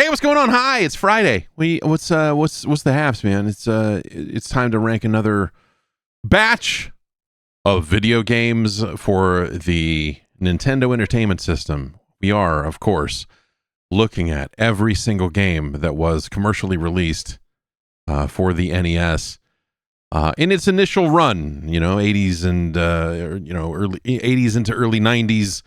Hey, what's going on? Hi, it's Friday. What's the haps, man? It's time to rank another batch of video games for the Nintendo Entertainment System. We are, of course, looking at every single game that was commercially released for the NES in its initial run. 80s and early 80s into early 90s.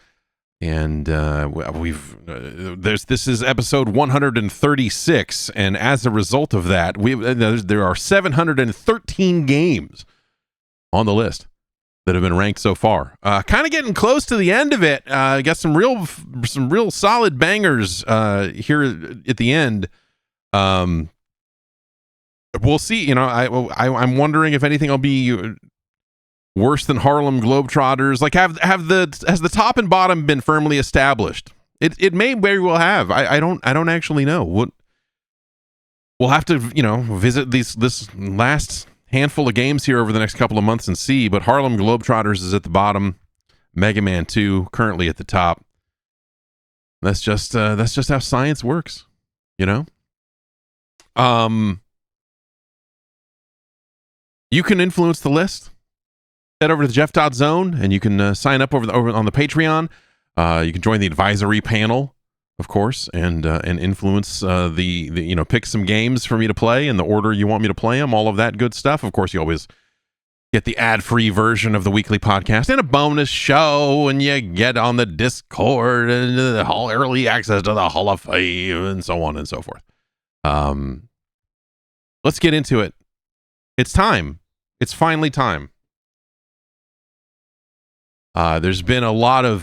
And this is episode 136, and as a result of that, there are 713 games on the list that have been ranked so far. Kind of getting close to the end of it. Got some real solid bangers here at the end. We'll see. I'm wondering if anything will be worse than Harlem Globetrotters. Like, has the top and bottom been firmly established? It may very well have. I don't actually know. We'll have to visit this last handful of games here over the next couple of months and see. But Harlem Globetrotters is at the bottom. Mega Man 2 currently at the top. That's just how science works. You can influence the list. Head over to the Jeff.Zone and you can sign up over on the Patreon. You can join the advisory panel, of course, and influence pick some games for me to play in the order you want me to play them, all of that good stuff. Of course, you always get the ad-free version of the weekly podcast and a bonus show, and you get on the Discord and the early access to the Hall of Fame and so on and so forth. Let's get into it. It's time. It's finally time. There's been a lot of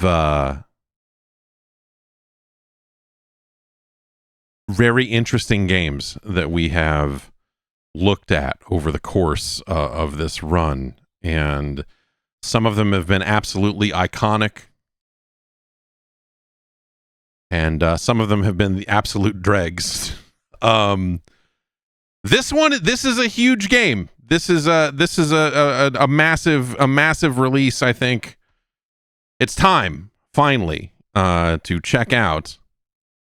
very interesting games that we have looked at over the course of this run, and some of them have been absolutely iconic, and some of them have been the absolute dregs. This is a huge game. This is a massive release, I think. It's time, finally, to check out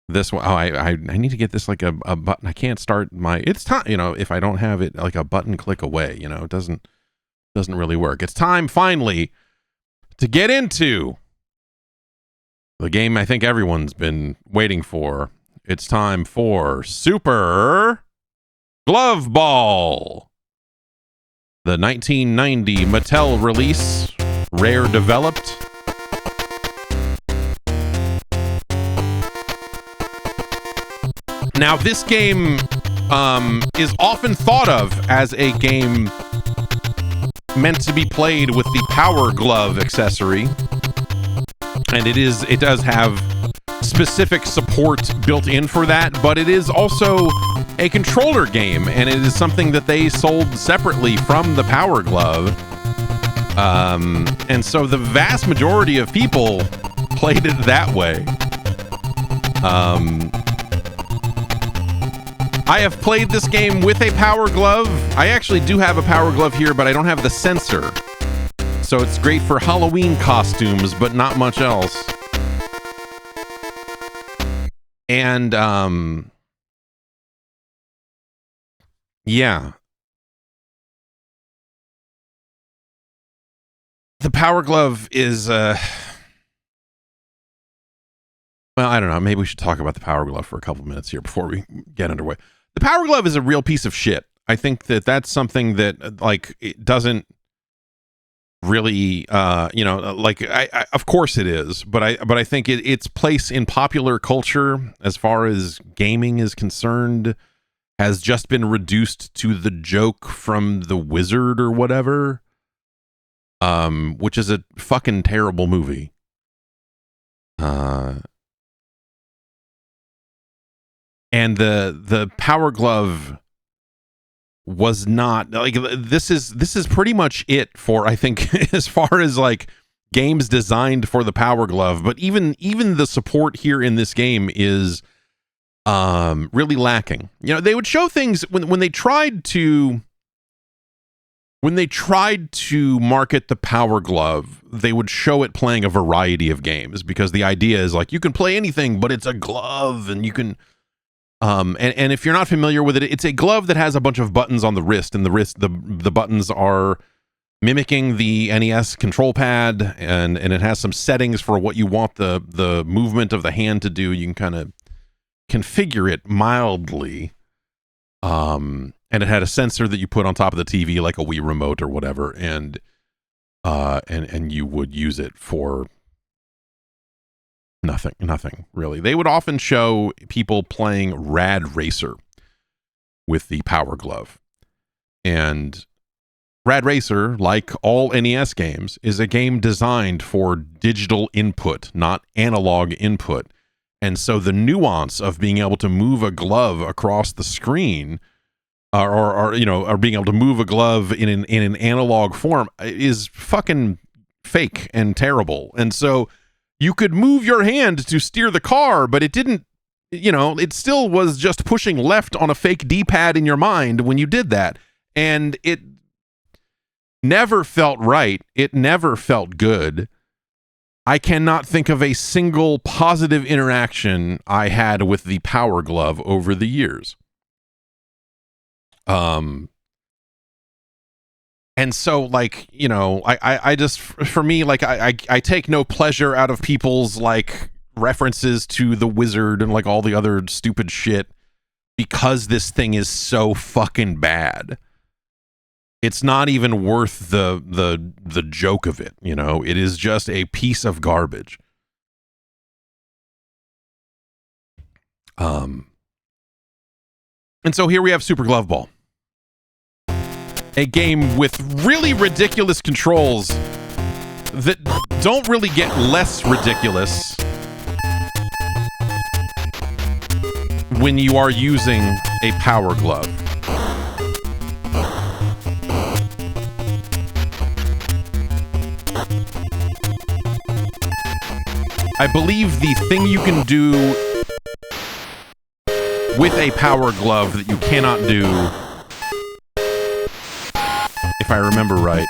this one. Oh, I need to get this like a button. I can't start my... It's time, if I don't have it like a button click away, it doesn't really work. It's time, finally, to get into the game I think everyone's been waiting for. It's time for Super Glove Ball, the 1990 Mattel release, Rare developed. Now, this game is often thought of as a game meant to be played with the Power Glove accessory, and it does have specific support built in for that, but it is also a controller game, and it is something that they sold separately from the Power Glove, and so the vast majority of people played it that way. I have played this game with a Power Glove. I actually do have a Power Glove here, but I don't have the sensor. So it's great for Halloween costumes, but not much else. And, yeah. The Power Glove is, well, I don't know. Maybe we should talk about the Power Glove for a couple minutes here before we get underway. The Power Glove is a real piece of shit. I think that's something that, it doesn't really, of course it is, but I think its place in popular culture, as far as gaming is concerned, has just been reduced to the joke from The Wizard or whatever, which is a fucking terrible movie. And the Power Glove was not like, this is pretty much it for, I think, as far as like games designed for the Power Glove. But even the support here in this game is really lacking. They would show things when they tried to market the Power Glove, they would show it playing a variety of games, because the idea is like, you can play anything, but it's a glove, and you can And if you're not familiar with it, it's a glove that has a bunch of buttons on the wrist, and the buttons are mimicking the NES control pad, and it has some settings for what you want the movement of the hand to do. You can kind of configure it mildly. And it had a sensor that you put on top of the TV, like a Wii remote or whatever, and you would use it for nothing really. They would often show people playing Rad Racer with the Power Glove, and Rad Racer, like all NES games, is a game designed for digital input, not analog input. And so the nuance of being able to move a glove across the screen, or being able to move a glove in an analog form, is fucking fake and terrible. And so you could move your hand to steer the car, but it didn't, it still was just pushing left on a fake D-pad in your mind when you did that. And it never felt right. It never felt good. I cannot think of a single positive interaction I had with the Power Glove over the years. And so, like, I just, for me, like, I take no pleasure out of people's, like, references to the Wizard and, like, all the other stupid shit, because this thing is so fucking bad. It's not even worth the joke of it, It is just a piece of garbage. And so here we have Super Glove Ball. A game with really ridiculous controls that don't really get less ridiculous when you are using a Power Glove. I believe the thing you can do with a Power Glove that you cannot do, if I remember right,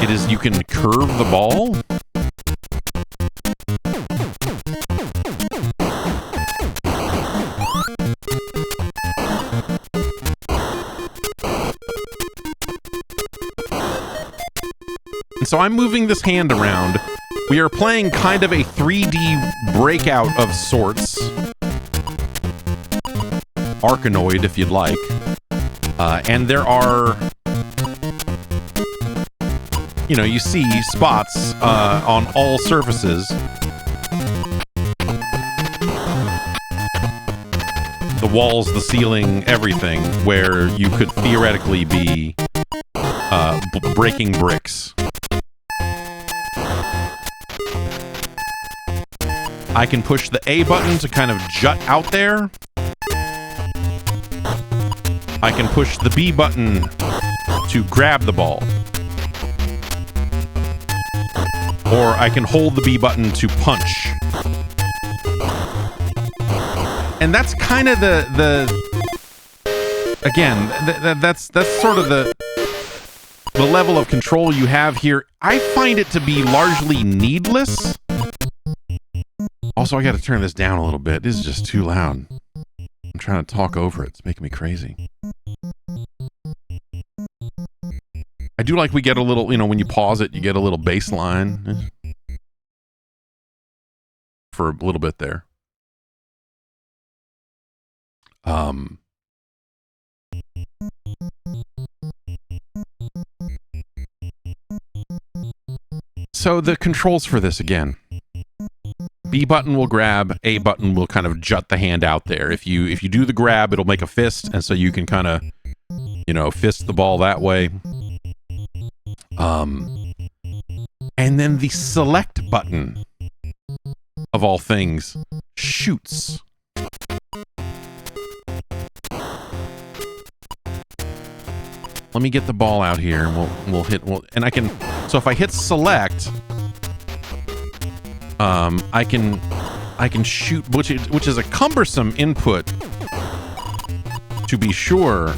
it is you can curve the ball. And so I'm moving this hand around. We are playing kind of a 3D breakout of sorts. Arkanoid, if you'd like. And there are, you see spots on all surfaces. The walls, the ceiling, everything, where you could theoretically be breaking bricks. I can push the A button to kind of jut out there. I can push the B button to grab the ball. Or I can hold the B button to punch. And that's kind of that's sort of the level of control you have here. I find it to be largely needless. Also, I got to turn this down a little bit. This is just too loud. I'm trying to talk over it. It's making me crazy. I do like we get a little, when you pause it, you get a little bass line for a little bit there. So the controls for this again. B button will grab, A button will kind of jut the hand out there. If you do the grab, it'll make a fist, and so you can kind of, fist the ball that way. And then the select button, of all things, shoots. Let me get the ball out here, and we'll hit. And I can. So if I hit select, I can shoot, which is a cumbersome input, to be sure.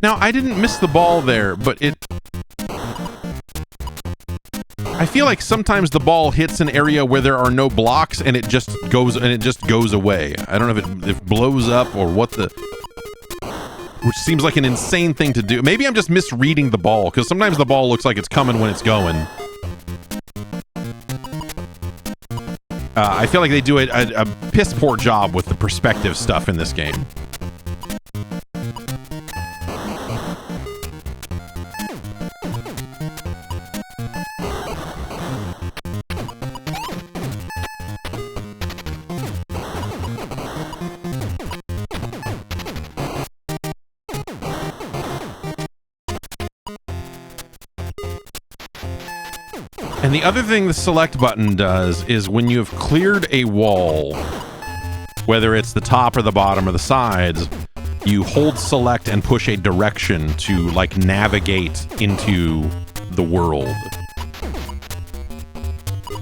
Now, I didn't miss the ball there, but I feel like sometimes the ball hits an area where there are no blocks and it just goes away. I don't know if it blows up or what which seems like an insane thing to do. Maybe I'm just misreading the ball, because sometimes the ball looks like it's coming when it's going. I feel like they do a piss poor job with the perspective stuff in this game. And the other thing the select button does is when you have cleared a wall, whether it's the top or the bottom or the sides, you hold select and push a direction to, like, navigate into the world.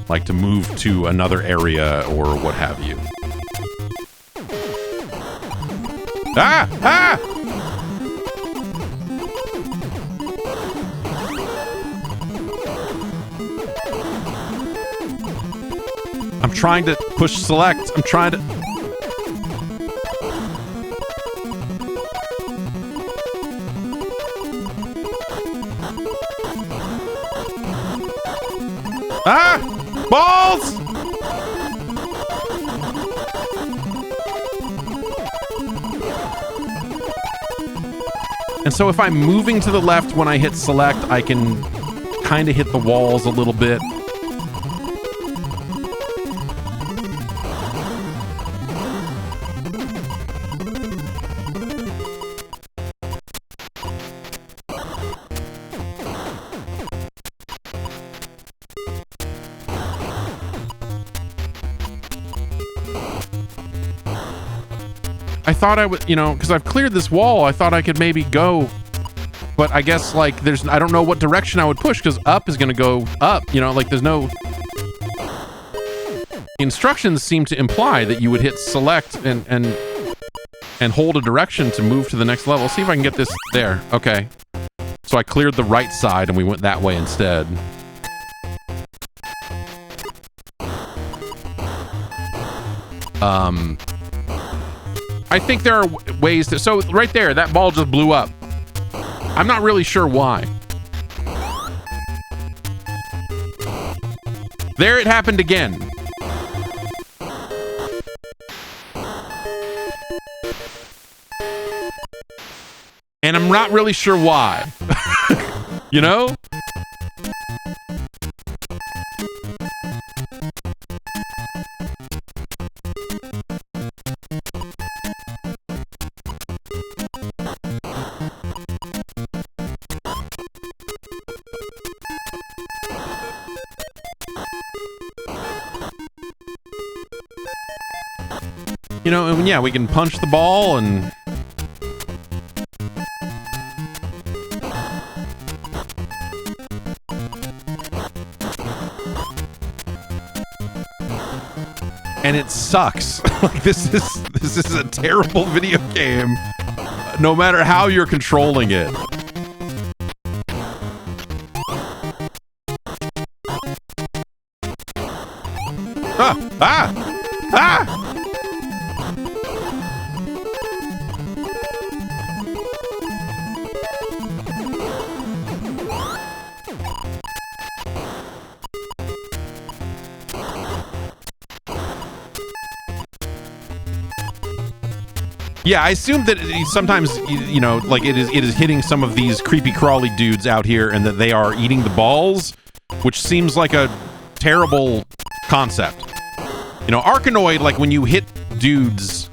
Like to move to another area or what have you. Ah! Ah! I'm trying to push select. I'm trying to... Ah! Balls! And so if I'm moving to the left when I hit select, I can kind of hit the walls a little bit. I thought I would, you know, because I've cleared this wall, I thought I could maybe go, but I guess, like, I don't know what direction I would push, because up is going to go up, you know, like, there's no... The instructions seem to imply that you would hit select and hold a direction to move to the next level. See if I can get this there. Okay. So I cleared the right side, and we went that way instead. I think there are ways to... So, right there, that ball just blew up. I'm not really sure why. There it happened again. And I'm not really sure why. You know? You know, and yeah, we can punch the ball and... And it sucks. Like, this is a terrible video game, no matter how you're controlling it. Ah! Ah! Ah! Yeah, I assume that sometimes, you know, like it is hitting some of these creepy crawly dudes out here and that they are eating the balls, which seems like a terrible concept. You know, Arkanoid, like when you hit dudes,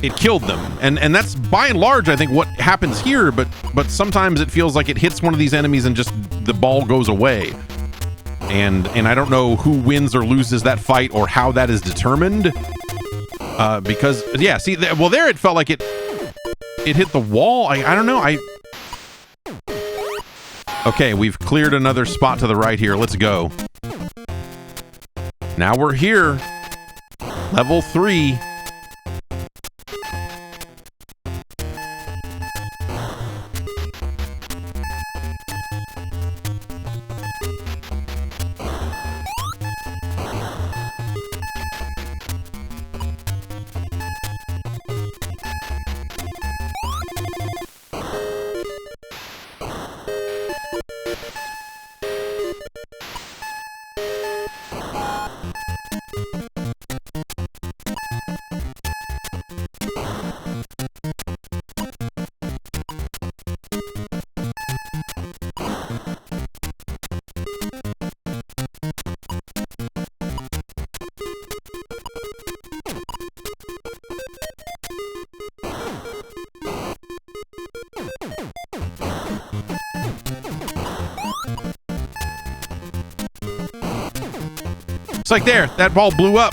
it killed them. And that's by and large, I think, what happens here, but sometimes it feels like it hits one of these enemies and just the ball goes away. And I don't know who wins or loses that fight or how that is determined. Because, yeah, see, well, there it felt like it hit the wall. I don't know. Okay, we've cleared another spot to the right here. Let's go. Now we're here. Level 3. It's like there, that ball blew up.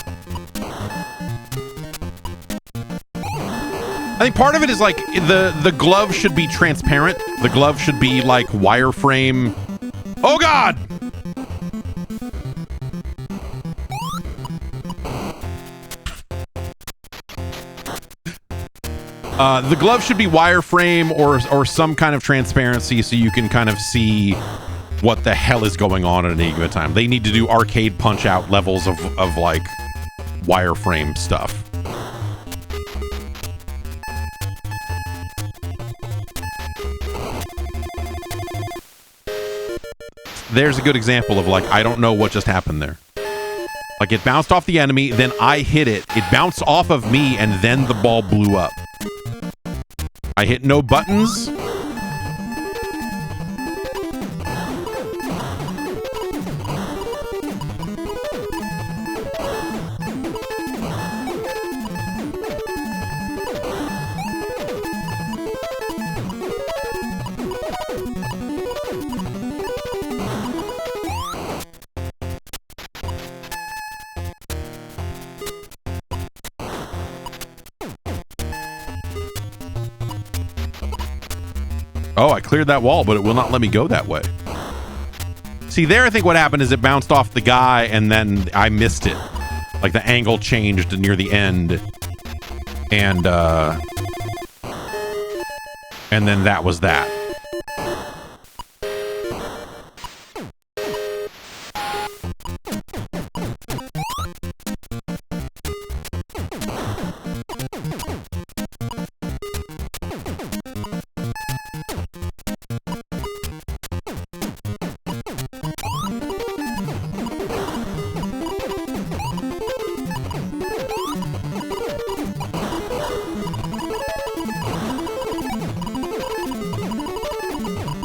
I think part of it is like the glove should be transparent. The glove should be like wireframe. Oh God! The glove should be wireframe or some kind of transparency so you can kind of see what the hell is going on at any given time. They need to do arcade punch-out levels of like wireframe stuff. There's a good example of like, I don't know what just happened there. Like it bounced off the enemy, then I hit it. It bounced off of me and then the ball blew up. I hit no buttons. Oh, I cleared that wall, but it will not let me go that way. See, there I think what happened is it bounced off the guy and then I missed it. Like the angle changed near the end. And then that was that.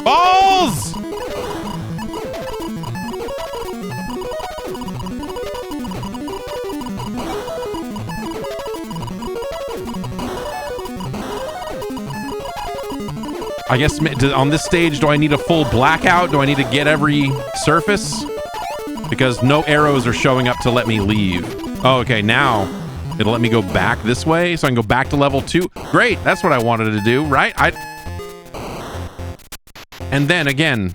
Balls! I guess on this stage, do I need a full blackout? Do I need to get every surface? Because no arrows are showing up to let me leave. Oh, okay, now it'll let me go back this way, so I can go back to level 2. Great, that's what I wanted to do, right? And then again,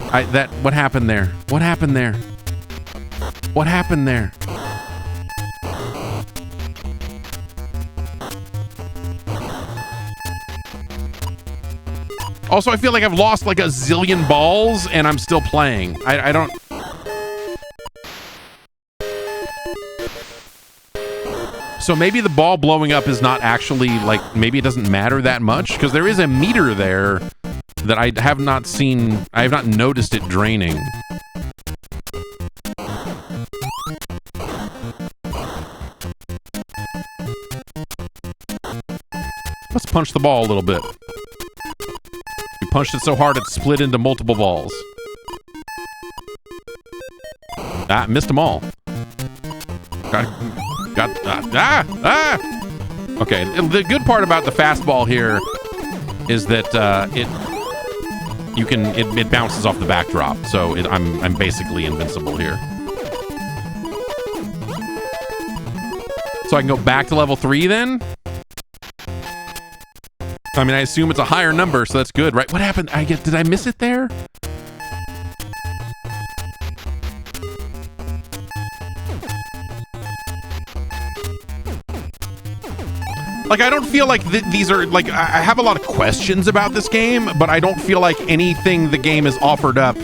what happened there? What happened there? What happened there? Also, I feel like I've lost like a zillion balls and I'm still playing. I don't... So maybe the ball blowing up is not actually like, maybe it doesn't matter that much because there is a meter there that I have not seen. I have not noticed it draining. Let's punch the ball a little bit. You punched it so hard it split into multiple balls. Ah, missed them all. Okay, the good part about the fastball here is that it bounces off the backdrop, so I'm basically invincible here. So I can go back to level 3 then? I mean, I assume it's a higher number, so that's good, right? What happened? Did I miss it there? Like, I don't feel like these are, like, I have a lot of questions about this game, but I don't feel like anything the game has offered up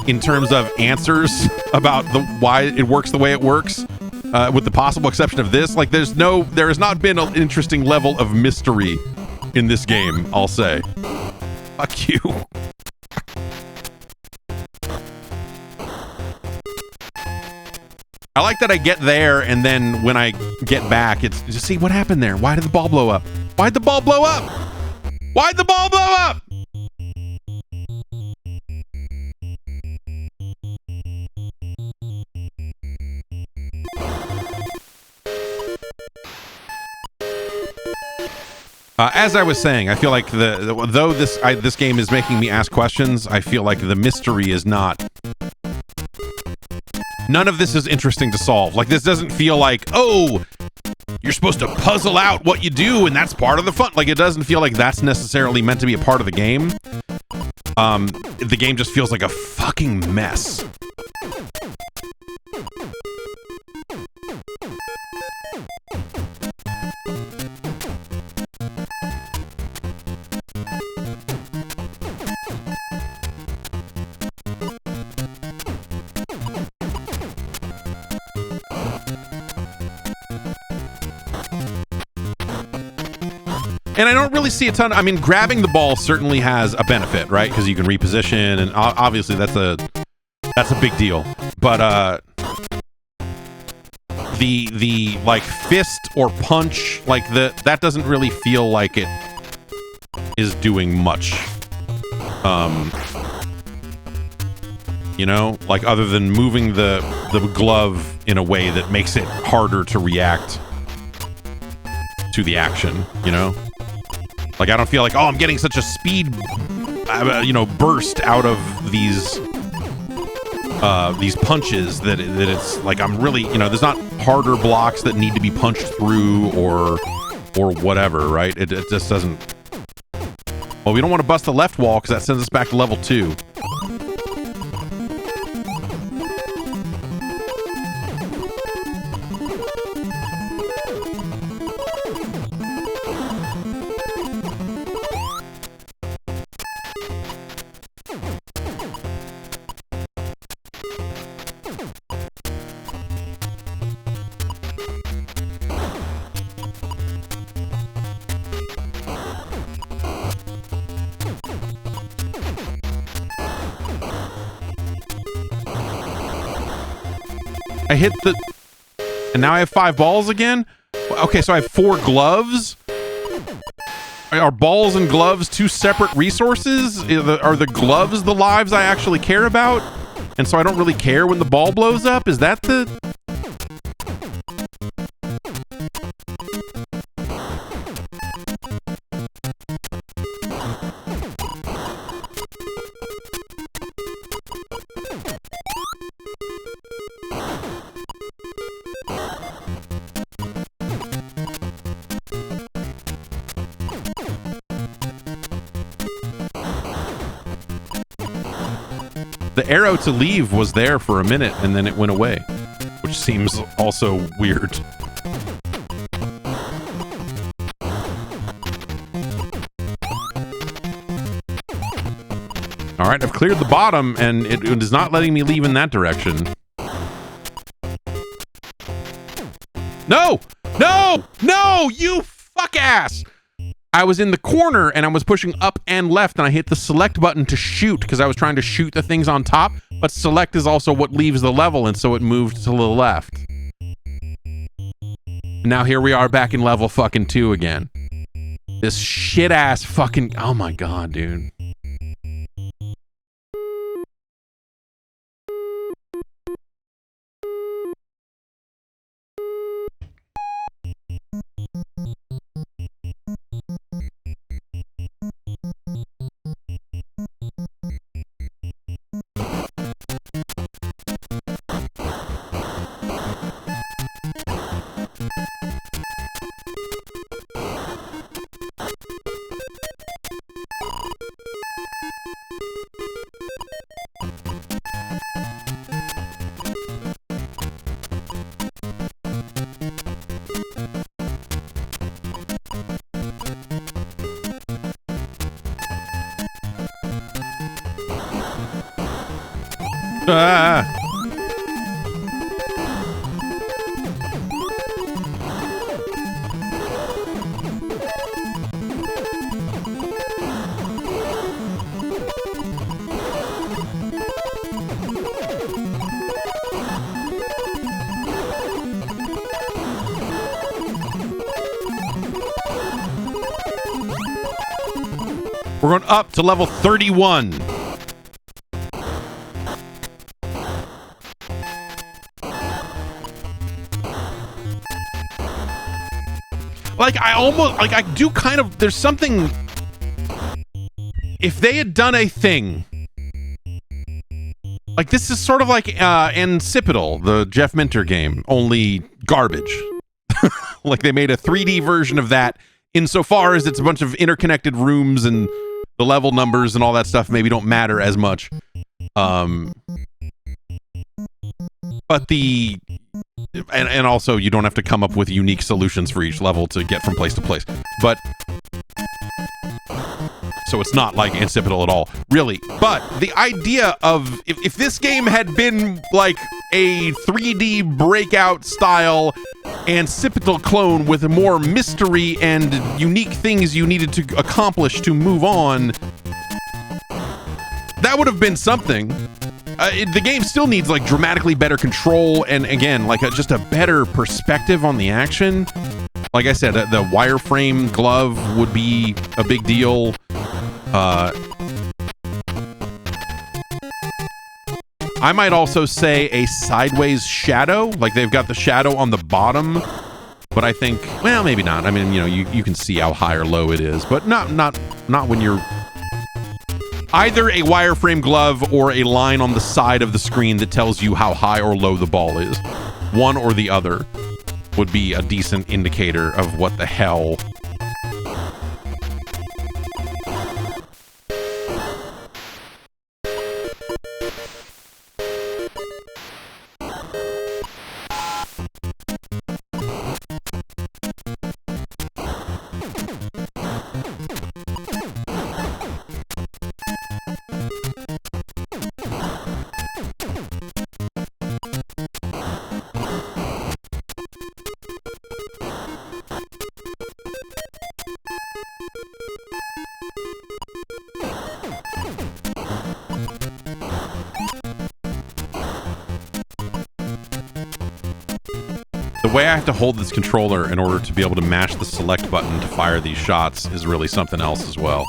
in terms of answers about why it works the way it works, with the possible exception of this. Like, there has not been an interesting level of mystery in this game, I'll say. Fuck you. I like that I get there, and then when I get back, it's just, see what happened there. Why did the ball blow up? Why'd the ball blow up? Why'd the ball blow up? As I was saying, I feel like though this game is making me ask questions, I feel like the mystery is not. None of this is interesting to solve. Like, this doesn't feel like, oh, you're supposed to puzzle out what you do, and that's part of the fun. Like, it doesn't feel like that's necessarily meant to be a part of the game. The game just feels like a fucking mess. And I don't really see a ton. I mean, grabbing the ball certainly has a benefit, right? Because you can reposition, and obviously that's a big deal. But the like fist or punch, like that doesn't really feel like it is doing much. You know, like other than moving the glove in a way that makes it harder to react to the action, you know? Like, I don't feel like, oh, I'm getting such a speed, burst out of these punches that it's like I'm really, there's not harder blocks that need to be punched through or whatever, right? It just doesn't. Well, we don't want to bust the left wall because that sends us back to level 2. I hit and now I have 5 balls again? Okay, so I have 4 gloves? Are balls and gloves 2 separate resources? Are the gloves the lives I actually care about? And so I don't really care when the ball blows up? Is that the... The arrow to leave was there for a minute and then it went away, which seems also weird. All right, I've cleared the bottom and it is not letting me leave in that direction. No! No! No! You fuck ass! I was in the corner and I was pushing up and left and I hit the select button to shoot because I was trying to shoot the things on top, but select is also what leaves the level and so it moved to the left. Now here we are back in level fucking 2 again. This shit ass fucking, oh my god, dude. Ah. We're going up to level 31. Like, I do kind of, there's something, if they had done a thing, like, this is sort of like Incipital, the Jeff Minter game, only garbage. Like, they made a 3D version of that, insofar as it's a bunch of interconnected rooms and the level numbers and all that stuff maybe don't matter as much. But and also you don't have to come up with unique solutions for each level to get from place to place. But so it's not like Incipital at all, really. But the idea of if this game had been like a 3D breakout style Incipital clone with more mystery and unique things you needed to accomplish to move on, that would have been something. The game still needs like dramatically better control and, again, like just a better perspective on the action. Like I said, the wireframe glove would be a big deal. I might also say a sideways shadow. Like, they've got the shadow on the bottom, but I think, well, maybe not. I mean, you know, you can see how high or low it is, but not when you're either a wireframe glove or a line on the side of the screen that tells you how high or low the ball is. One or the other would be a decent indicator of what the hell. The way I have to hold this controller in order to be able to mash the select button to fire these shots is really something else as well.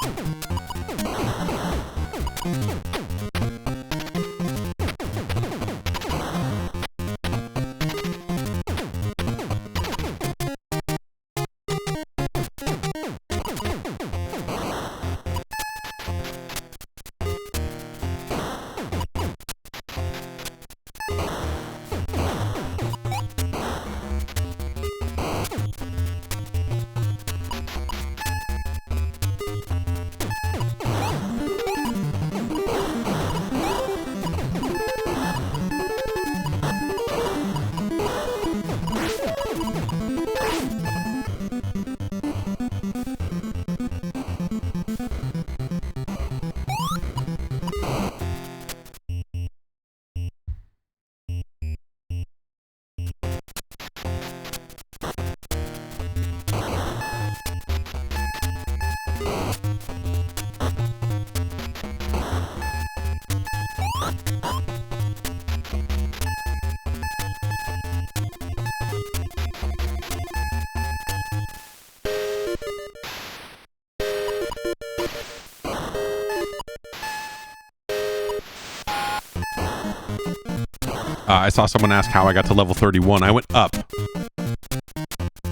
I saw someone ask how I got to level 31. I went up.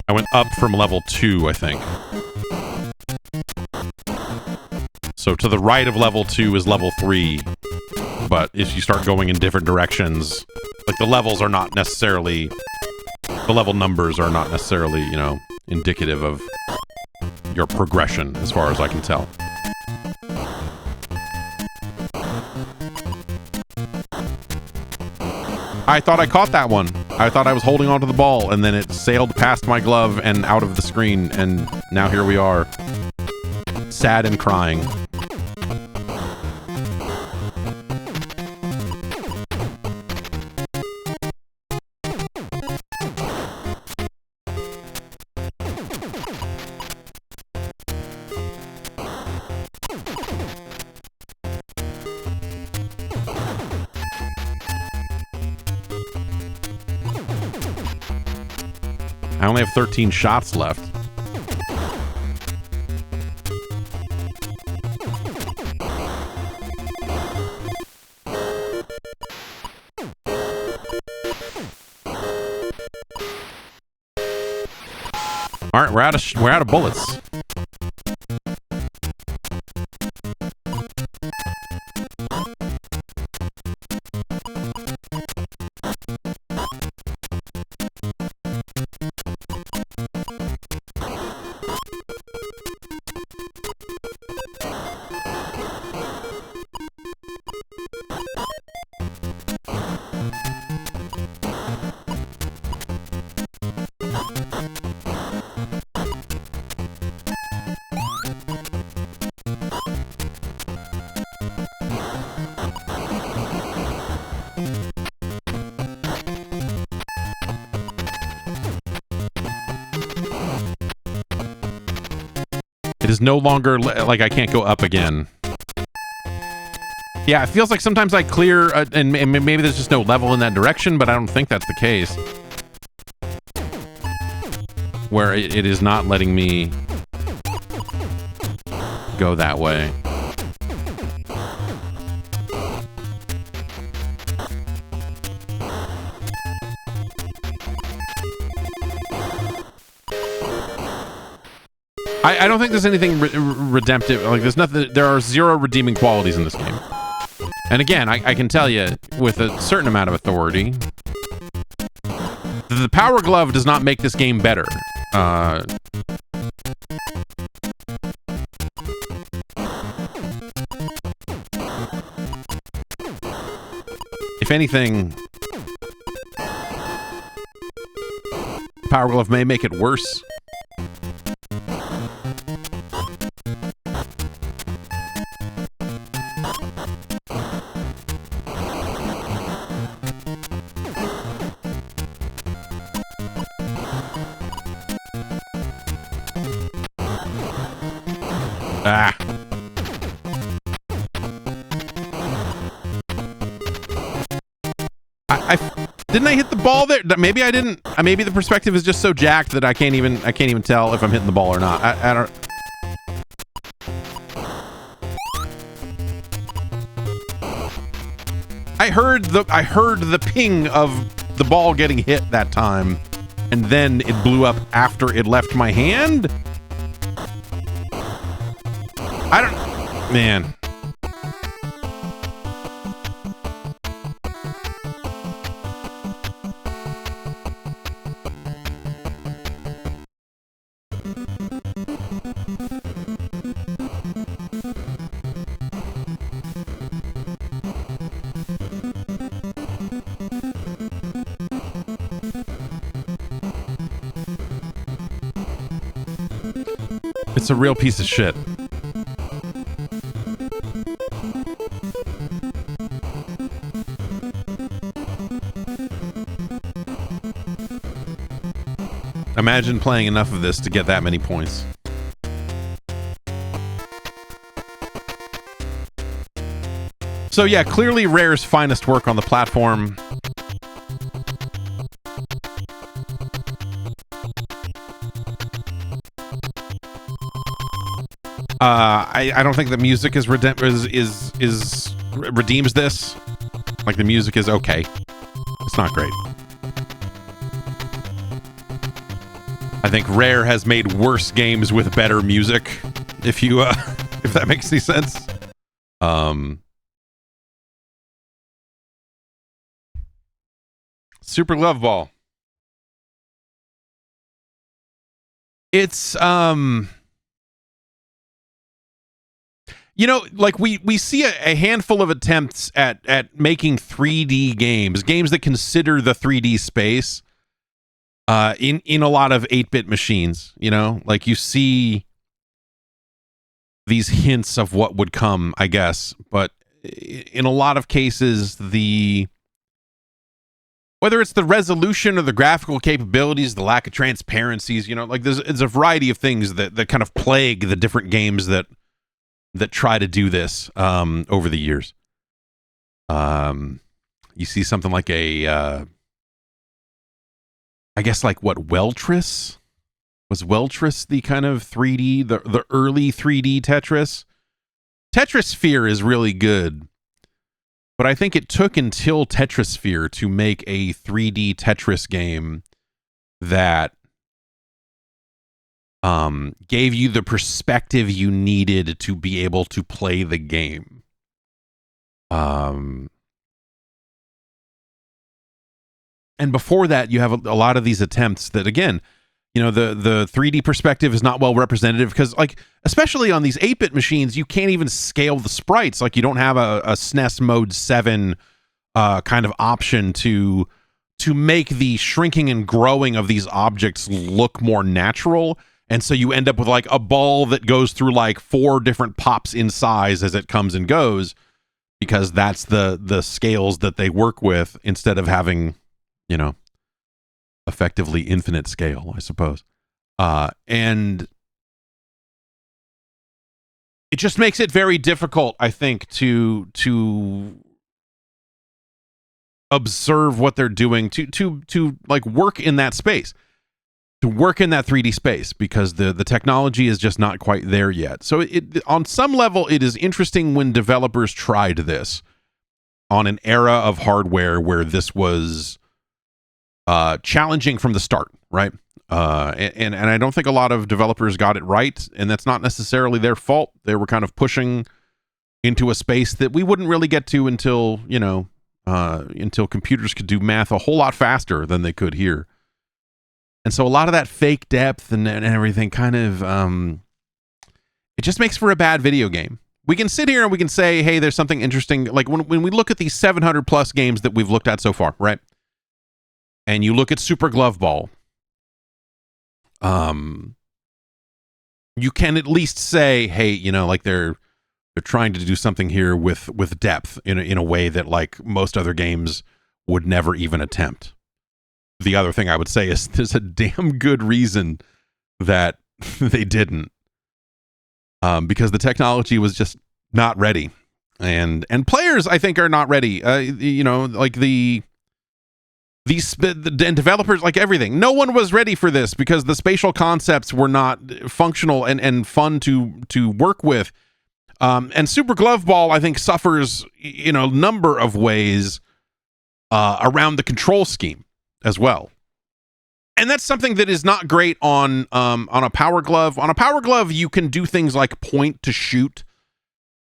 I went up from level 2, I think. So to the right of level 2 is level 3. But if you start going in different directions, like the levels are not necessarily... The level numbers are not necessarily, you know, indicative of your progression, as far as I can tell. I thought I caught that one. I thought I was holding onto the ball, and then it sailed past my glove and out of the screen, and now here we are. Sad and crying. I only have 13 shots left. All right, we're out of bullets. It is no longer like I can't go up again. Yeah, it feels like sometimes I clear, and maybe there's just no level in that direction, but I don't think that's the case. Where it is not letting me go that way. I don't think there's anything redemptive. Like, there's nothing. There are zero redeeming qualities in this game. And again, I can tell you with a certain amount of authority, the Power Glove does not make this game better. If anything, Power Glove may make it worse. Ah. Didn't I hit the ball there? Maybe I didn't. Maybe the perspective is just so jacked that I can't even tell if I'm hitting the ball or not. I don't. I heard the ping of the ball getting hit that time, and then it blew up after it left my hand. I don't, man. It's a real piece of shit. Imagine playing enough of this to get that many points. So yeah, clearly Rare's finest work on the platform. I don't think the music is redeems this. Like, the music is okay. It's not great. I think Rare has made worse games with better music. If you if that makes any sense. Super Love Ball. It's you know, like we see a handful of attempts at making 3D games that consider the 3D space in a lot of 8-bit machines, you know? Like, you see these hints of what would come, I guess, but in a lot of cases, whether it's the resolution or the graphical capabilities, the lack of transparencies, you know, like it's a variety of things that kind of plague the different games that try to do this over the years. You see something like I guess, like, what, Weltris? Was Weltris the kind of 3D, the early 3D Tetris? Tetrisphere is really good, but I think it took until Tetrisphere to make a 3D Tetris game that gave you the perspective you needed to be able to play the game. And before that, you have a lot of these attempts that, again, you know, the 3D perspective is not well representative because, like, especially on these 8-bit machines, you can't even scale the sprites. Like, you don't have a SNES Mode 7 kind of option to make the shrinking and growing of these objects look more natural. And so you end up with like a ball that goes through like 4 different pops in size as it comes and goes, because that's the scales that they work with, instead of having, you know, effectively infinite scale, I suppose. And it just makes it very difficult, I think, to observe what they're doing, to like work in that space, to work in that 3D space, because the technology is just not quite there yet. So it on some level, it is interesting when developers tried this on an era of hardware where this was challenging from the start, right? And I don't think a lot of developers got it right, and that's not necessarily their fault. They were kind of pushing into a space that we wouldn't really get to until, you know, until computers could do math a whole lot faster than they could here. And so a lot of that fake depth and everything kind of, it just makes for a bad video game. We can sit here and we can say, hey, there's something interesting. Like when we look at these 700 plus games that we've looked at so far, right? And you look at Super Glove Ball, you can at least say, hey, you know, like they're trying to do something here with depth in a way that like most other games would never even attempt. The other thing I would say is there's a damn good reason that they didn't, because the technology was just not ready, and players, I think, are not ready. You know, like the developers, like everything, no one was ready for this because the spatial concepts were not functional and fun to work with. And Super Glove Ball, I think, suffers in a number of ways around the control scheme as well. And that's something that is not great on a Power Glove. On a Power Glove, you can do things like point to shoot.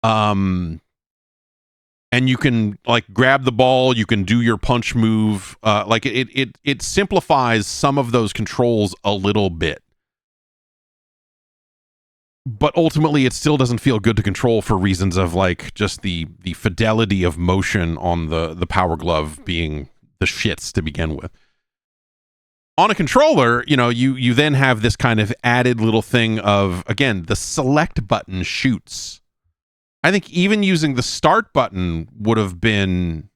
And you can like grab the ball, you can do your punch move. Like it simplifies some of those controls a little bit. But ultimately, it still doesn't feel good to control for reasons of like just the fidelity of motion on the Power Glove being the shits to begin with. On a controller, you know, you then have this kind of added little thing of, again, the select button shoots. I think even using the start button would have been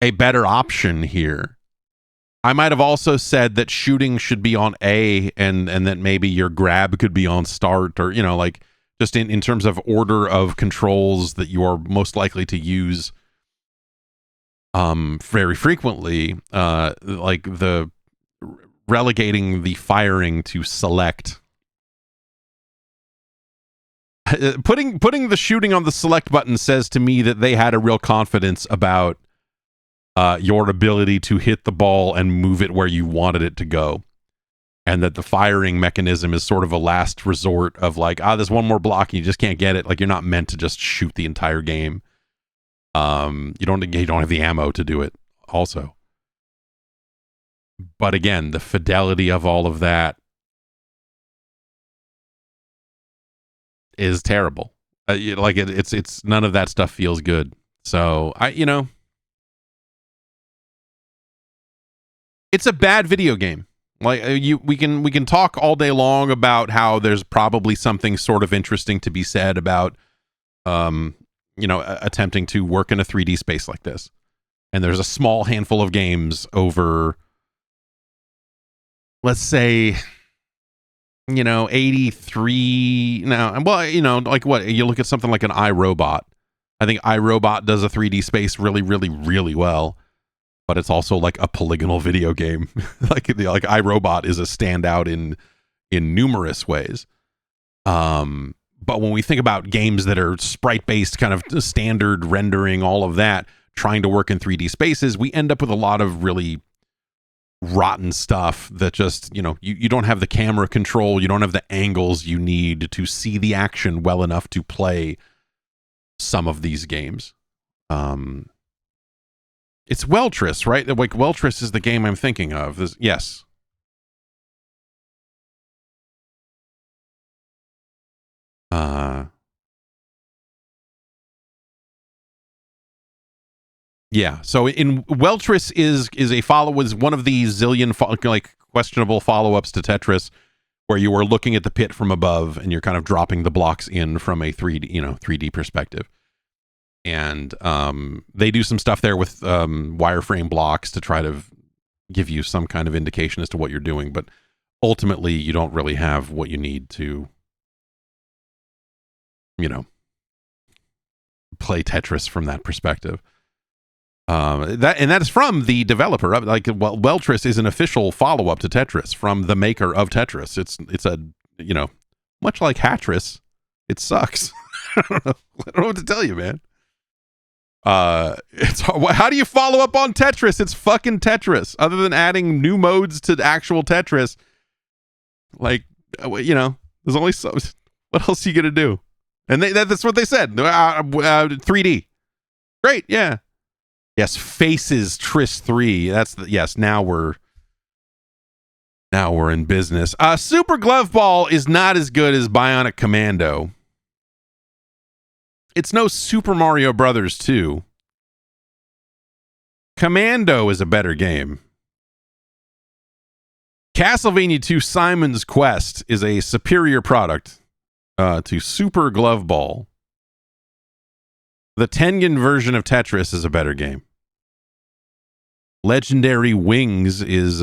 a better option here. I might have also said that shooting should be on A and that maybe your grab could be on start, or, you know, like just in terms of order of controls that you are most likely to use very frequently, like the relegating the firing to select. Putting the shooting on the select button says to me that they had a real confidence about your ability to hit the ball and move it where you wanted it to go, and that the firing mechanism is sort of a last resort of like, there's one more block and you just can't get it. Like, you're not meant to just shoot the entire game. You don't have the ammo to do it also. But again, the fidelity of all of that is terrible. Like it's none of that stuff feels good. So it's a bad video game. Like we can talk all day long about how there's probably something sort of interesting to be said about attempting to work in a 3D space like this. And there's a small handful of games over, let's say, 83 now. Well, like what, you look at something like an iRobot. I think iRobot does a 3D space really, really, really well, but it's also like a polygonal video game. like iRobot is a standout in numerous ways. But when we think about games that are sprite-based, kind of standard rendering, all of that, trying to work in 3D spaces, we end up with a lot of really rotten stuff that just, you don't have the camera control, you don't have the angles you need to see the action well enough to play some of these games. It's Weltris, right? Like Weltris is the game I'm thinking of. Yes. Yeah. So in Weltris is one of the zillion questionable follow-ups to Tetris, where you are looking at the pit from above and you're kind of dropping the blocks in from a 3D perspective. And they do some stuff there with wireframe blocks to try to give you some kind of indication as to what you're doing, but ultimately you don't really have what you need to, play Tetris from that perspective. That is from the developer. Weltris is an official follow-up to Tetris from the maker of Tetris. It's a much like Hatris, it sucks. I don't know what to tell you, man. How do you follow up on Tetris? It's fucking Tetris. Other than adding new modes to actual Tetris, there's only so. What else are you gonna do? And that's what they said. 3D, great, yeah. Yes, Faces Tris 3. Yes. Now we're in business. Super Glove Ball is not as good as Bionic Commando. It's no Super Mario Brothers 2. Commando is a better game. Castlevania 2 Simon's Quest is a superior product to Super Glove Ball. The Tengen version of Tetris is a better game. Legendary Wings is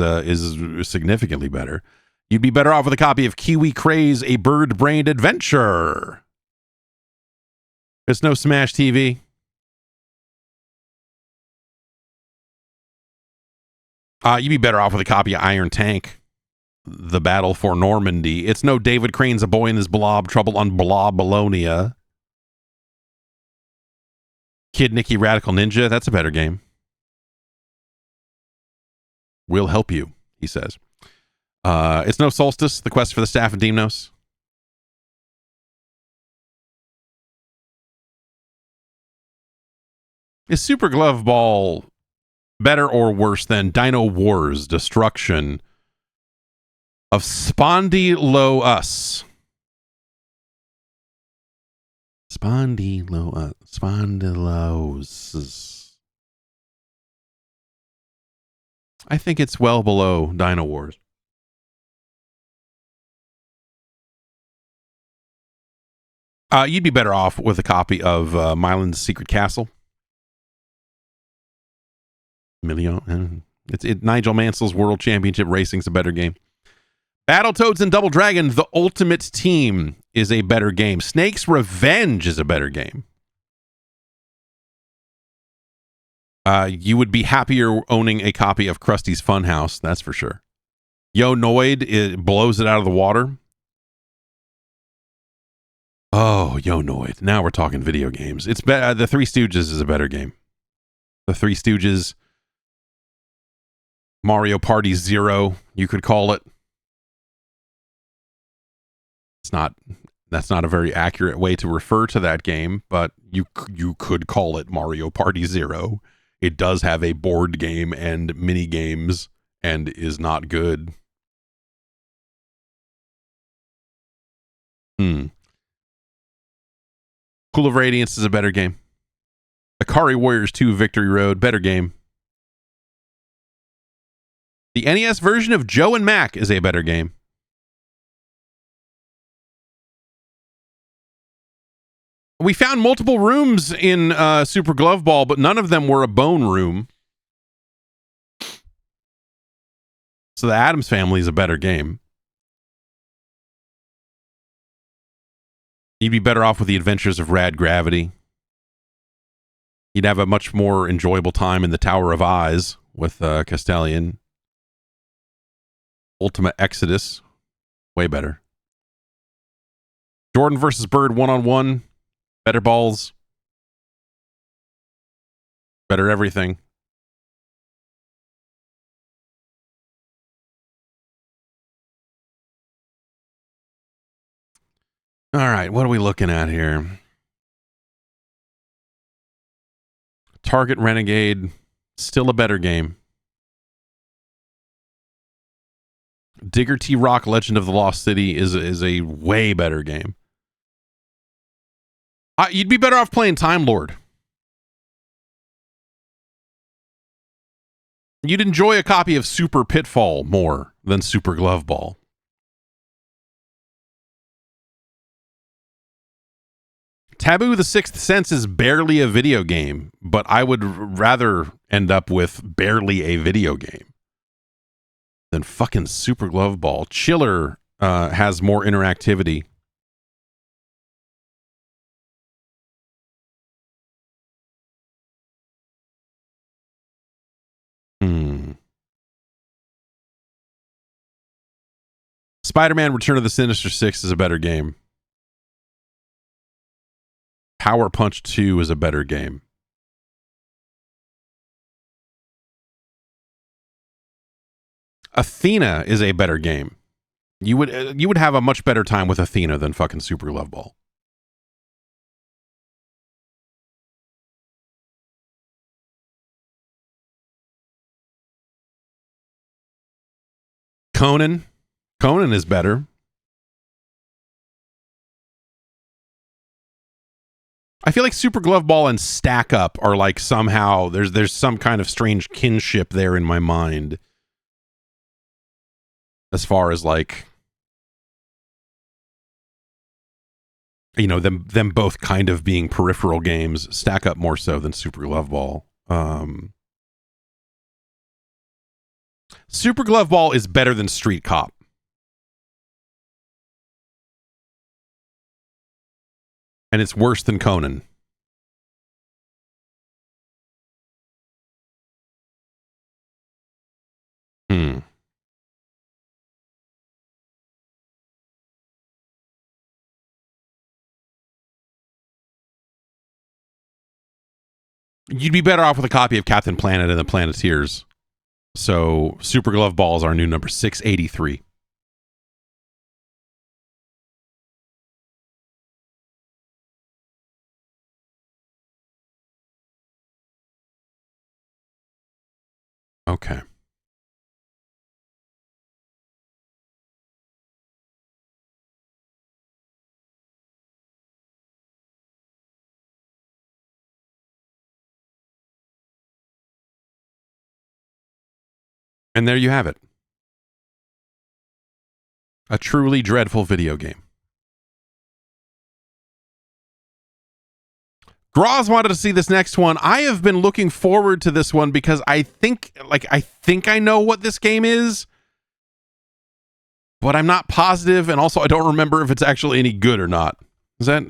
significantly better. You'd be better off with a copy of Kiwi Craze, A Bird-Brained Adventure. There's no Smash TV. You'd be better off with a copy of Iron Tank, The Battle for Normandy. It's no David Crane's A Boy and His Blob, Trouble on Blobolonia. Kid Nicky Radical Ninja, that's a better game. We'll help you, he says. It's no Solstice, The Quest for the Staff of Deimos. Is Super Glove Ball better or worse than Dino Wars Destruction of Spondylus? Spondylos. I think it's well below Dino Wars. You'd be better off with a copy of Myland's Secret Castle. Nigel Mansell's World Championship Racing's a better game. Battletoads and Double Dragon, The Ultimate Team is a better game. Snake's Revenge is a better game. You would be happier owning a copy of Krusty's Funhouse, that's for sure. Yo Noid, it blows it out of the water. Oh, Yo Noid. Now we're talking video games. It's The Three Stooges is a better game. The Three Stooges, Mario Party 0, you could call it. That's not a very accurate way to refer to that game, but you could call it Mario Party 0. It does have a board game and mini games and is not good. Cool of Radiance is a better game. Akari Warriors 2 Victory Road, better game. The NES version of Joe and Mac is a better game. We found multiple rooms in Super Glove Ball, but none of them were a bone room. So the Addams Family is a better game. You'd be better off with The Adventures of Rad Gravity. You'd have a much more enjoyable time in the Tower of Eyes with Castellian. Ultima Exodus, way better. Jordan versus Bird 1-on-1, better balls, better everything. All right, what are we looking at here? Target Renegade, still a better game. Digger T Rock Legend of the Lost City is a way better game. You'd be better off playing Time Lord. You'd enjoy a copy of Super Pitfall more than Super Glove Ball. Taboo the Sixth Sense is barely a video game, but I would rather end up with barely a video game than fucking Super Glove Ball. Chiller has more interactivity. Spider-Man Return of the Sinister Six is a better game. Power Punch 2 is a better game. Athena is a better game. You would have a much better time with Athena than fucking Super Glove Ball. Conan is better. I feel like Super Glove Ball and Stack Up are like somehow there's some kind of strange kinship there in my mind. As far as like, you know, them both kind of being peripheral games. Stack Up more so than Super Glove Ball. Super Glove Ball is better than Street Cop. And it's worse than Conan. You'd be better off with a copy of Captain Planet and the Planeteers. So Super Glove Ball is our new number 683. Okay. And there you have it. A truly dreadful video game. Groz wanted to see this next one. I have been looking forward to this one because I think I know what this game is, but I'm not positive, and also I don't remember if it's actually any good or not. Is that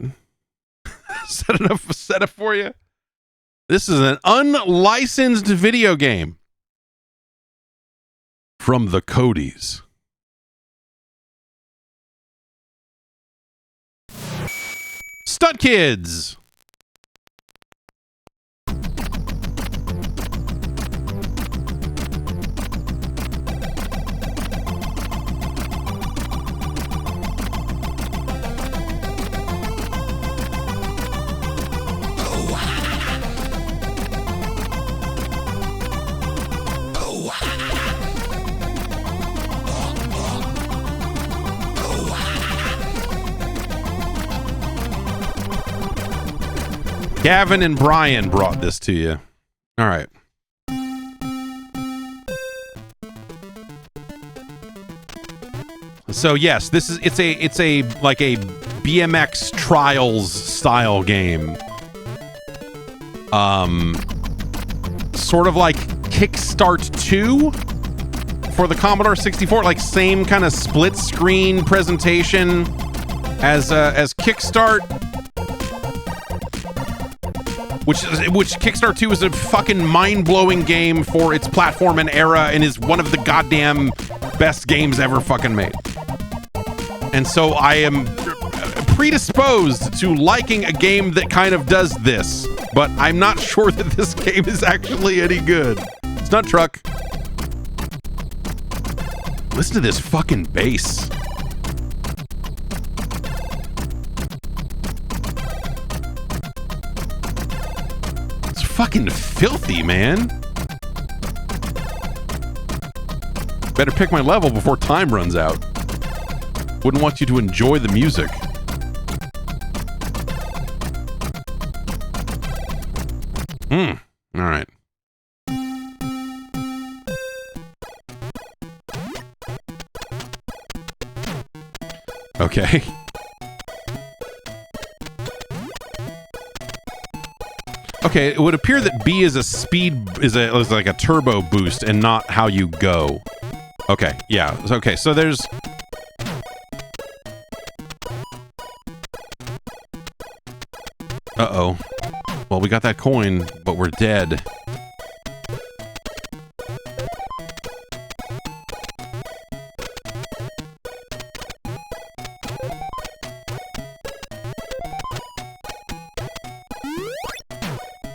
enough setup for you? This is an unlicensed video game from the Codys. Stunt Kids. Gavin and Brian brought this to you. All right. So yes, this is it's a like a BMX Trials style game. Sort of like Kickstart 2 for the Commodore 64, like same kind of split screen presentation as Kickstart. Which Kickstart 2 is a fucking mind-blowing game for its platform and era and is one of the goddamn best games ever fucking made. And so I am predisposed to liking a game that kind of does this, but I'm not sure that this game is actually any good. Stunt Truck. Listen to this fucking bass. fucking filthy, man. Better pick my level before time runs out. Wouldn't want you to enjoy the music. All right. Okay. Okay, it would appear that B is is like a turbo boost and not how you go. Okay, yeah. Okay, so there's... Uh-oh. Well, we got that coin, but we're dead.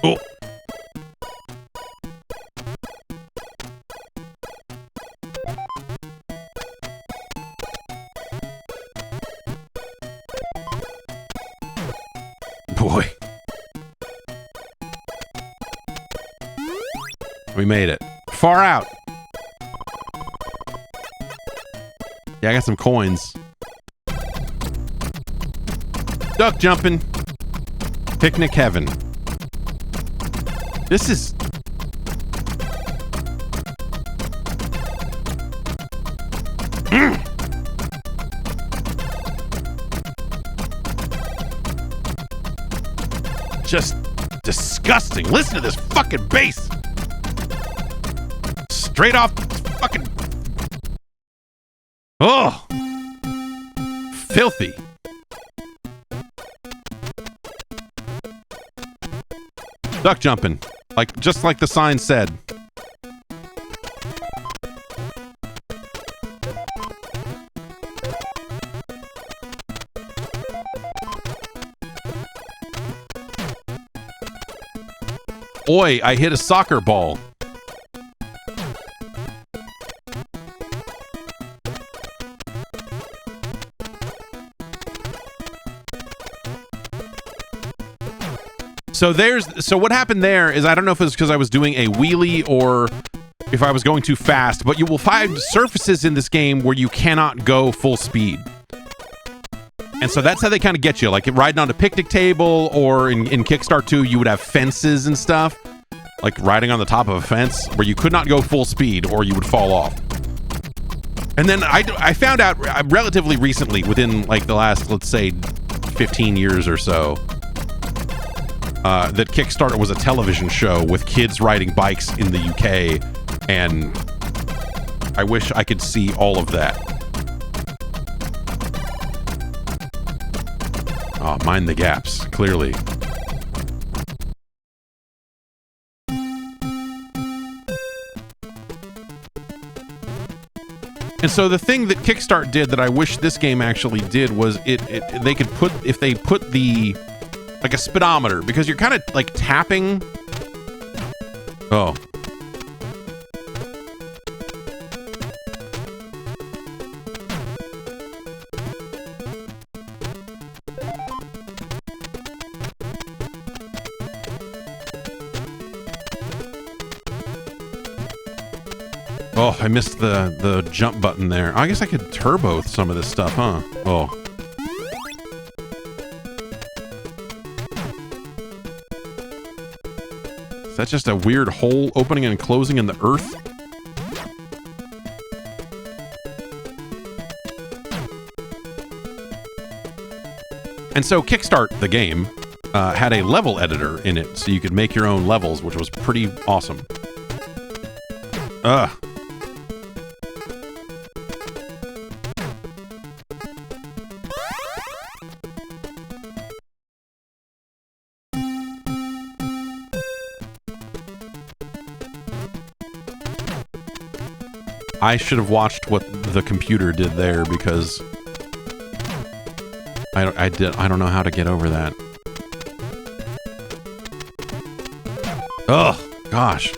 Oh. Boy. We made it. Far out. Yeah, I got some coins. Duck jumping. Picnic heaven. This is... Just disgusting. Listen to this fucking bass. Straight off fucking... Oh! Filthy. Duck jumping. Just like the sign said. Oi, I hit a soccer ball. So what happened there is, I don't know if it was because I was doing a wheelie or if I was going too fast, but you will find surfaces in this game where you cannot go full speed. And so that's how they kind of get you, like riding on a picnic table, or in Kickstart 2, you would have fences and stuff, like riding on the top of a fence where you could not go full speed or you would fall off. And then I found out relatively recently, within like the last, let's say, 15 years or so, that Kickstarter was a television show with kids riding bikes in the UK, and I wish I could see all of that. Oh, mind the gaps, clearly. And so the thing that Kickstart did that I wish this game actually did was they could put, if they put the, like a speedometer, because you're kind of like tapping. Oh. Oh, I missed the jump button there. I guess I could turbo some of this stuff, huh? Oh. Is that just a weird hole opening and closing in the earth? And so Kickstart, the game, had a level editor in it, so you could make your own levels, which was pretty awesome. Ugh. I should have watched what the computer did there, because I don't know how to get over that. Oh, gosh.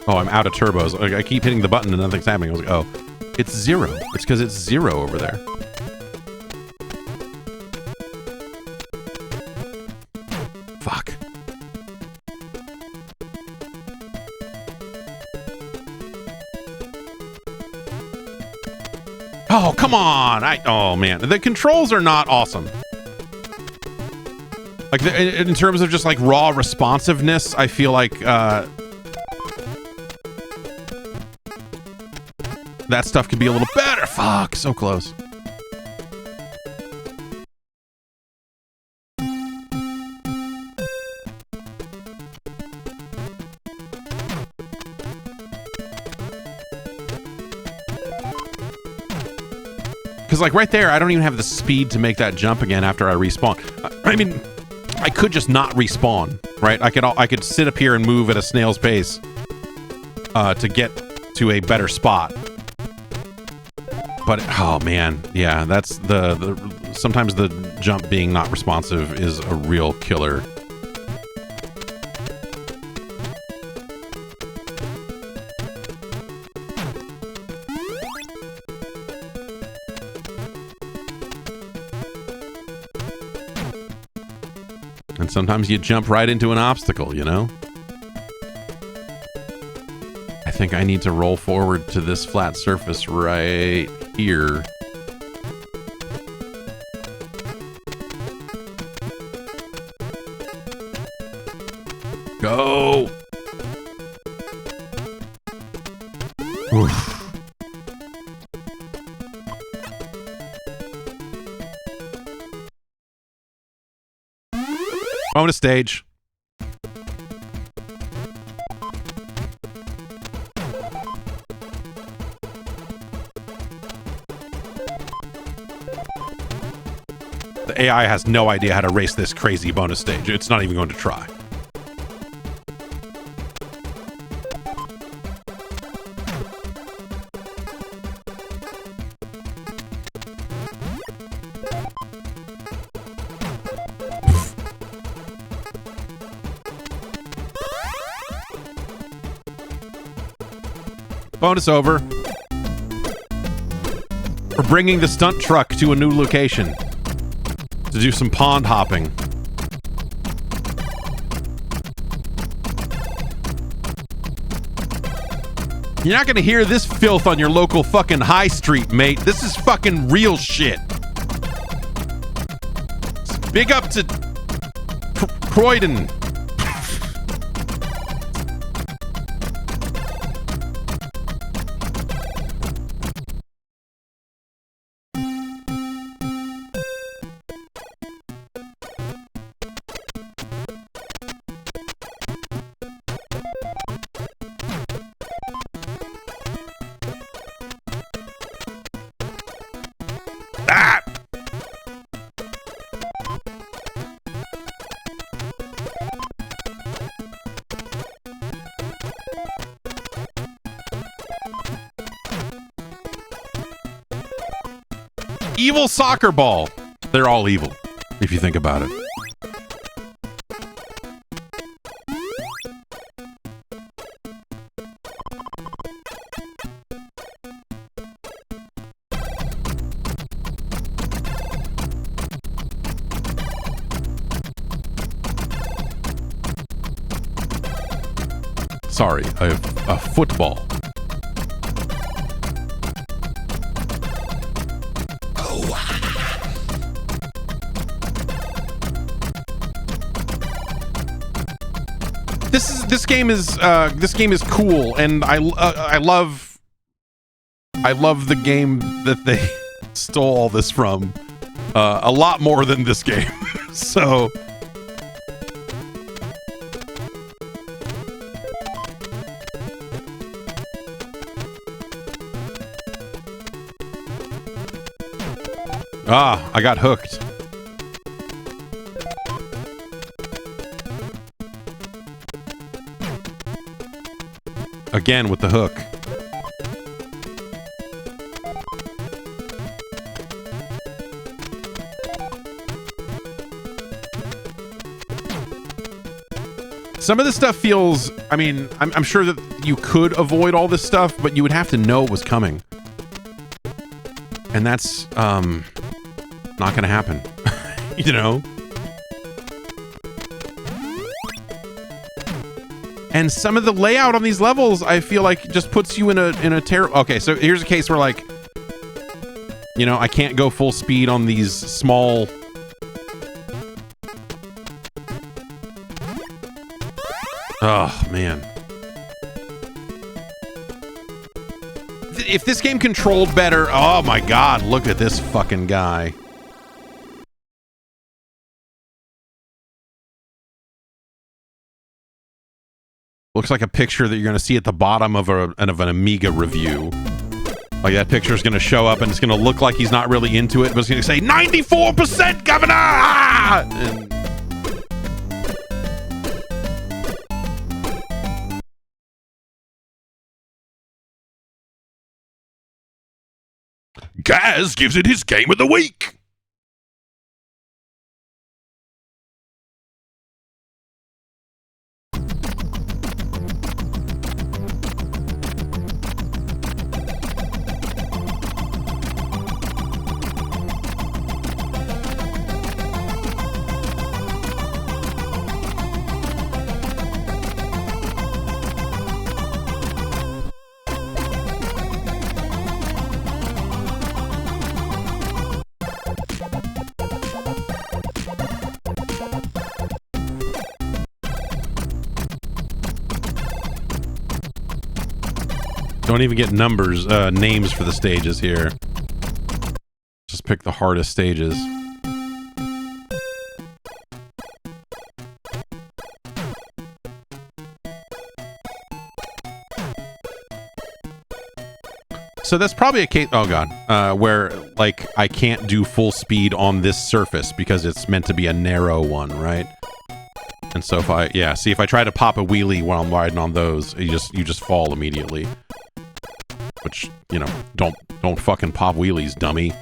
Oh, I'm out of turbos. Like, I keep hitting the button and nothing's happening. I was like, oh, it's 0. It's because it's 0 over there. Fuck. Oh, come on. Oh, man. The controls are not awesome. Like, in terms of just, like, raw responsiveness, I feel like, that stuff could be a little better. Fuck, so close. Because, like, right there, I don't even have the speed to make that jump again after I respawn. I mean, I could just not respawn, right? I could sit up here and move at a snail's pace to get to a better spot. But, oh, man, yeah, that's sometimes the jump being not responsive is a real killer. And sometimes you jump right into an obstacle, you know? I think I need to roll forward to this flat surface right here. Go! Oof. Bonus stage. The AI has no idea how to race this crazy bonus stage. It's not even going to try. Bonus over. We're bringing the stunt truck to a new location to do some pond hopping. You're not gonna hear this filth on your local fucking high street, mate. This is fucking real shit. Big up to Croydon. Evil soccer ball. They're all evil, if you think about it. Sorry, I have a football. This game is cool, and I love the game that they stole all this from a lot more than this game. So I got hooked. Again with the hook. Some of this stuff feels, I mean, I'm sure that you could avoid all this stuff, but you would have to know it was coming. And that's not going to happen, you know? And some of the layout on these levels, I feel like just puts you in a terrible... Okay, so here's a case where, like, you know, I can't go full speed on these small... Oh, man. If this game controlled better... Oh, my God, look at this fucking guy. Looks like a picture that you're going to see at the bottom of an Amiga review. Like, that picture is going to show up and it's going to look like he's not really into it, but it's going to say 94% governor! Ah! And Gaz gives it his game of the week. Don't even get numbers, names for the stages here. Just pick the hardest stages. So that's probably a case, oh god, where, like, I can't do full speed on this surface because it's meant to be a narrow one, right? And so if I, yeah, see, if I try to pop a wheelie while I'm riding on those, you just fall immediately. Which, you know, don't fucking pop wheelies, dummy.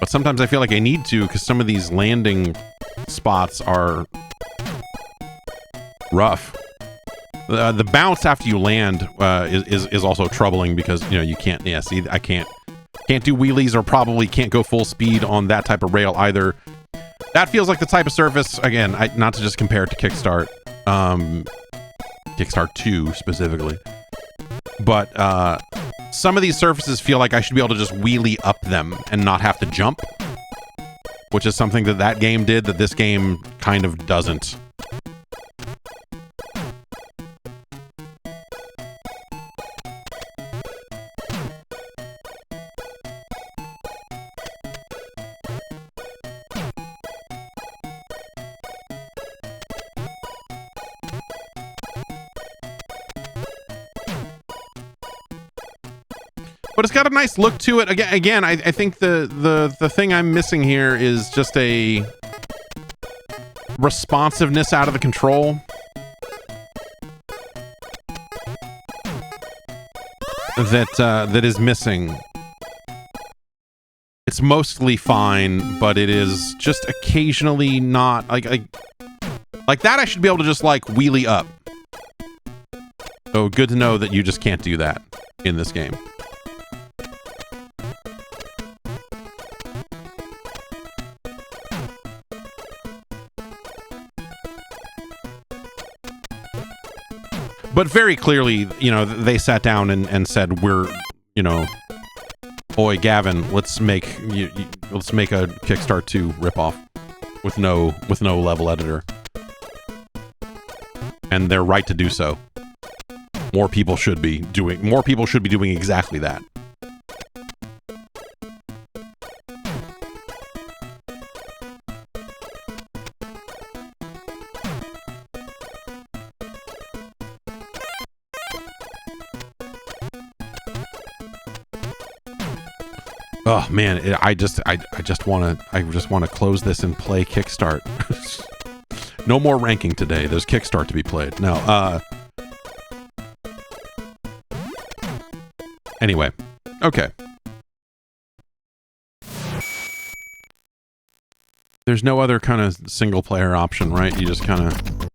But sometimes I feel like I need to, because some of these landing spots are rough. The bounce after you land is also troubling because, you know, you can't, yeah, see, I can't do wheelies or probably can't go full speed on that type of rail either. That feels like the type of surface, again, not to just compare it to Kickstart, Kickstart 2 specifically, but some of these surfaces feel like I should be able to just wheelie up them and not have to jump, which is something that game did that this game kind of doesn't. But it's got a nice look to it. Again, I think the thing I'm missing here is just a responsiveness out of the control. That is missing. It's mostly fine, but it is just occasionally not like that. I should be able to just like wheelie up. So good to know that you just can't do that in this game. But very clearly, you know, they sat down and said, we're, you know, oi, Gavin, let's make a Kickstart 2 ripoff with no level editor. And they're right to do so. More people should be doing exactly that. Oh man, I just want to close this and play Kickstart. No more ranking today. There's Kickstart to be played. No. Anyway, okay. There's no other kind of single player option, right? You just kind of...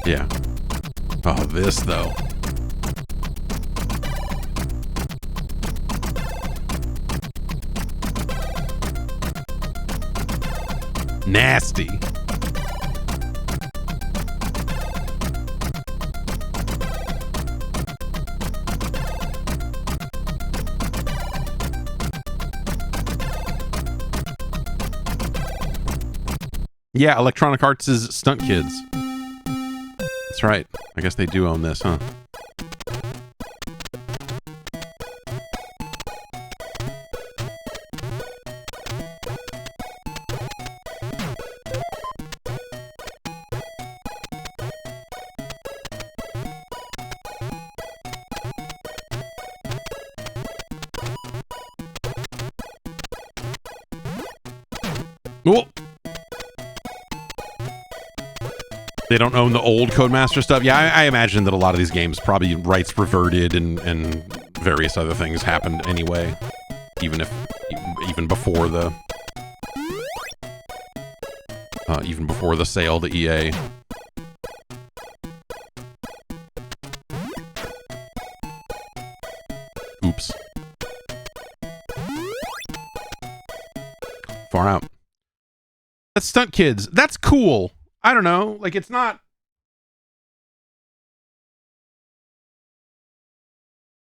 Yeah. Oh, this, though. Nasty. Yeah, Electronic Arts is Stunt Kids. That's right. I guess they do own this, huh? Oh! They don't own the old Codemaster stuff. Yeah, I imagine that a lot of these games probably rights reverted and various other things happened anyway, even before the sale to EA. Oops. Far out. That's Stunt Kids. That's cool. I don't know. Like, it's not...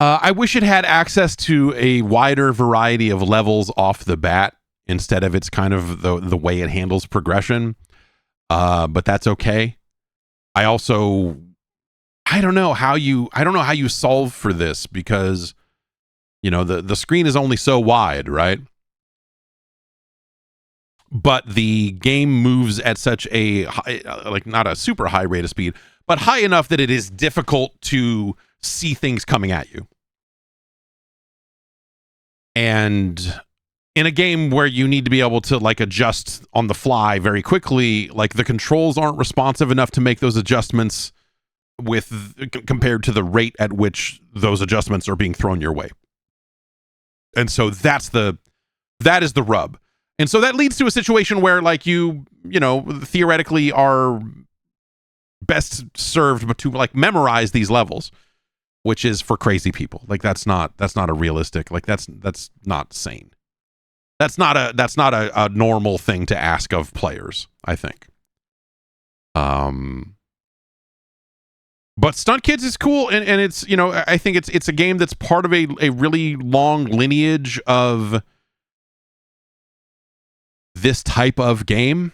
I wish it had access to a wider variety of levels off the bat instead of its kind of the way it handles progression. But that's okay. I don't know how you solve for this because, you know, the screen is only so wide, right? But the game moves at such a high, like not a super high rate of speed, but high enough that it is difficult to see things coming at you. And in a game where you need to be able to like adjust on the fly very quickly, like the controls aren't responsive enough to make those adjustments compared to the rate at which those adjustments are being thrown your way. And so that is the rub. And so that leads to a situation where, like, you know, theoretically are best served but to like memorize these levels, which is for crazy people. Like, that's not a realistic, like that's not sane. That's not a normal thing to ask of players, I think. But Stunt Kids is cool, and it's, you know, I think it's a game that's part of a really long lineage of this type of game.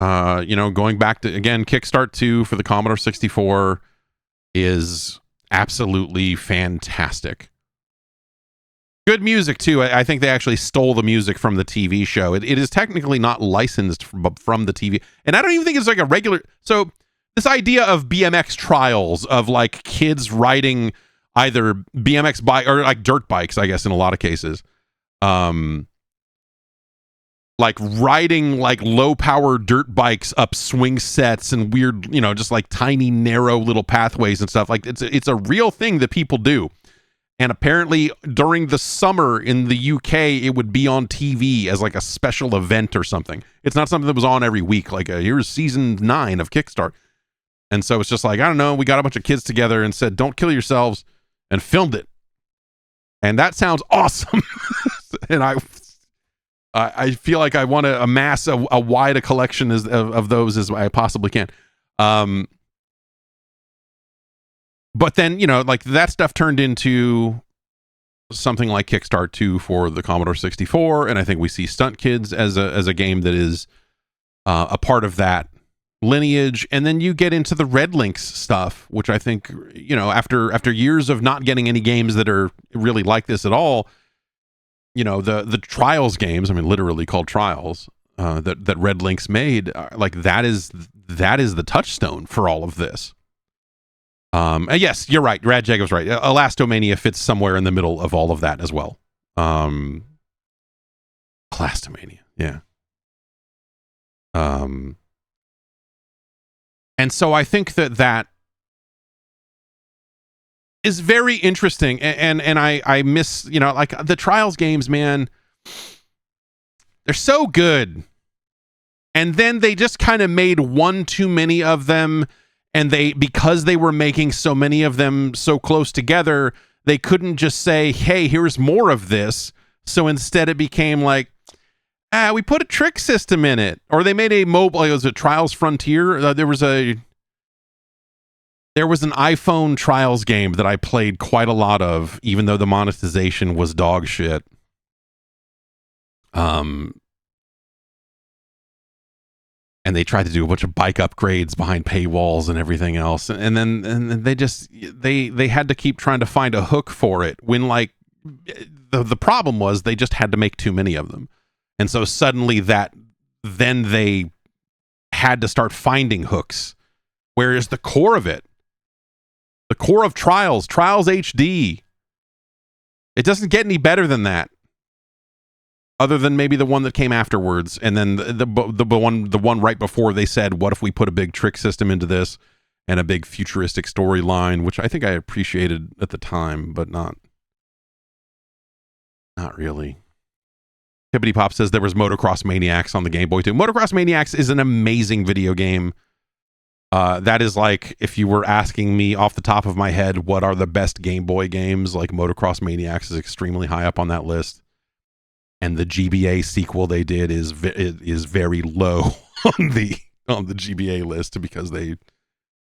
You know, going back to, again, Kickstart 2 for the Commodore 64 is absolutely fantastic. Good music too. I think they actually stole the music from the TV show. It is technically not licensed from the TV, and I don't even think it's like a regular. So this idea of BMX trials, of like kids riding either BMX bike or like dirt bikes, I guess in a lot of cases, like riding like low power dirt bikes up swing sets and weird, you know, just like tiny narrow little pathways and stuff. Like it's a real thing that people do. And apparently during the summer in the UK, it would be on TV as like a special event or something. It's not something that was on every week. Like, here's season 9 of Kickstart. And so it's just like, I don't know, we got a bunch of kids together and said, don't kill yourselves, and filmed it. And that sounds awesome. And I feel like I want to amass a wide a collection of those as I possibly can. But then, you know, like that stuff turned into something like Kickstart 2 for the Commodore 64. And I think we see Stunt Kids as a game that is a part of that lineage. And then you get into the Red Lynx stuff, which I think, you know, after years of not getting any games that are really like this at all, you know, the Trials games, I mean, literally called Trials, that Red Lynx made, like that is the touchstone for all of this. Yes, you're right. Rad Jacob's right. Elastomania fits somewhere in the middle of all of that as well. Elastomania, yeah. And so I think that is very interesting, and I miss, you know, like the Trials games, man. They're so good. And then they just kind of made one too many of them, and because they were making so many of them so close together, they couldn't just say, hey, here's more of this. So instead it became like, we put a trick system in it. Or they made a mobile, it was a Trials Frontier. There was an iPhone Trials game that I played quite a lot of, even though the monetization was dog shit. And they tried to do a bunch of bike upgrades behind paywalls and everything else. And then they just, they had to keep trying to find a hook for it when, like, the problem was they just had to make too many of them. And so suddenly then they had to start finding hooks. Whereas the core of it, the core of Trials HD, it doesn't get any better than that. Other than maybe the one that came afterwards, and then the one right before, they said, what if we put a big trick system into this and a big futuristic storyline, which I think I appreciated at the time, but not really. Hippity Pop says there was Motocross Maniacs on the Game Boy too. Motocross Maniacs is an amazing video game. That is, like, if you were asking me off the top of my head what are the best Game Boy games, like, Motocross Maniacs is extremely high up on that list. And the GBA sequel they did is very low on the GBA list because they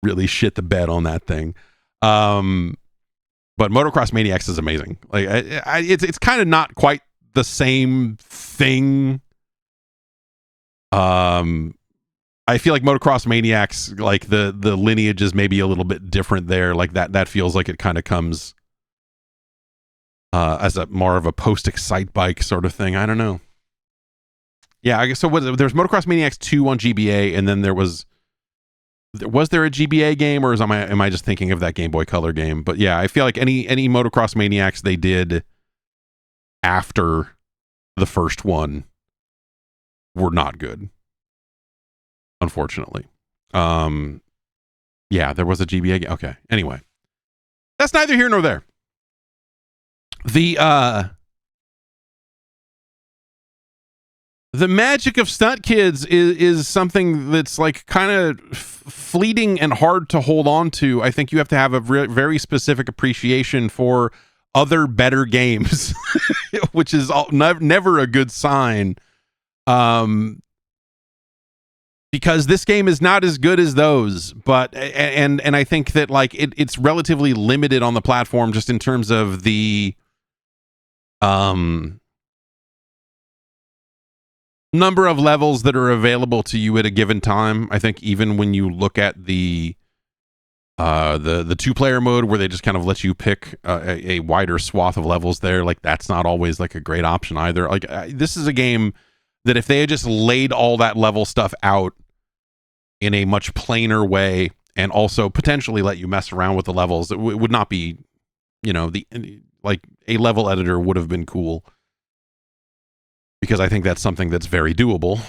really shit the bed on that thing. But Motocross Maniacs is amazing. Like, it's kind of not quite the same thing. I feel like Motocross Maniacs, like the lineage is maybe a little bit different there. Like that feels like it kind of comes as a more of a post-Excite bike sort of thing. I don't know. Yeah, I guess so. There's Motocross Maniacs 2 on GBA, and then was there a GBA game, or am I just thinking of that Game Boy Color game? But yeah, I feel like any Motocross Maniacs they did after the first one were not good, unfortunately. Yeah, there was a GBA game. Okay, anyway, that's neither here nor there. The magic of Stunt Kids is something that's, like, kind of fleeting and hard to hold on to. I think you have to have a very specific appreciation for other better games, which is never a good sign. Because this game is not as good as those, but and I think that, like, it's relatively limited on the platform just in terms of the number of levels that are available to you at a given time. I think even when you look at the 2-player mode where they just kind of let you pick a wider swath of levels there, like, that's not always, like, a great option either. Like, this is a game that if they had just laid all that level stuff out in a much plainer way and also potentially let you mess around with the levels, it would not be, like, a level editor would have been cool, because I think that's something that's very doable.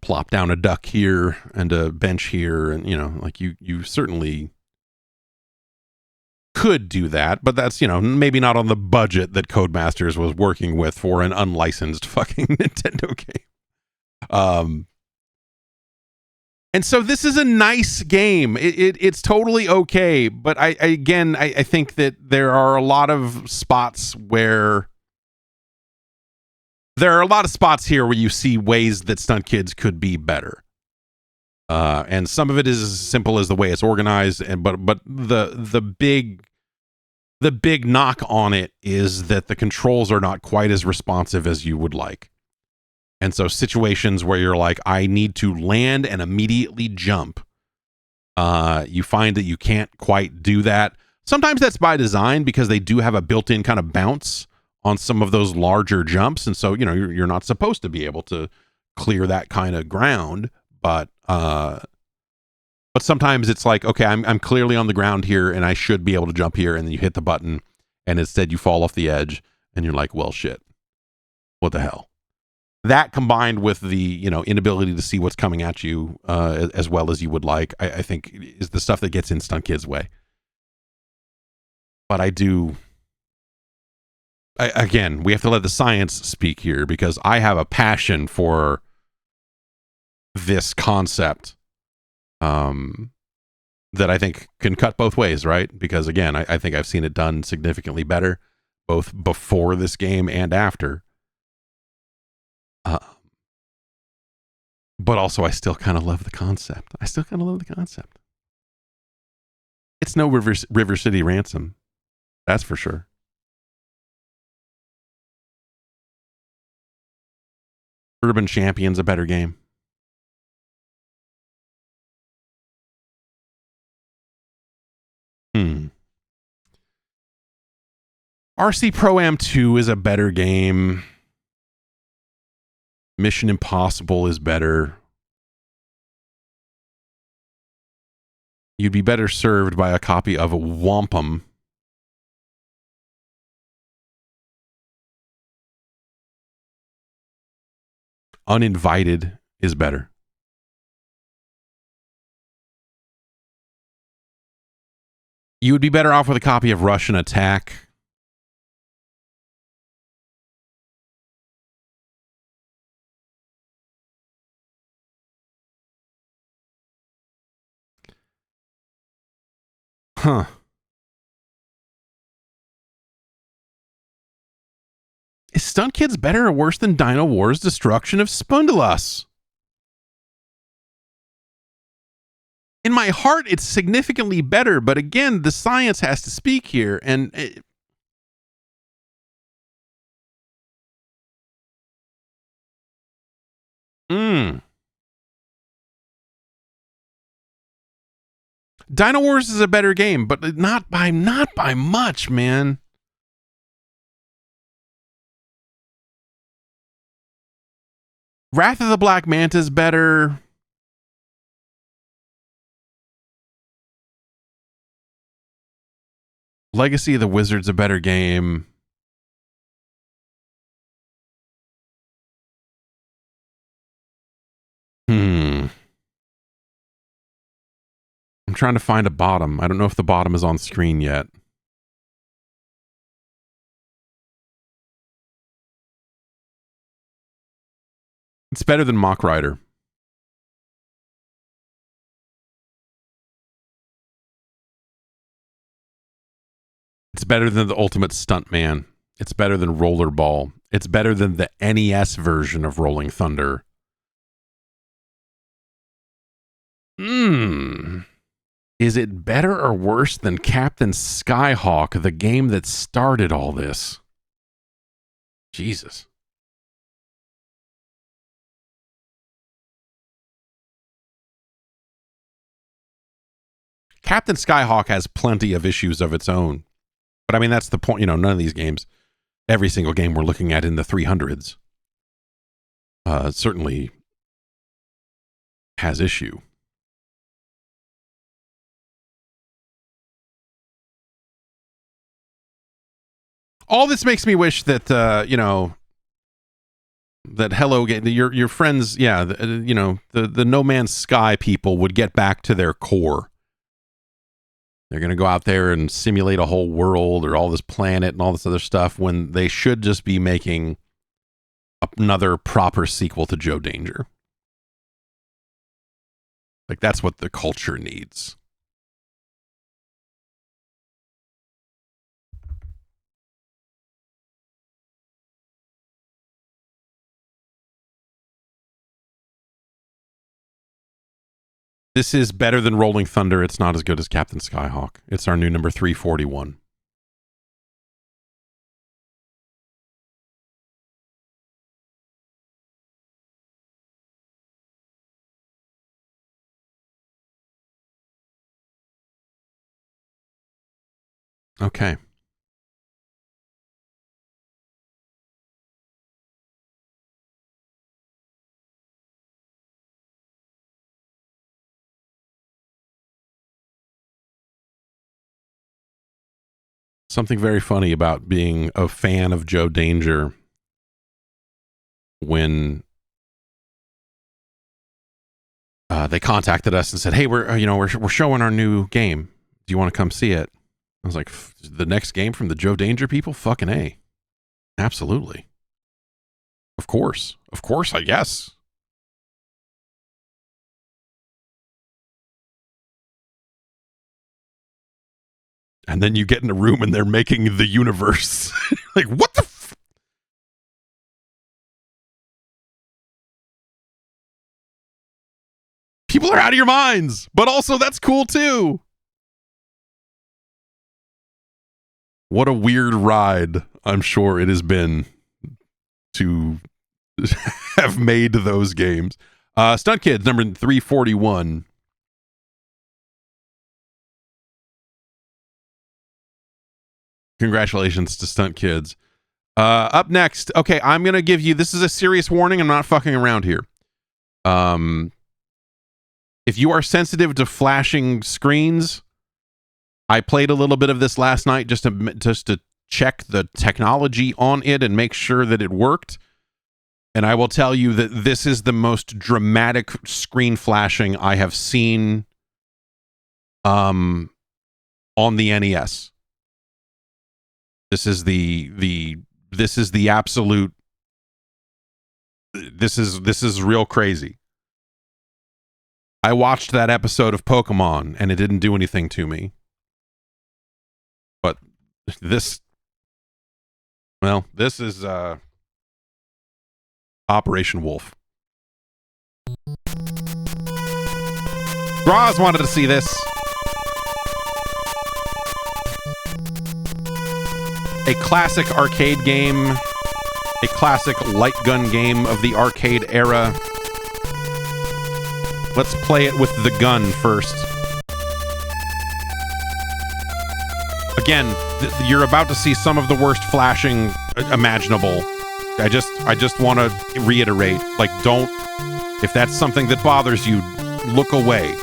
Plop down a duck here and a bench here, and like, you certainly could do that, but that's, maybe not on the budget that Codemasters was working with for an unlicensed fucking Nintendo game. And so this is a nice game. It's totally okay, but I think that there are a lot of spots where you see ways that Stunt Kids could be better. And some of it is as simple as the way it's organized, but the big knock on it is that the controls are not quite as responsive as you would like. And so situations where you're like, I need to land and immediately jump, you find that you can't quite do that. Sometimes that's by design because they do have a built-in kind of bounce on some of those larger jumps. And so, you're not supposed to be able to clear that kind of ground. But sometimes it's like, okay, I'm clearly on the ground here and I should be able to jump here. And then you hit the button and instead you fall off the edge and you're like, well, shit, what the hell? That combined with the, inability to see what's coming at you as well as you would like, I think is the stuff that gets in Stunt Kids' way. But I do again, we have to let the science speak here because I have a passion for this concept that I think can cut both ways, right? Because again, I think I've seen it done significantly better, both before this game and after. But also, I still kind of love the concept. It's no River City Ransom. That's for sure. Urban Champion's a better game. RC Pro-Am 2 is a better game. Mission Impossible is better. You'd be better served by a copy of Wampum. Uninvited is better. You would be better off with a copy of Russian Attack. Huh. Is Stunt Kids better or worse than Dino Wars Destruction of Spundulus? In my heart, it's significantly better, but again, the science has to speak here, and Dino Wars is a better game, but not by much, man. Wrath of the Black Manta is better. Legacy of the Wizard's a better game. I'm trying to find a bottom. I don't know if the bottom is on screen yet. It's better than Mock Rider. It's better than the Ultimate Stuntman. It's better than Rollerball. It's better than the NES version of Rolling Thunder. Is it better or worse than Captain Skyhawk, the game that started all this? Jesus. Captain Skyhawk has plenty of issues of its own. But I mean, that's the point. You know, none of these games, every single game we're looking at in the 300s, certainly has issue. All this makes me wish that, that Hello, your friends, the No Man's Sky people would get back to their core. They're going to go out there and simulate a whole world or all this planet and all this other stuff when they should just be making another proper sequel to Joe Danger. Like, that's what the culture needs. This is better than Rolling Thunder. It's not as good as Captain Skyhawk. It's our new number 341. Okay. Something very funny about being a fan of Joe Danger when they contacted us and said, "Hey, we're showing our new game. Do you want to come see it?" I was like, "The next game from the Joe Danger people? Fucking A." Absolutely. Of course, I guess. And then you get in a room and they're making the universe. Like, what the people are out of your minds, but also that's cool too. What a weird ride I'm sure it has been to have made those games. Stunt Kids number 341. Congratulations to Stunt Kids. Up next, okay, I'm gonna give you, this is a serious warning. I'm not fucking around here. If you are sensitive to flashing screens, I played a little bit of this last night just to check the technology on it and make sure that it worked. And I will tell you that this is the most dramatic screen flashing I have seen on the NES. This is the absolute, this is real crazy. I watched that episode of Pokemon and it didn't do anything to me. But this is Operation Wolf. Roz wanted to see this. A classic arcade game, a classic light gun game of the arcade era. Let's play it with the gun first. Again, you're about to see some of the worst flashing imaginable. I just want to reiterate, like, don't, if that's something that bothers you, look away.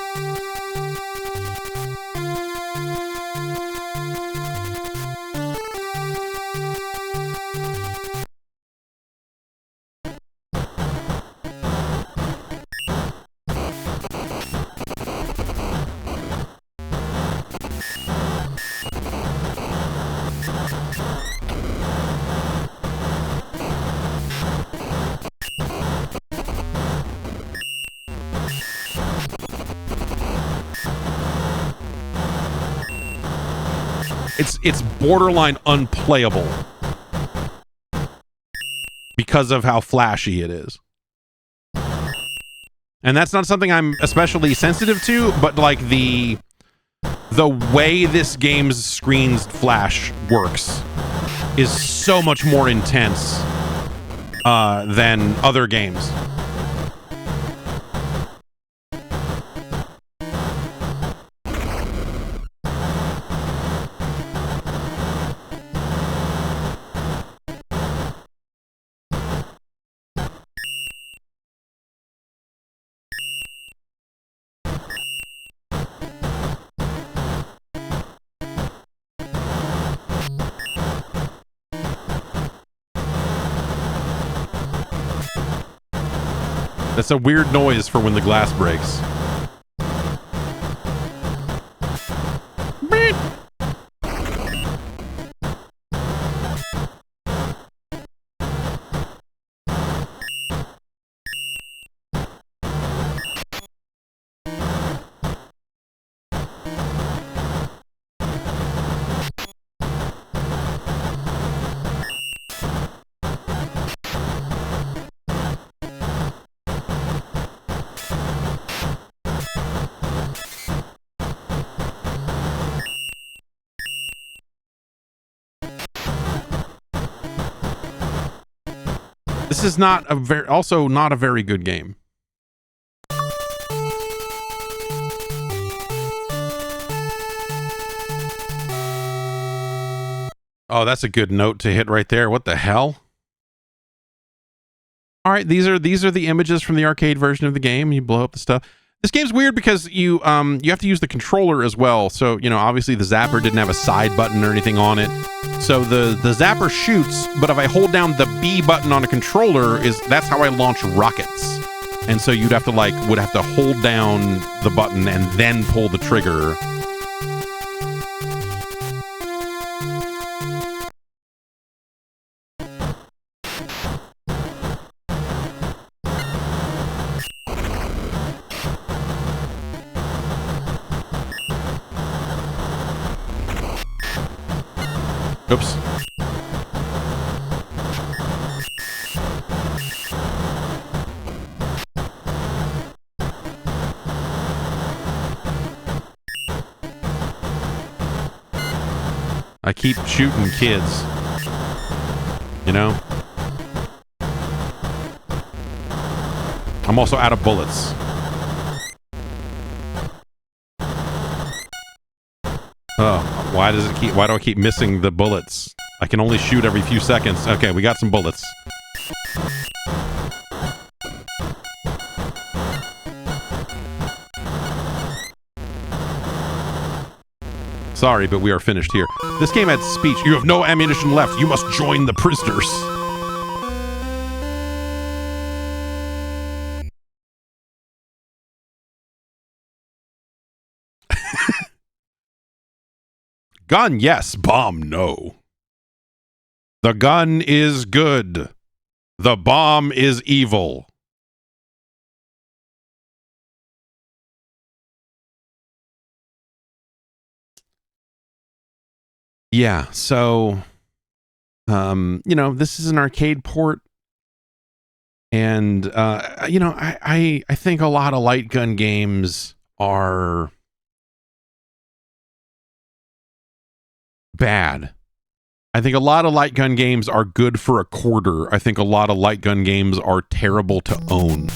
It's borderline unplayable because of how flashy it is. And that's not something I'm especially sensitive to, but like the way this game's screens flash works is so much more intense than other games. That's a weird noise for when the glass breaks. This is not a very good game. Oh, that's a good note to hit right there. What the hell? All right, these are the images from the arcade version of the game. You blow up the stuff. This game's weird because you have to use the controller as well. So, you know, obviously the zapper didn't have a side button or anything on it. So the zapper shoots, but if I hold down the B button on a controller, that's how I launch rockets. And so would have to hold down the button and then pull the trigger. Oops. I keep shooting kids. You know? I'm also out of bullets. Oh, why do I keep missing the bullets? I can only shoot every few seconds. Okay, we got some bullets. Sorry, but we are finished here. This game had speech. You have no ammunition left. You must join the prisoners. Gun, yes. Bomb, no. The gun is good. The bomb is evil. Yeah, so, you know, this is an arcade port. And, you know, I think a lot of light gun games are bad. I think a lot of light gun games are good for a quarter. I think a lot of light gun games are terrible to own.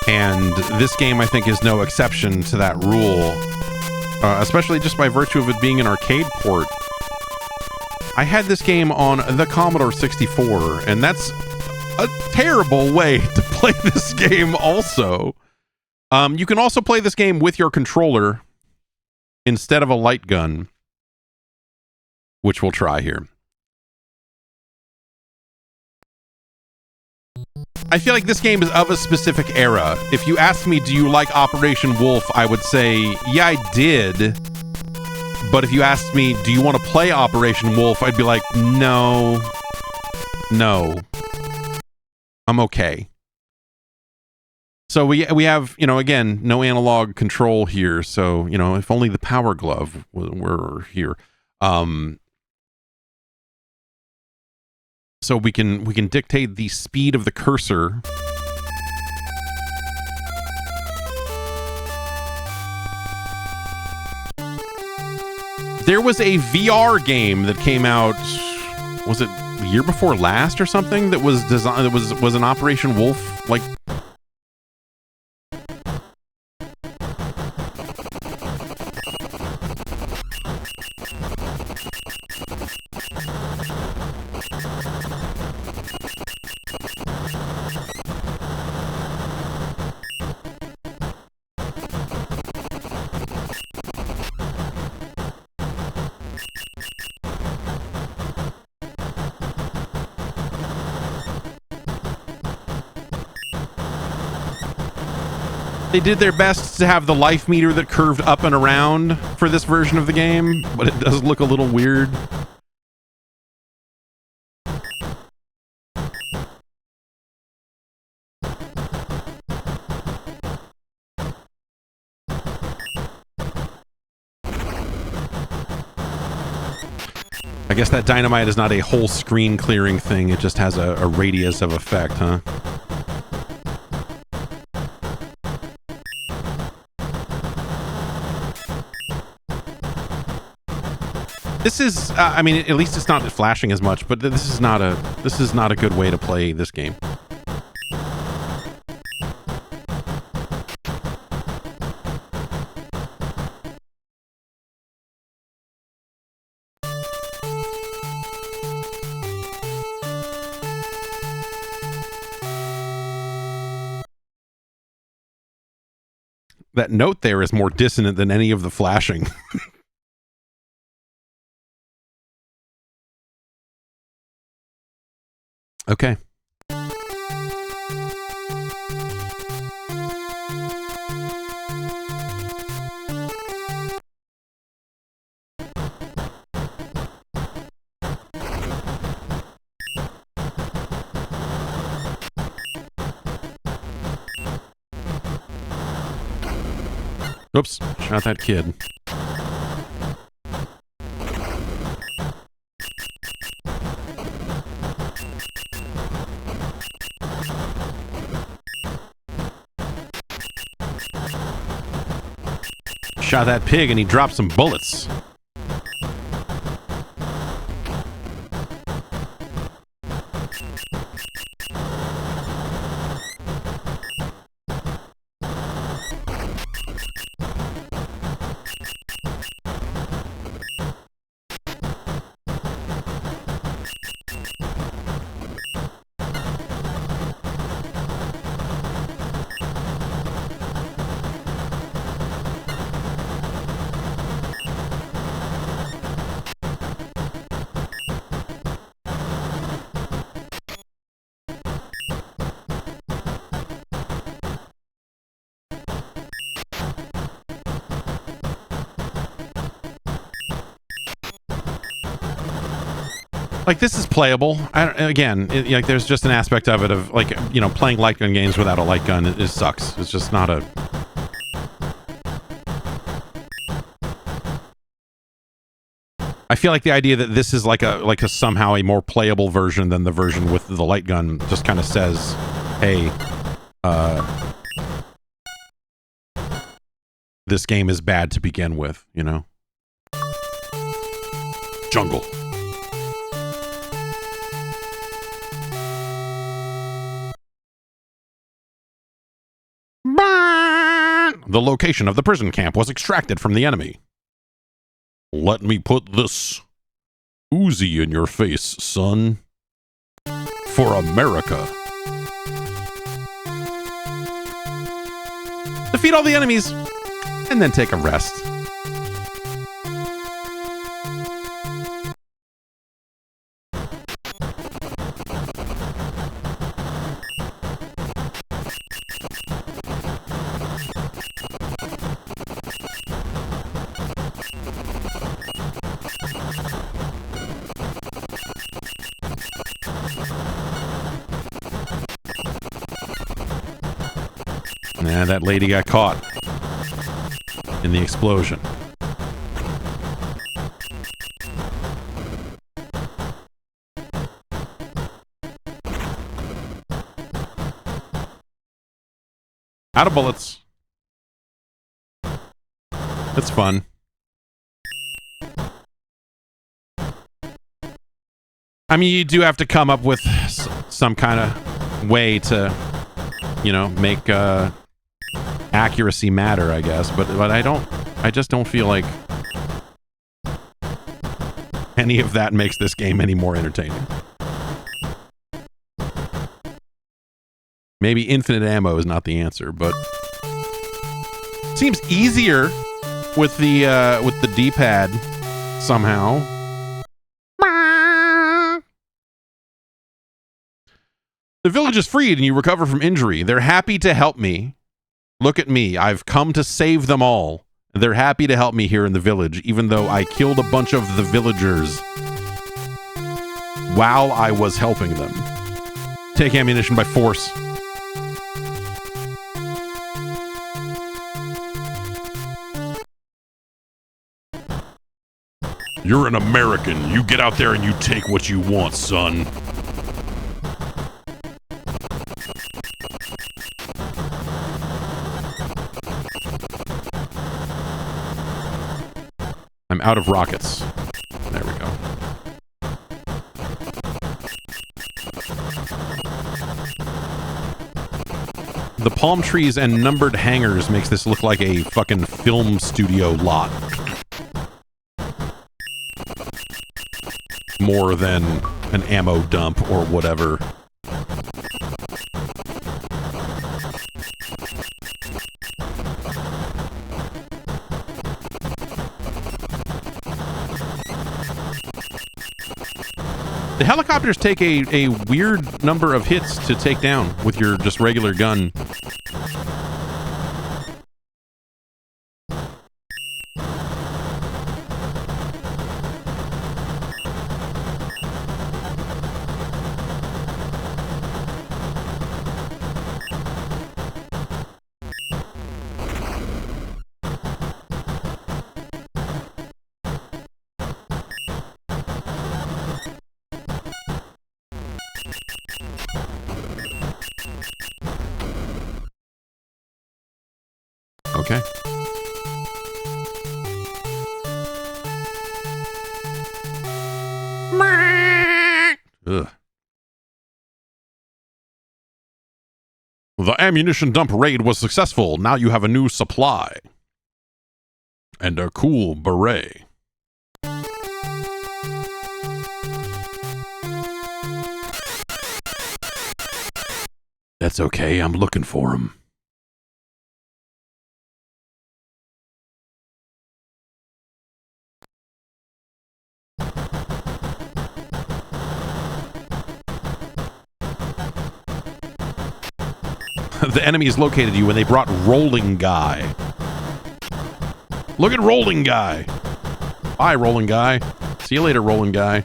And this game, I think, is no exception to that rule, especially just by virtue of it being an arcade port. I had this game on the Commodore 64, and that's a terrible way to play this game also. You can also play this game with your controller instead of a light gun, which we'll try here. I feel like this game is of a specific era. If you ask me, do you like Operation Wolf, I would say, yeah, I did. But if you asked me, do you want to play Operation Wolf, I'd be like, no. No. I'm okay. So we have, you know, again, no analog control here. So, you know, if only the Power Glove were here. So we can dictate the speed of the cursor. There was a VR game that came out, was it the year before last or something, that was designed, that was an Operation Wolf, like, they did their best to have the life meter that curved up and around for this version of the game, but it does look a little weird. I guess that dynamite is not a whole screen clearing thing, it just has a radius of effect, huh? This is, I mean, at least it's not flashing as much, but this is not a good way to play this game. That note there is more dissonant than any of the flashing. Okay. Oops, shot that kid. Shot that pig and he dropped some bullets. Like, this is playable. Like, there's just an aspect of it of, like, you know, playing light gun games without a light gun. It sucks. It's just not a... I feel like the idea that this is like a somehow a more playable version than the version with the light gun just kind of says, hey, this game is bad to begin with, you know? Jungle. The location of the prison camp was extracted from the enemy. Let me put this Uzi in your face, son. For America. Defeat all the enemies, and then take a rest. Nah, that lady got caught in the explosion. Out of bullets. It's fun. I mean, you do have to come up with some kind of way to, you know, make accuracy matter, I guess. But I just don't feel like any of that makes this game any more entertaining. Maybe infinite ammo is not the answer, but it seems easier with the D-pad somehow. The village is freed and you recover from injury. They're happy to help me. Look at me. I've come to save them all. They're happy to help me here in the village, even though I killed a bunch of the villagers while I was helping them. Take ammunition by force. You're an American. You get out there and you take what you want, son. I'm out of rockets. There we go. The palm trees and numbered hangars makes this look like a fucking film studio lot. More than an ammo dump or whatever. The helicopters take a weird number of hits to take down with your just regular gun. Okay. Ugh. The ammunition dump raid was successful. Now you have a new supply. And a cool beret. That's okay, I'm looking for him. The enemy has located you when they brought Rolling Guy. Look at Rolling Guy. Bye, Rolling Guy. See you later, Rolling Guy.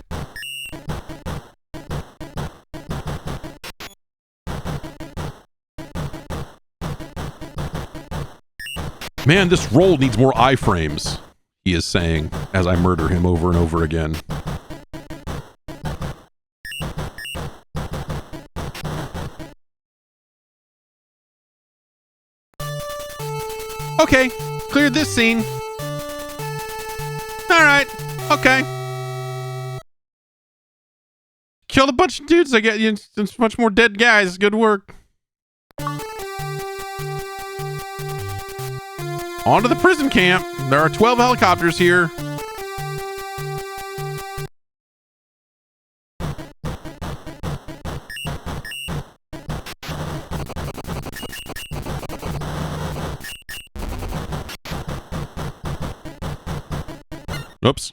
Man, this roll needs more iframes, he is saying, as I murder him over and over again. Okay, cleared this scene. Alright, okay. Killed a bunch of dudes, I get you. There's much more dead guys. Good work. On to the prison camp. There are 12 helicopters here. Oops.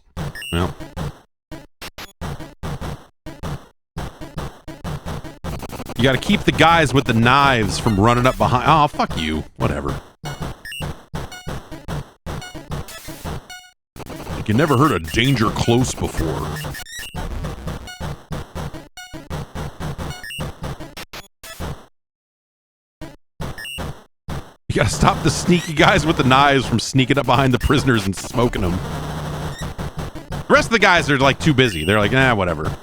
Well. You gotta keep the guys with the knives from running up behind. Oh, fuck you. Whatever. Like you never heard of danger close before. You gotta stop the sneaky guys with the knives from sneaking up behind the prisoners and smoking them. The rest of the guys are like too busy. They're like, whatever.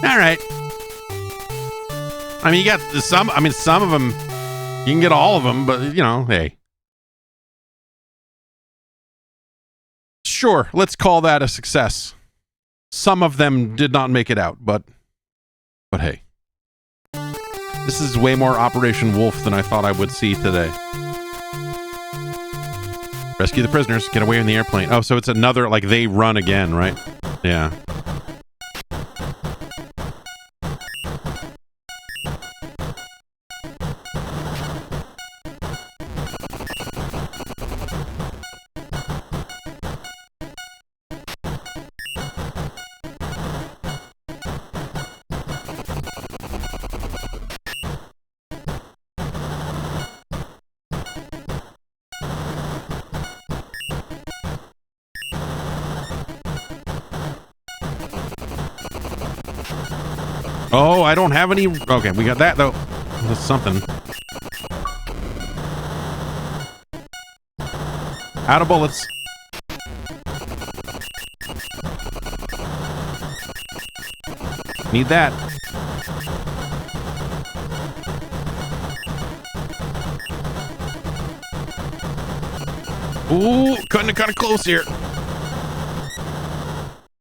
All right. I mean, you got some. I mean, some of them, you can get all of them, but you know, hey. Sure, let's call that a success. Some of them did not make it out, but hey. This is way more Operation Wolf than I thought I would see today. Rescue the prisoners, get away in the airplane. Oh, so it's another, like, they run again, right? Yeah. Oh, I don't have any. Okay, we got that though. That's something. Out of bullets. Need that. Ooh, cutting it kind of close here.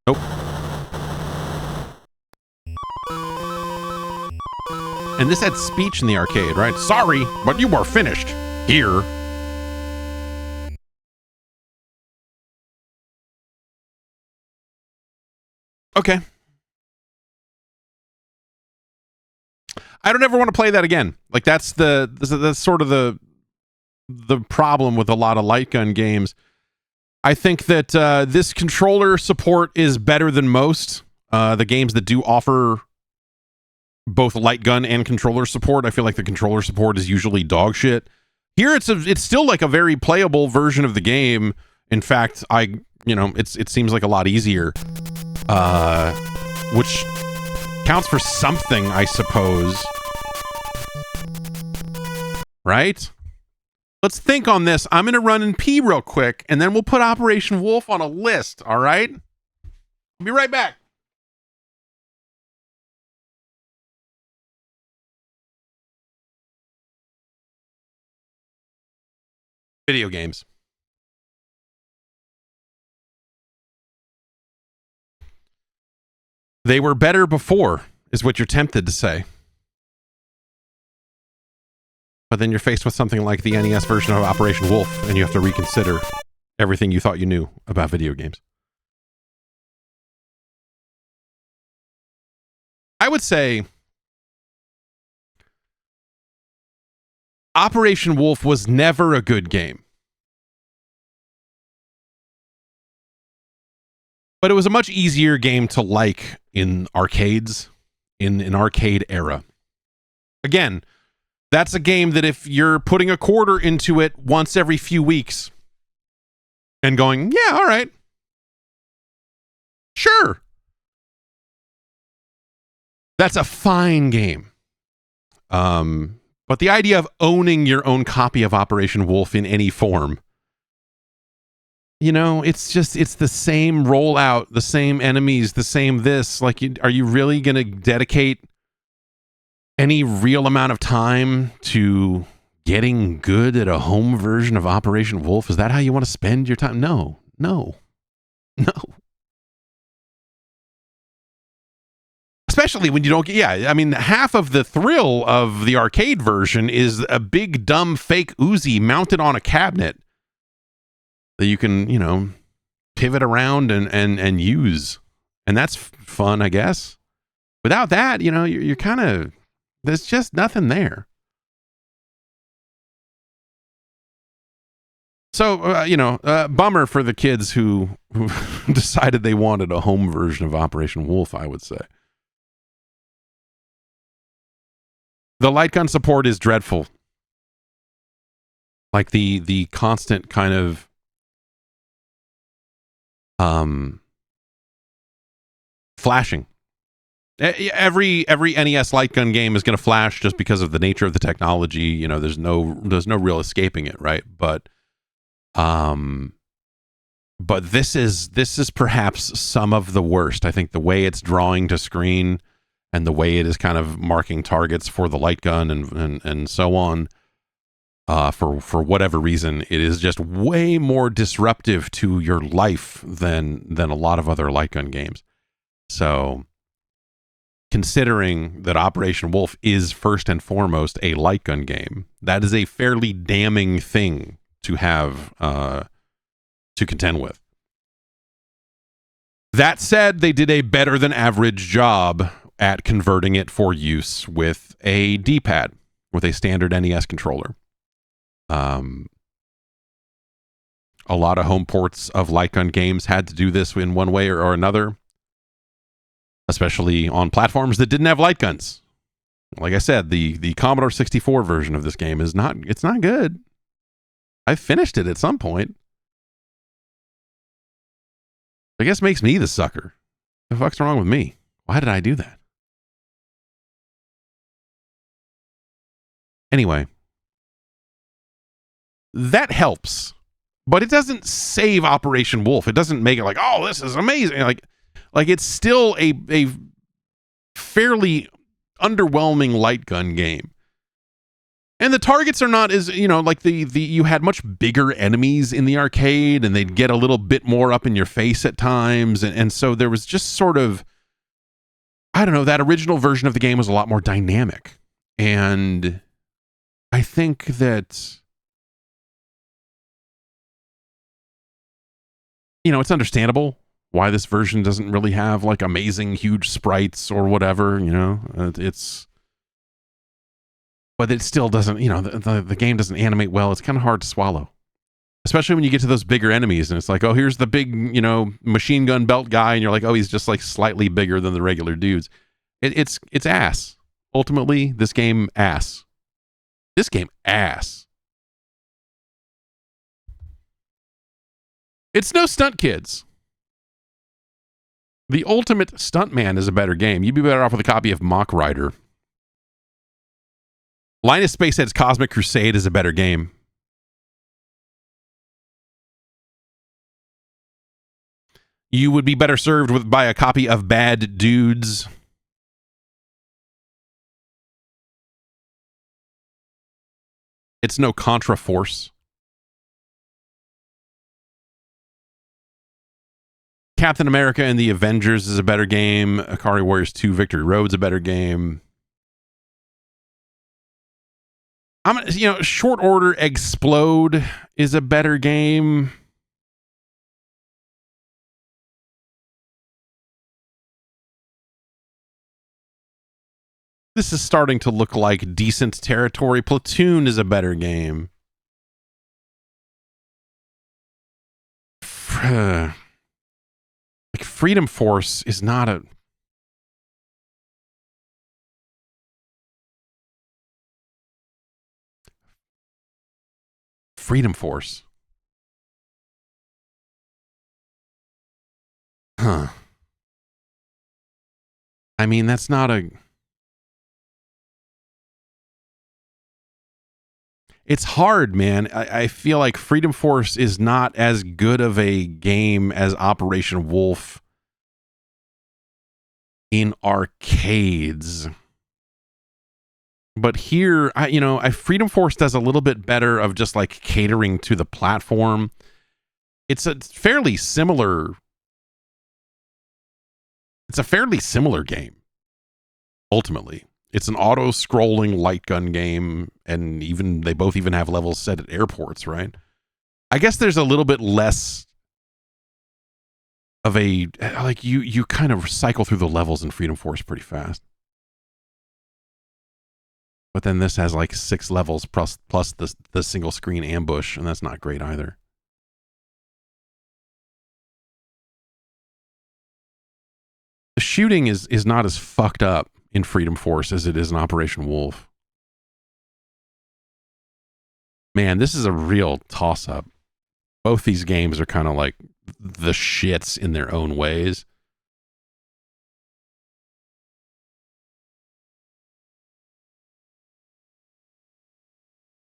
Nope. And this had speech in the arcade, right? Sorry, but you are finished. Here. Okay. I don't ever want to play that again. Like that's sort of the problem with a lot of light gun games. I think that this controller support is better than most. The games that do offer both light gun and controller support. I feel like the controller support is usually dog shit. Here it's still like a very playable version of the game. In fact, it seems like a lot easier, which counts for something, I suppose. Right? Let's think on this. I'm going to run and pee real quick, and then we'll put Operation Wolf on a list, all right? I'll be right back. Video games. They were better before, is what you're tempted to say. But then you're faced with something like the NES version of Operation Wolf, and you have to reconsider everything you thought you knew about video games. I would say Operation Wolf was never a good game. But it was a much easier game to like in arcades, in an arcade era. Again, that's a game that if you're putting a quarter into it once every few weeks and going, yeah, all right, sure, that's a fine game. But the idea of owning your own copy of Operation Wolf in any form, it's the same rollout, the same enemies, the same this. Like, are you really going to dedicate any real amount of time to getting good at a home version of Operation Wolf? Is that how you want to spend your time? No. Especially when you don't get, half of the thrill of the arcade version is a big, dumb, fake Uzi mounted on a cabinet that you can, pivot around and use. And that's fun, I guess. Without that, you're kind of, there's just nothing there. So, bummer for the kids who decided they wanted a home version of Operation Wolf, I would say. The light gun support is dreadful. Like the constant kind of flashing. Every NES light gun game is going to flash just because of the nature of the technology. There's no real escaping it, right? But this is perhaps some of the worst. I think the way it's drawing to screen and the way it is kind of marking targets for the light gun and so on, for whatever reason, it is just way more disruptive to your life than a lot of other light gun games. So, considering that Operation Wolf is first and foremost a light gun game, that is a fairly damning thing to have to contend with. That said, they did a better than average job at converting it for use with a D-pad, with a standard NES controller. A lot of home ports of light gun games had to do this in one way or another, especially on platforms that didn't have light guns. Like I said, the Commodore 64 version of this game it's not good. I finished it at some point. I guess makes me the sucker. The fuck's wrong with me? Why did I do that? Anyway, that helps, but it doesn't save Operation Wolf. It doesn't make it like, oh, this is amazing. Like it's still a fairly underwhelming light gun game. And the targets are not as, like you had much bigger enemies in the arcade, and they'd get a little bit more up in your face at times. And so there was just sort of, I don't know, that original version of the game was a lot more dynamic. And I think that, it's understandable why this version doesn't really have like amazing huge sprites or whatever, but it still doesn't, the game doesn't animate well. It's kind of hard to swallow, especially when you get to those bigger enemies and it's like, oh, here's the big, machine gun belt guy. And you're like, oh, he's just like slightly bigger than the regular dudes. It's ass. Ultimately, this game ass. This game ass. It's no Stunt Kids. The Ultimate Stuntman is a better game. You'd be better off with a copy of Mock Rider. Linus Spacehead's Cosmic Crusade is a better game. You would be better served by a copy of Bad Dudes. It's no Contra Force. Captain America and the Avengers is a better game. Akari Warriors 2 Victory Road's a better game. Short Order Explode is a better game. This is starting to look like decent territory. Platoon is a better game. Freedom Force is not a... Freedom Force. Huh. I mean, that's not a... It's hard, man. I feel like Freedom Force is not as good of a game as Operation Wolf in arcades. But here, Freedom Force does a little bit better of just like catering to the platform. It's a fairly similar game, ultimately. It's an auto-scrolling light gun game, and they both even have levels set at airports, right? I guess there's a little bit less of a... Like, you kind of cycle through the levels in Freedom Force pretty fast. But then this has like 6 levels plus the single screen ambush, and that's not great either. The shooting is not as fucked up in Freedom Force as it is in Operation Wolf. Man, this is a real toss-up. Both these games are kind of like the shits in their own ways.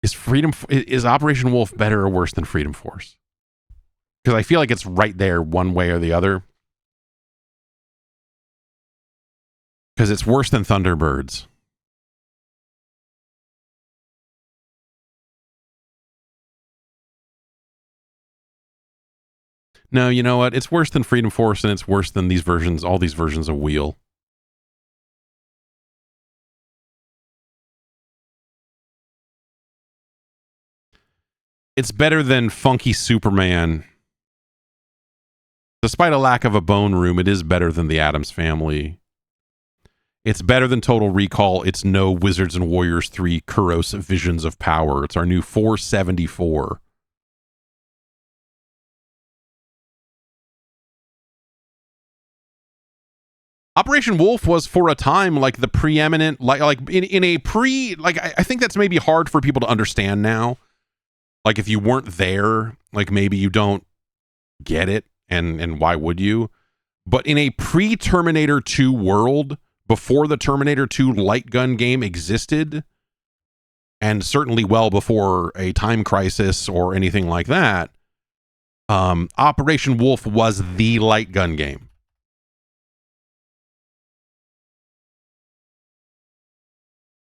Is Operation Wolf better or worse than Freedom Force? Because I feel like it's right there one way or the other. Because it's worse than Thunderbirds. No, you know what? It's worse than Freedom Force, and it's worse than all these versions of Wheel. It's better than Funky Superman. Despite a lack of a bone room, it is better than the Addams Family. It's better than Total Recall. It's no Wizards and Warriors 3 Kuros Visions of Power. It's our new 474. Operation Wolf was for a time like the preeminent, like in a pre, like I think that's maybe hard for people to understand now. Like if you weren't there, like maybe you don't get it, and why would you? But in a pre-Terminator 2 world, before the Terminator 2 light gun game existed, and certainly well before a Time Crisis or anything like that, Operation Wolf was the light gun game.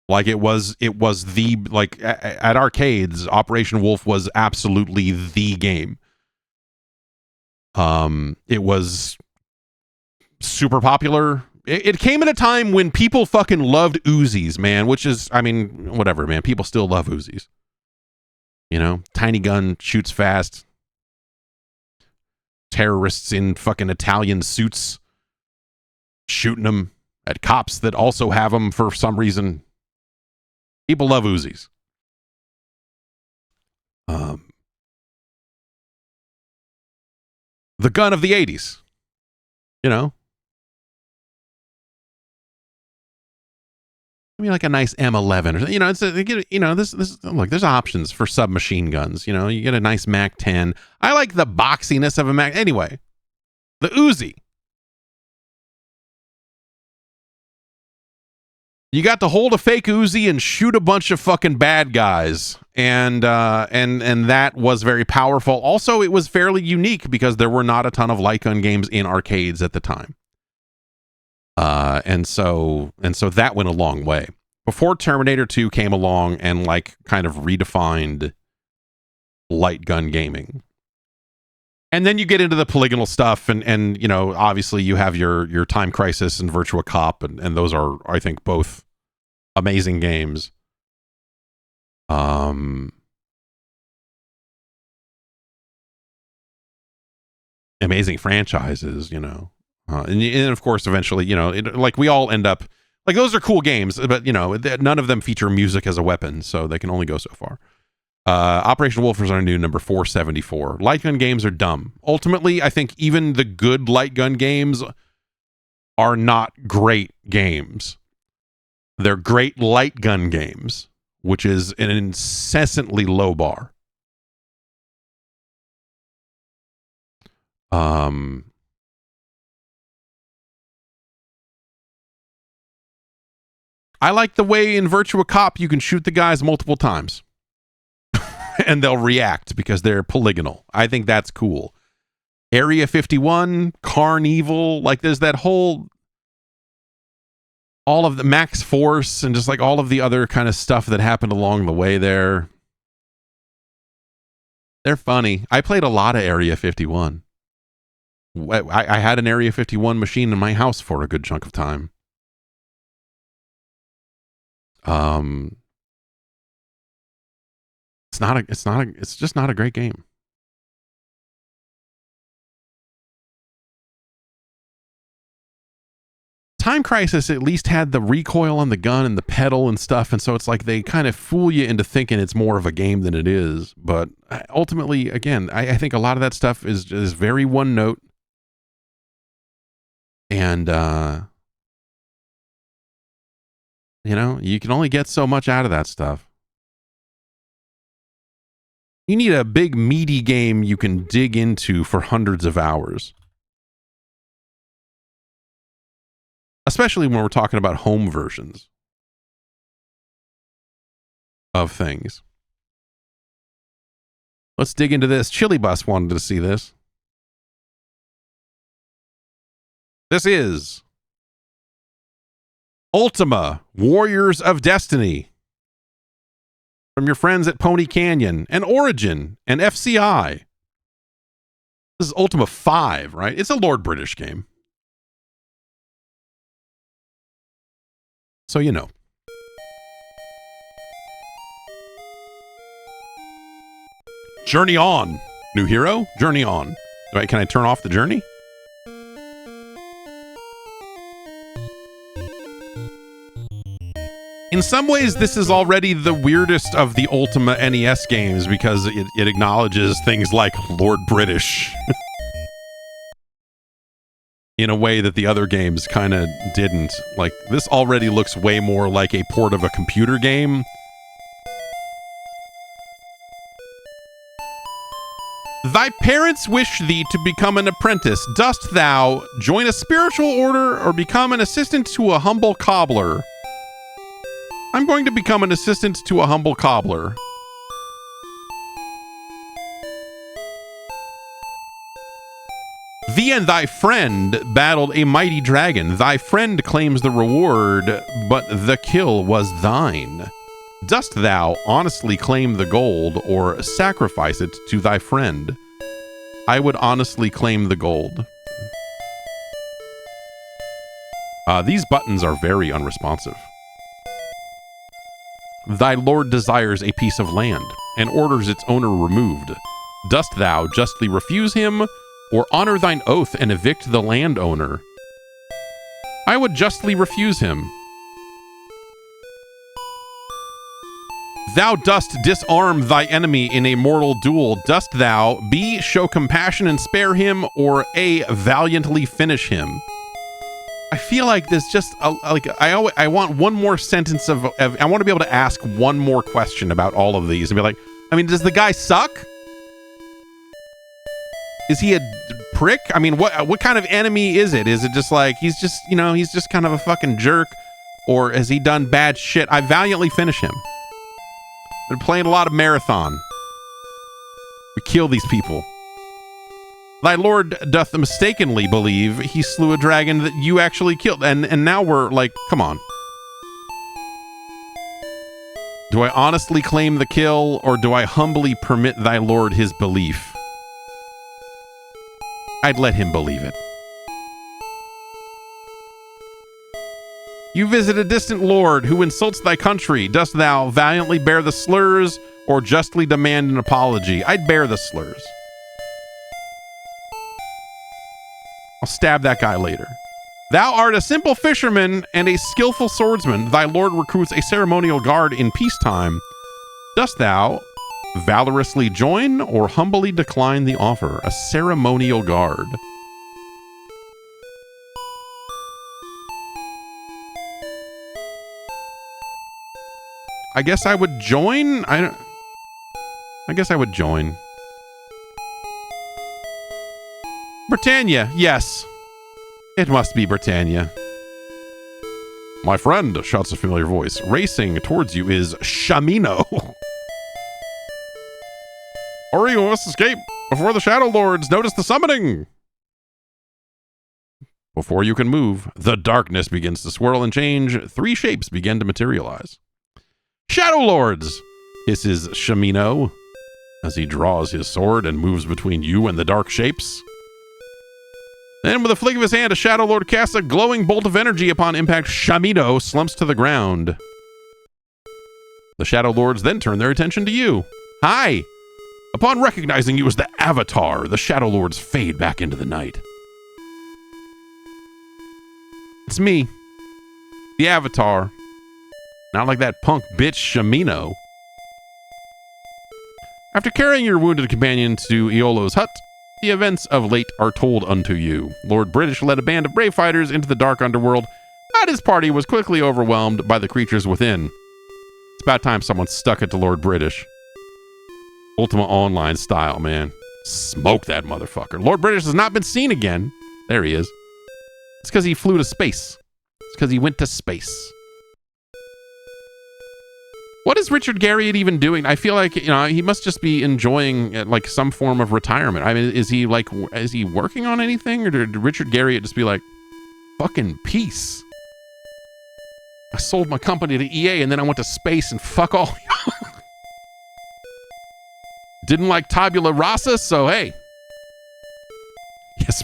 Like it was the, like at arcades, Operation Wolf was absolutely the game. It was super popular. It came at a time when people fucking loved Uzis, man, which is, I mean, whatever, man. People still love Uzis. You know, tiny gun, shoots fast. Terrorists in fucking Italian suits shooting them at cops that also have them for some reason. People love Uzis. The gun of the 80s. You know? I mean, like a nice M11 or, you know, look, there's options for submachine guns. You know, you get a nice MAC-10. I like the boxiness of a Mac. Anyway, the Uzi. You got to hold a fake Uzi and shoot a bunch of fucking bad guys. And that was very powerful. Also, it was fairly unique because there were not a ton of light gun games in arcades at the time. And so that went a long way. Before Terminator 2 came along and like kind of redefined light gun gaming. And then you get into the polygonal stuff and you know, obviously you have your Time Crisis and Virtua Cop and those are, I think, both amazing games. Amazing franchises, you know. And of course, eventually, you know, like we all end up, like those are cool games, but you know, none of them feature music as a weapon, so they can only go so far. Operation Wolfenstein New number 474. Light gun games are dumb. Ultimately, I think even the good light gun games are not great games. They're great light gun games, which is an incessantly low bar. I like the way in Virtua Cop you can shoot the guys multiple times. And they'll react because they're polygonal. I think that's cool. Area 51, Carnival, like there's that whole, all of the Max Force and just like all of the other kind of stuff that happened along the way there. They're funny. I played a lot of Area 51. I had an Area 51 machine in my house for a good chunk of time. It's just not a great game. Time Crisis at least had the recoil on the gun and the pedal and stuff, and so it's like they kind of fool you into thinking it's more of a game than it is. But ultimately, again, I think a lot of that stuff is very one note. And you know, you can only get so much out of that stuff. You need a big meaty game you can dig into for hundreds of hours. Especially when we're talking about home versions of things. Let's dig into this. Chili Bus wanted to see this. This is Ultima, Warriors of Destiny. From your friends at Pony Canyon and Origin and FCI. This is Ultima 5, right? It's a Lord British game. So you know. Journey on. New hero? Journey on. Right, can I turn off the journey? In some ways, this is already the weirdest of the Ultima NES games because it acknowledges things like Lord British in a way that the other games kind of didn't. Like, this already looks way more like a port of a computer game. Thy parents wish thee to become an apprentice. Dost thou join a spiritual order or become an assistant to a humble cobbler? I'm going to become an assistant to a humble cobbler. Thee and thy friend battled a mighty dragon. Thy friend claims the reward, but the kill was thine. Dost thou honestly claim the gold or sacrifice it to thy friend? I would honestly claim the gold. These buttons are very unresponsive. Thy lord desires a piece of land and orders its owner removed. Dost thou justly refuse him, or honor thine oath and evict the landowner? I would justly refuse him. Thou dost disarm thy enemy in a mortal duel. Dost thou, B, show compassion and spare him, or A, valiantly finish him? I feel like there's just I want one more sentence of I want to be able to ask one more question about all of these and be like, I mean, does the guy suck? Is he a prick? I mean, what kind of enemy is it? Is it just like he's just kind of a fucking jerk, or has he done bad shit? I valiantly finish him. Been playing a lot of Marathon. We kill these people. Thy lord doth mistakenly believe he slew a dragon that you actually killed. And now we're like, come on. Do I honestly claim the kill, or do I humbly permit thy lord his belief? I'd let him believe it. You visit a distant lord who insults thy country. Dost thou valiantly bear the slurs, or justly demand an apology? I'd bear the slurs. I'll stab that guy later. Thou art a simple fisherman and a skillful swordsman. Thy lord recruits a ceremonial guard in peacetime. Dost thou valorously join or humbly decline the offer? A ceremonial guard. I guess I would join. I guess I would join. Britannia, yes. It must be Britannia. My friend, shouts a familiar voice. Racing towards you is Shamino. Hurry, you must escape before the Shadow Lords notice the summoning. Before you can move, the darkness begins to swirl and change. 3 shapes begin to materialize. Shadow Lords, hisses Shamino as he draws his sword and moves between you and the dark shapes. Then, with a flick of his hand, a Shadow Lord casts a glowing bolt of energy. Upon impact, Shamino slumps to the ground. The Shadow Lords then turn their attention to you. Hi! Upon recognizing you as the Avatar, the Shadow Lords fade back into the night. It's me, the Avatar. Not like that punk bitch Shamino. After carrying your wounded companion to Iolo's hut, the events of late are told unto you. Lord British led a band of brave fighters into the dark underworld, but his party was quickly overwhelmed by the creatures within. It's about time someone stuck it to Lord British. Ultima Online style, man. Smoke that motherfucker. Lord British has not been seen again. There he is. It's because he flew to space. It's because he went to space. What is Richard Garriott even doing? I feel like, he must just be enjoying like some form of retirement. I mean, is he working on anything, or did Richard Garriott just be like, fucking peace? I sold my company to EA and then I went to space and fuck all y'all. Didn't like tabula rasa, so hey. Yes,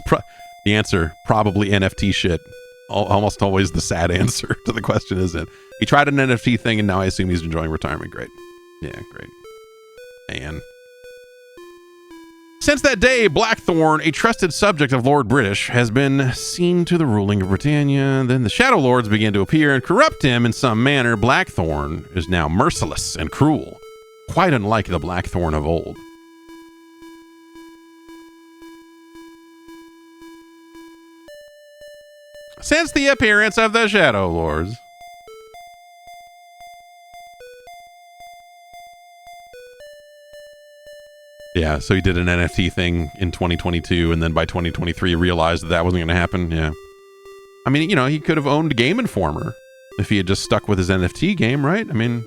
the answer, probably NFT shit. Almost always the sad answer to the question, isn't it? He tried an NFT thing and now I assume he's enjoying retirement. Great. Yeah, great. And since that day, Blackthorn, a trusted subject of Lord British, has been seen to the ruling of Britannia. Then the Shadow Lords began to appear and corrupt him in some manner. Blackthorn is now merciless and cruel, quite unlike the Blackthorn of old. Since the appearance of the Shadow Lords. Yeah, so he did an NFT thing in 2022, and then by 2023 realized that wasn't going to happen. Yeah. I mean, he could have owned Game Informer if he had just stuck with his NFT game, right? I mean,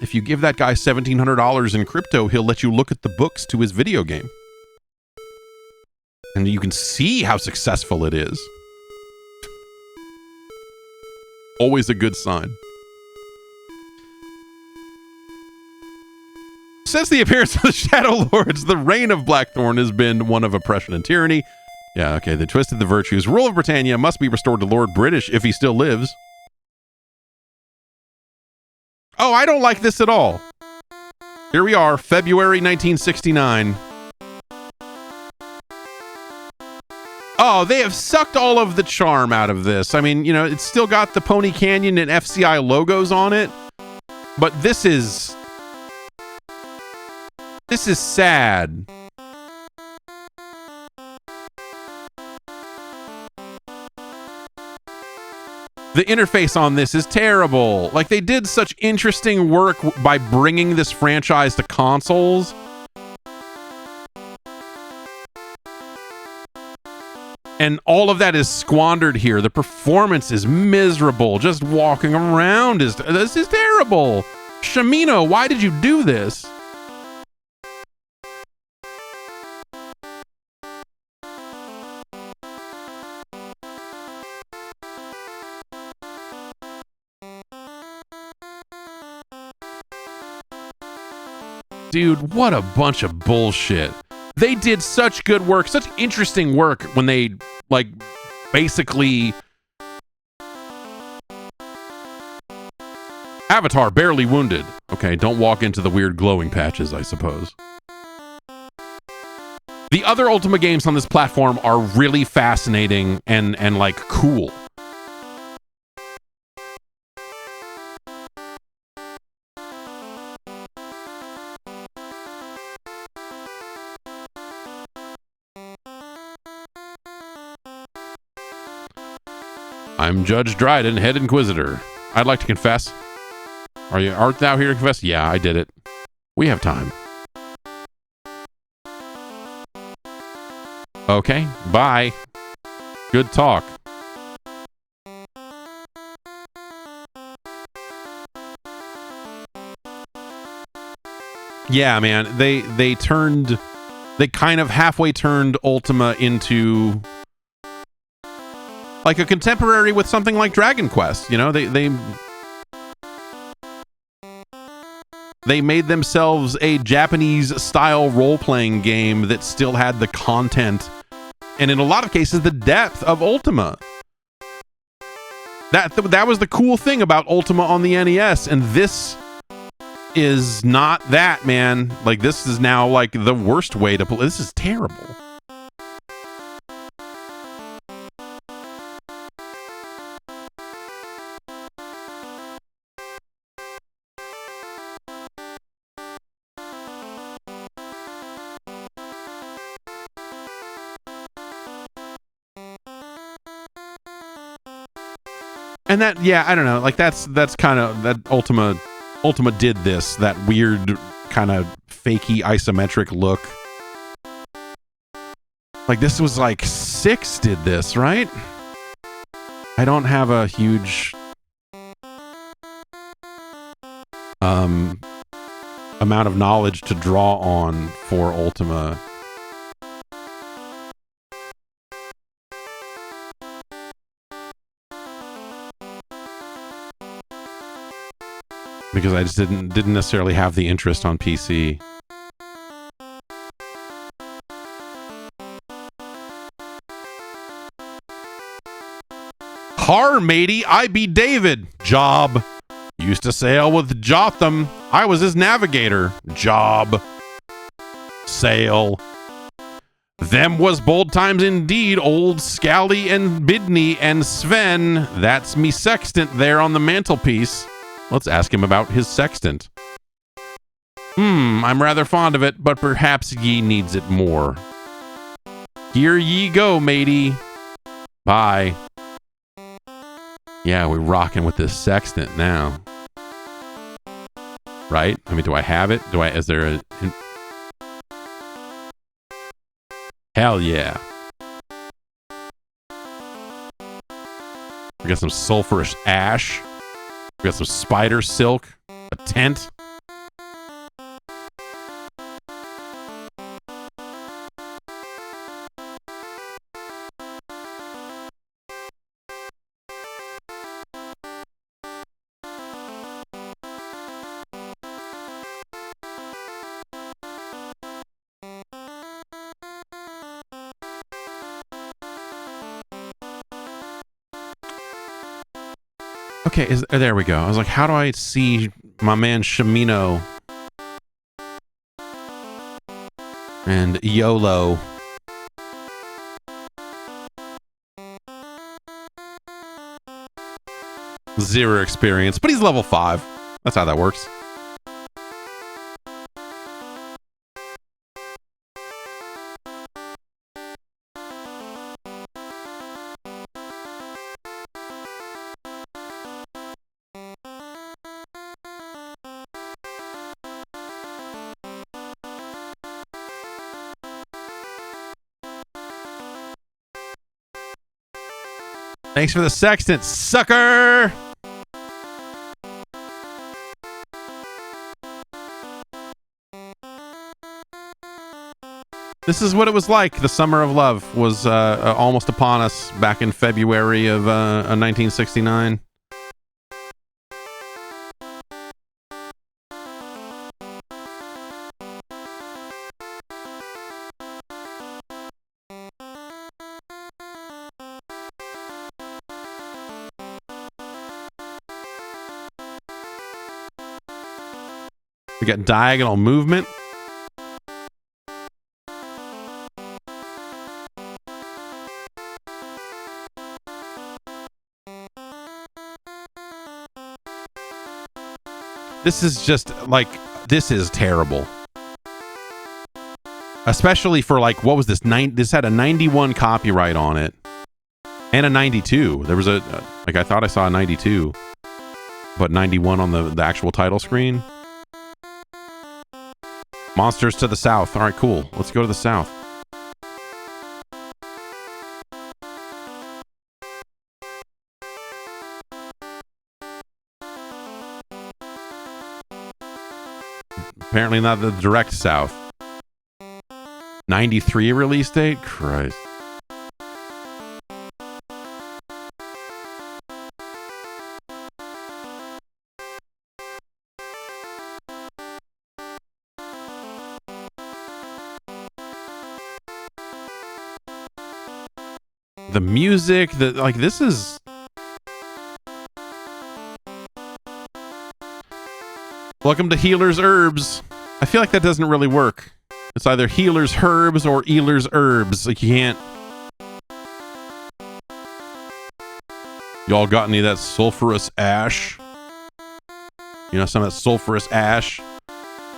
if you give that guy $1,700 in crypto, he'll let you look at the books to his video game. And you can see how successful it is. Always a good sign. Since the appearance of the Shadow Lords, the reign of Blackthorn has been one of oppression and tyranny. Yeah, okay, they twisted the virtues. Rule of Britannia must be restored to Lord British if he still lives. Oh, I don't like this at all. Here we are, February 1969. Oh, they have sucked all of the charm out of this. I mean, it's still got the Pony Canyon and FCI logos on it, but this is sad. The interface on this is terrible. Like, they did such interesting work by bringing this franchise to consoles. And all of that is squandered here. The performance is miserable. Just walking around this is terrible. Shamino, why did you do this? Dude, what a bunch of bullshit. They did such good work, such interesting work when they, like, basically... Avatar, barely wounded. Okay, don't walk into the weird glowing patches, I suppose. The other Ultima games on this platform are really fascinating and like, cool. I'm Judge Dryden, Head Inquisitor. I'd like to confess. Art thou here to confess? Yeah, I did it. We have time. Okay, bye. Good talk. Yeah, man, they kind of halfway turned Ultima into like a contemporary with something like Dragon Quest. You know, they made themselves a Japanese style role-playing game that still had the content and in a lot of cases the depth of Ultima. That was the cool thing about Ultima on the NES, and this is not that, man. Like, this is now like the worst way to play. This is terrible. And that, yeah, I don't know. Like, that's kind of, that Ultima did this, that weird kind of fakey isometric look. Like, this was like 6 did this, right? I don't have a huge amount of knowledge to draw on for Ultima. Because I just didn't necessarily have the interest on PC. Har, matey, I be David. Job. Used to sail with Jotham. I was his navigator. Job. Sail. Them was bold times indeed, old Scally and Bidney and Sven. That's me sextant there on the mantelpiece. Let's ask him about his sextant. I'm rather fond of it, but perhaps ye needs it more. Here ye go, matey. Bye. Yeah, we're rocking with this sextant now. Right? I mean, do I have it? Is there a... Hell yeah. We got some sulfurous ash. We got some spider silk, a tent. Okay, there we go. I was like, how do I see my man Shamino and YOLO? Zero experience, but he's level 5. That's how that works. Thanks for the sextant, sucker! This is what it was like. The Summer of Love was almost upon us back in February of 1969. We got diagonal movement. This is just like, this is terrible. Especially for like, what was this? This had a 91 copyright on it. And a 92. There was a, like, I thought I saw a 92. But 91 on the actual title screen. Monsters to the south. All right, cool. Let's go to the south. Apparently not the direct south. 93 release date? Christ. The music, like, this is... Welcome to Healer's Herbs. I feel like that doesn't really work. It's either Healer's Herbs or Ealer's Herbs. Like, you can't... Y'all got any of that sulfurous ash? You know, some of that sulfurous ash?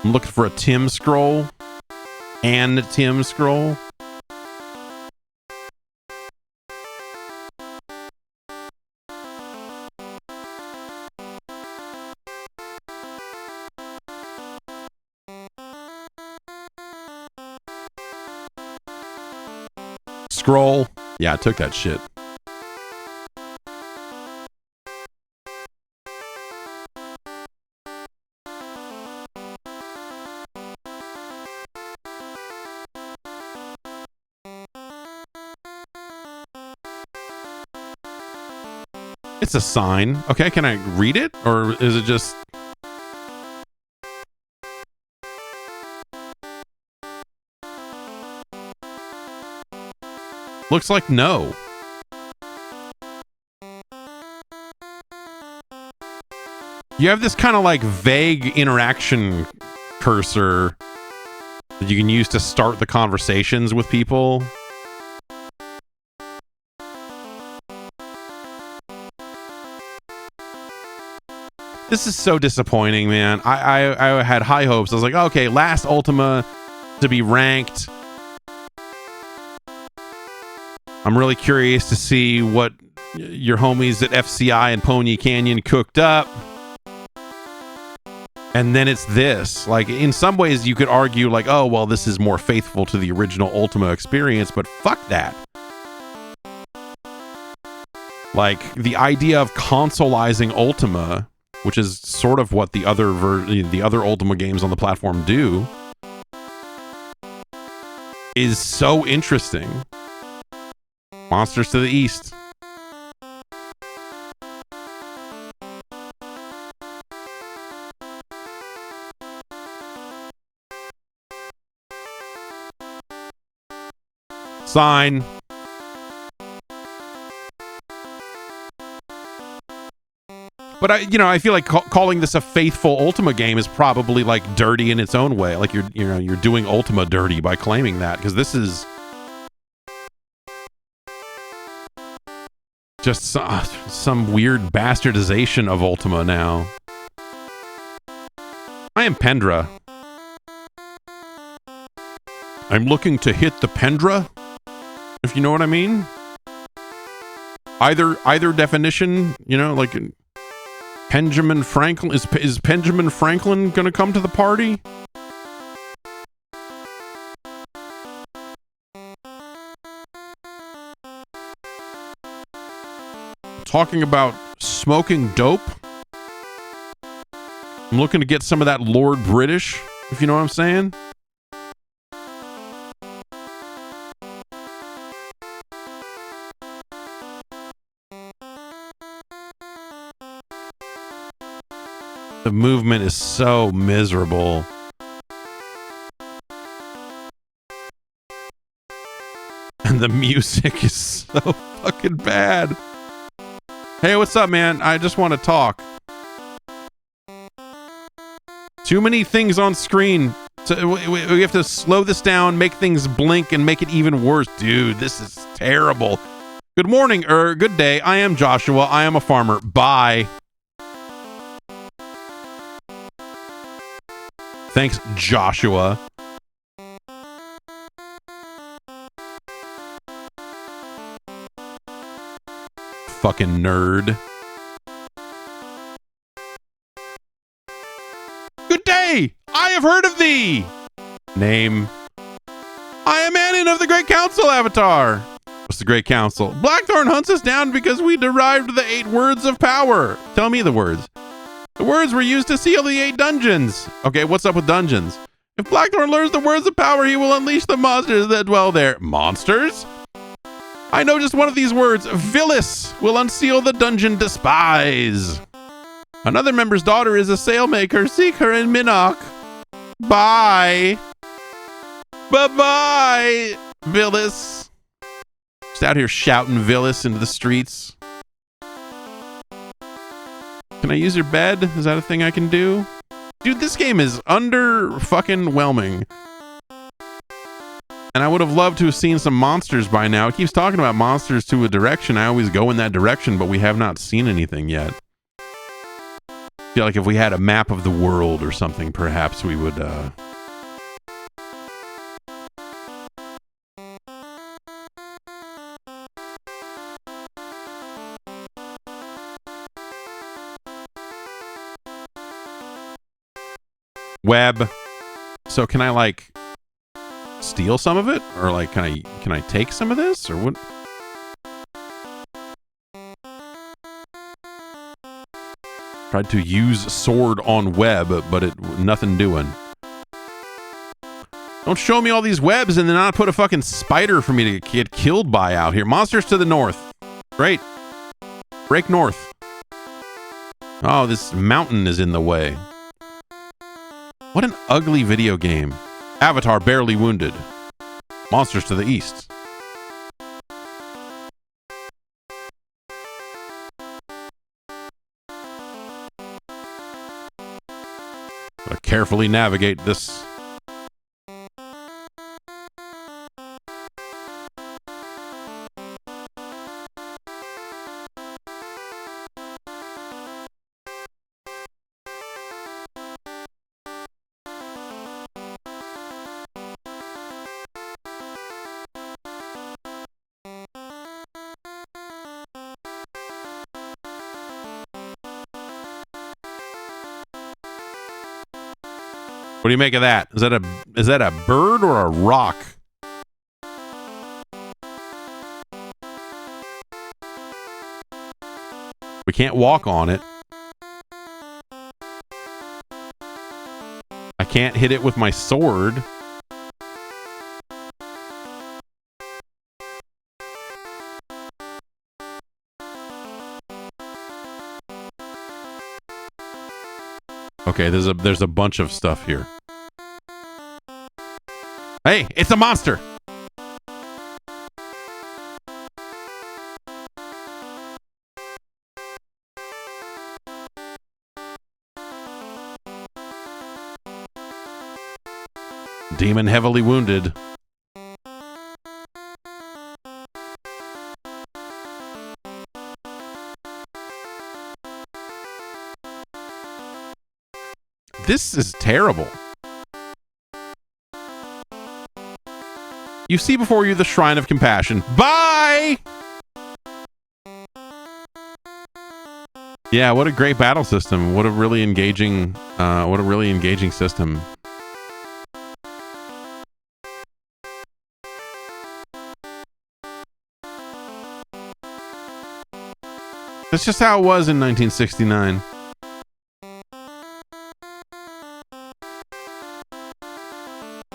I'm looking for a Tim scroll. And Tim scroll. Scroll. Yeah, I took that shit. It's a sign. Okay, can I read it? Or is it just... Looks like no. You have this kind of like vague interaction cursor that you can use to start the conversations with people. This is so disappointing, man. I had high hopes. I was like, okay, last Ultima to be ranked. I'm really curious to see what your homies at FCI and Pony Canyon cooked up. And then it's this. Like, in some ways you could argue like, oh, well, this is more faithful to the original Ultima experience, but fuck that. Like, the idea of consoleizing Ultima, which is sort of what the other Ultima games on the platform do, is so interesting. Monsters to the east. Sign. But I feel like calling this a faithful Ultima game is probably like dirty in its own way. Like you're doing Ultima dirty by claiming that, because this is just some weird bastardization of Ultima now. I am Pendra. I'm looking to hit the Pendra, if you know what I mean. Either definition, like Benjamin Franklin. Is Benjamin Franklin gonna come to the party? talking about smoking dope. I'm looking to get some of that Lord British, if you know what I'm saying. The movement is so miserable. And the music is so fucking bad. Hey, what's up, man? I just want to talk. Too many things on screen. So we have to slow this down, make things blink, and make it even worse. Dude, this is terrible. Good morning, or good day. I am Joshua. I am a farmer. Bye. Thanks, Joshua. Fucking nerd. Good day! I have heard of thee! Name. I am Anon of the Great Council avatar. What's the Great Council? Blackthorn hunts us down because we derived the 8 words of power. Tell me the words. The words were used to seal the 8 dungeons. Okay, what's up with dungeons? If Blackthorn learns the words of power, he will unleash the monsters that dwell there. Monsters? I know just one of these words. Villis will unseal the dungeon despise. Another member's daughter is a sailmaker. Seek her in Minnock. Bye. Bye-bye, Villis. Just out here shouting Villis into the streets. Can I use your bed? Is that a thing I can do? Dude, this game is under-fucking-whelming. And I would have loved to have seen some monsters by now. It keeps talking about monsters to a direction. I always go in that direction, but we have not seen anything yet. I feel like if we had a map of the world or something, perhaps we would, Web. So can I, like, steal some of it? Or, like, can I take some of this? Or what? Tried to use sword on web, but nothing doing. Don't show me all these webs and then not put a fucking spider for me to get killed by out here. Monsters to the north. Great. Break north. Oh, this mountain is in the way. What an ugly video game. Avatar barely wounded. Monsters to the east. Gotta carefully navigate this. What do you make of that? Is that a bird or a rock? We can't walk on it. I can't hit it with my sword. Okay, there's a bunch of stuff here. Hey, it's a monster. Demon heavily wounded. This is terrible. You see before you the shrine of compassion. Bye! Yeah, what a great battle system. What a really engaging system. That's just how it was in 1969.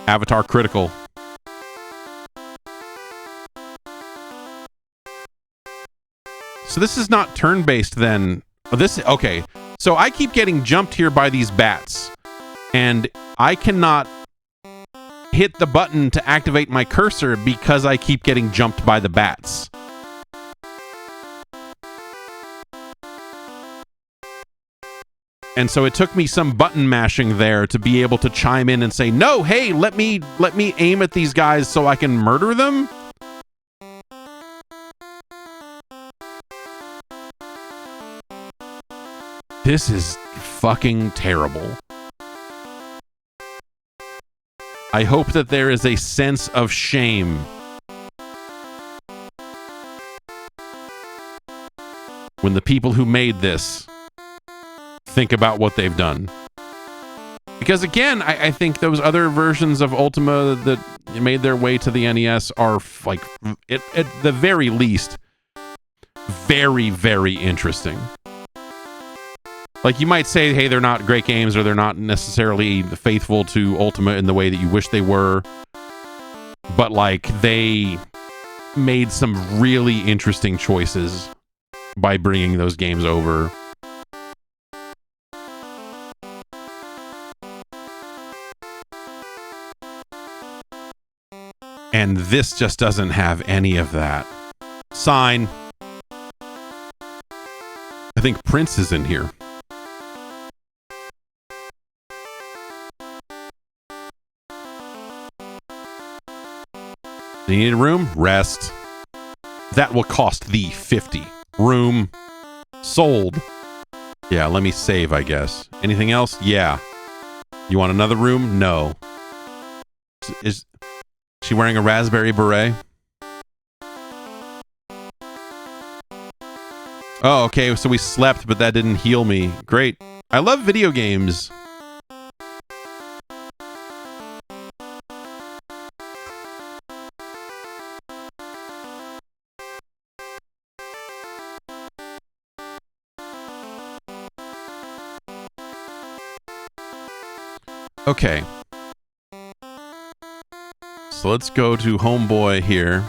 Avatar Critical. So this is not turn-based then. Okay. So I keep getting jumped here by these bats. And I cannot hit the button to activate my cursor because I keep getting jumped by the bats. And so it took me some button mashing there to be able to chime in and say, no, hey, let me aim at these guys so I can murder them. This is fucking terrible. I hope that there is a sense of shame when the people who made this think about what they've done. Because again, I think those other versions of Ultima that made their way to the NES are like, at the very least, very, very interesting. Like, you might say, hey, they're not great games, or they're not necessarily faithful to Ultima in the way that you wish they were. But, like, they made some really interesting choices by bringing those games over. And this just doesn't have any of that. Sign. I think Prince is in here. You need a room? Rest. That will cost thee 50. Room. Sold. Yeah, let me save, I guess. Anything else? Yeah. You want another room? No. Is she wearing a raspberry beret? Oh, okay, so we slept, but that didn't heal me. Great. I love video games. Okay. So let's go to Homeboy here.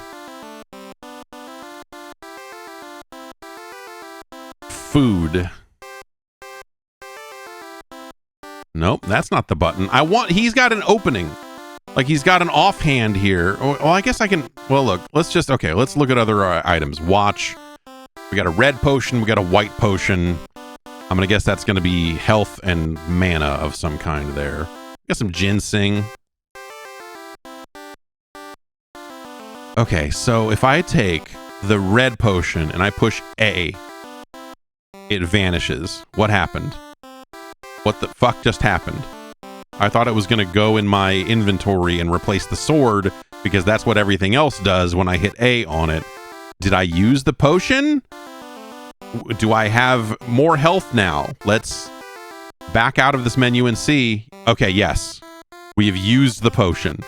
Food. Nope, that's not the button. He's got an opening. Like, he's got an offhand here. Well, I guess I can, well, look, let's look at other items. Watch. We got a red potion, we got a white potion. I'm gonna guess that's gonna be health and mana of some kind there. Got some ginseng. Okay, so if I take the red potion and I push A, it vanishes. What happened? What the fuck just happened? I thought it was going to go in my inventory and replace the sword because that's what everything else does when I hit A on it. Did I use the potion? Do I have more health now? Let's back out of this menu and see. Okay, yes. We have used the potion.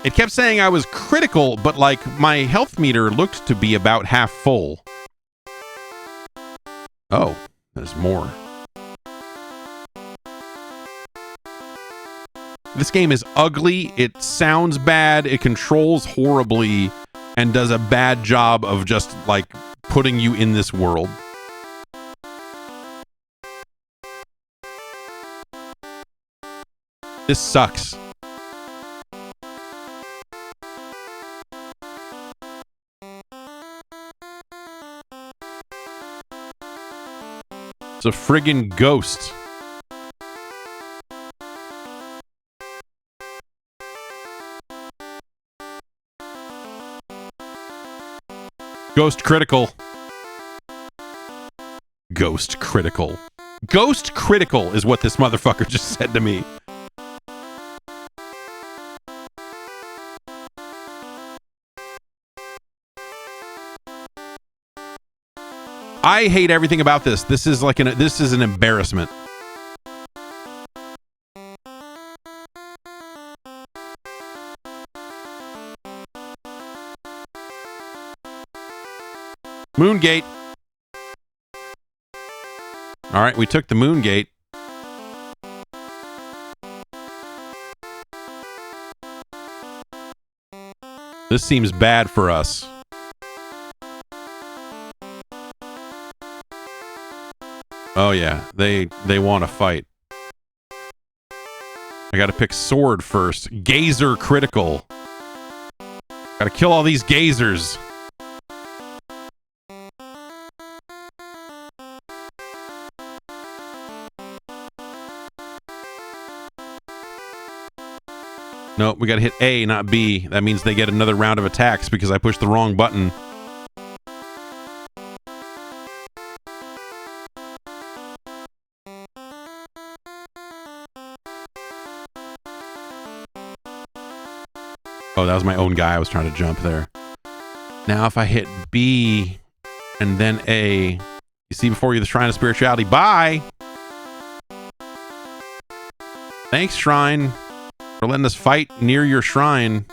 It kept saying I was critical, but like my health meter looked to be about half full. Oh, there's more. This game is ugly, it sounds bad, it controls horribly, and does a bad job of just, like, putting you in this world. This sucks. It's a friggin' ghost. Ghost critical. Ghost critical. Ghost critical is what this motherfucker just said to me. I hate everything about this. This is like this is an embarrassment. Moon gate. All right, we took the moon gate. This seems bad for us. Oh yeah, they want to fight. I gotta pick sword first. Gazer critical. Gotta kill all these gazers. Nope, we gotta hit A, not B. That means they get another round of attacks because I pushed the wrong button. Oh, that was my own guy. I was trying to jump there. Now if I hit B and then A, you see before you the Shrine of Spirituality. Bye! Thanks, Shrine, for letting us fight near your shrine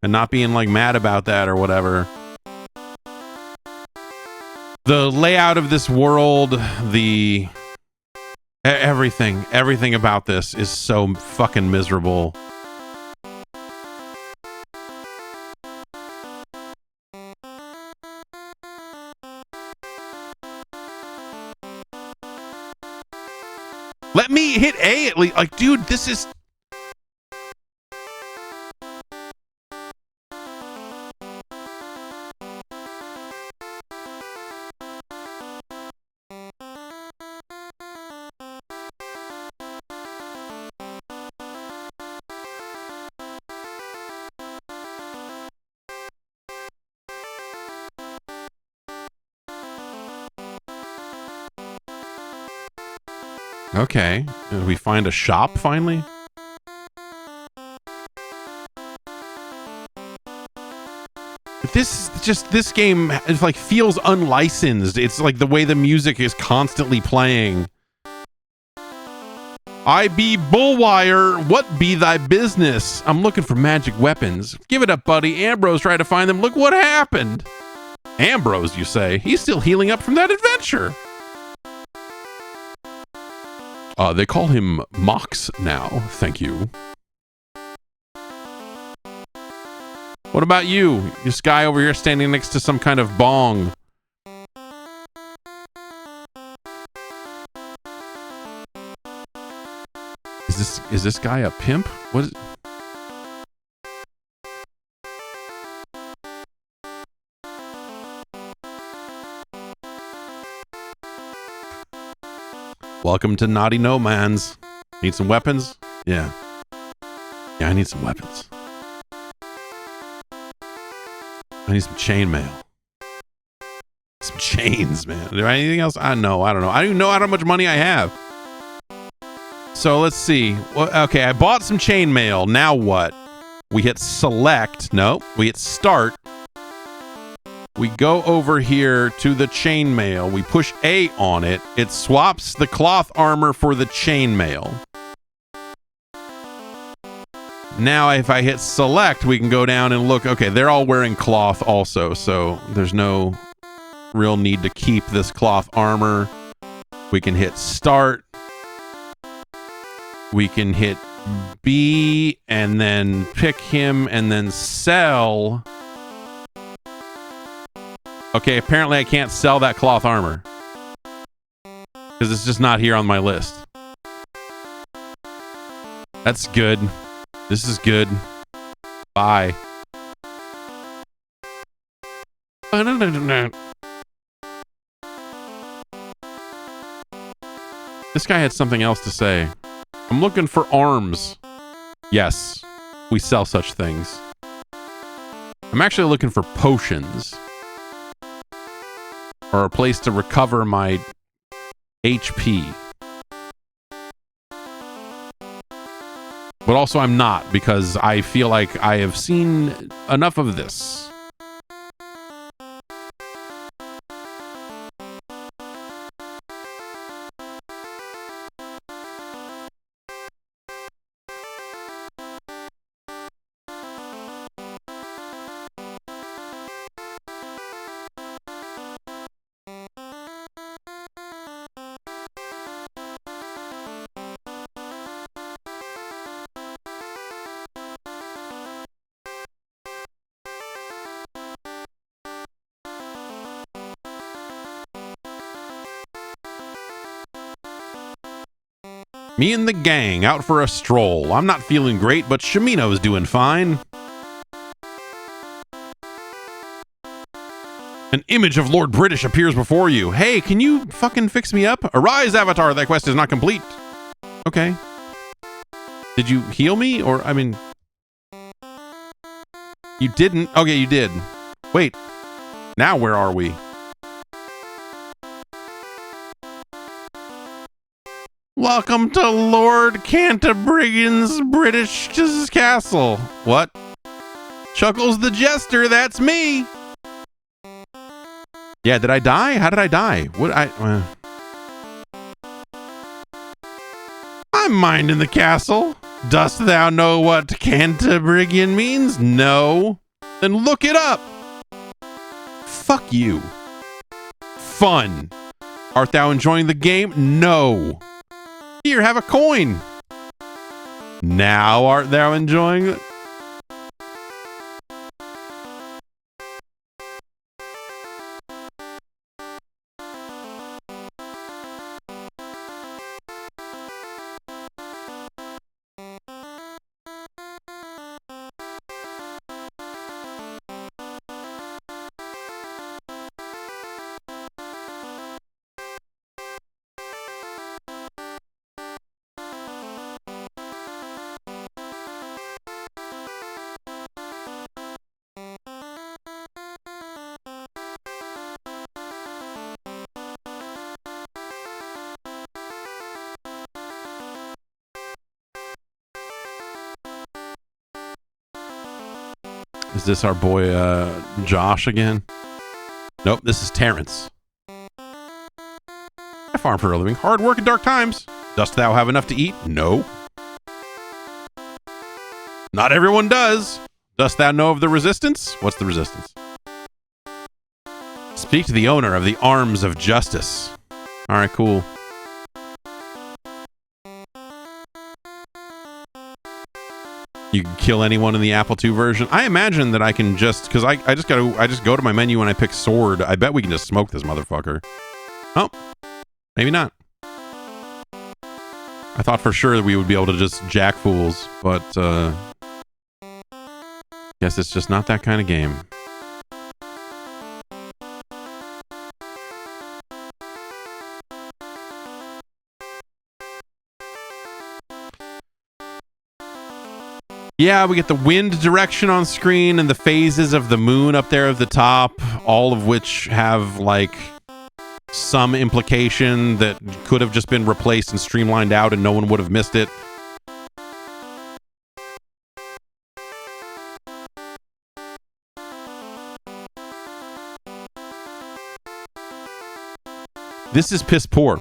and not being like mad about that or whatever. The layout of this world, the everything about this is so fucking miserable. Let me hit A at least. Like, dude, this is... Okay. Did we find a shop finally? But this game is like feels unlicensed. It's like the way the music is constantly playing. I be Bullwire, what be thy business? I'm looking for magic weapons. Give it up, buddy. Ambrose tried to find them. Look what happened. Ambrose, you say? He's still healing up from that adventure. They call him Mox now, thank you. What about you? This guy over here standing next to some kind of bong. Is this guy a pimp? What is... Welcome to Naughty No Man's. Need some weapons? Yeah. Yeah, I need some weapons. I need some chainmail. Some chains, man. Is there anything else? I don't know. I don't even know how much money I have. So let's see. Well, okay, I bought some chainmail. Now what? We hit select. No, we hit start. We go over here to the chainmail. We push A on it. It swaps the cloth armor for the chainmail. Now, if I hit select, we can go down and look. Okay, they're all wearing cloth also, so there's no real need to keep this cloth armor. We can hit start. We can hit B and then pick him and then sell. Okay, apparently I can't sell that cloth armor because it's just not here on my list. That's good. This is good. Bye. This guy had something else to say. I'm looking for arms. Yes, we sell such things. I'm actually looking for potions. Or a place to recover my HP. But also I'm not, because I feel like I have seen enough of this. Me and the gang out for a stroll. I'm not feeling great, but Shimino's doing fine. An image of Lord British appears before you. Hey, can you fucking fix me up? Arise, Avatar. That quest is not complete. Okay. Did you heal me? Or, I mean... You didn't? Okay, you did. Wait. Now where are we? Welcome to Lord Canterbriggan's British castle. What? Chuckles the Jester, that's me. Yeah, did I die? How did I die? What I'm minding the castle. Dost thou know what Canterbriggan means? No. Then look it up. Fuck you. Fun. Art thou enjoying the game? No. Here, have a coin. Now art thou enjoying it? Is this our boy, Josh again? Nope, this is Terrence. I farm for a living. Hard work in dark times. Dost thou have enough to eat? No. Not everyone does. Dost thou know of the resistance? What's the resistance? Speak to the owner of the Arms of Justice. All right, cool. You can kill anyone in the Apple II version. I imagine that I can just, because I just go to my menu and I pick sword. I bet we can just smoke this motherfucker. Oh, maybe not. I thought for sure that we would be able to just jack fools, but guess it's just not that kind of game. Yeah, we get the wind direction on screen and the phases of the moon up there at the top, all of which have, like, some implication that could have just been replaced and streamlined out and no one would have missed it. This is piss poor.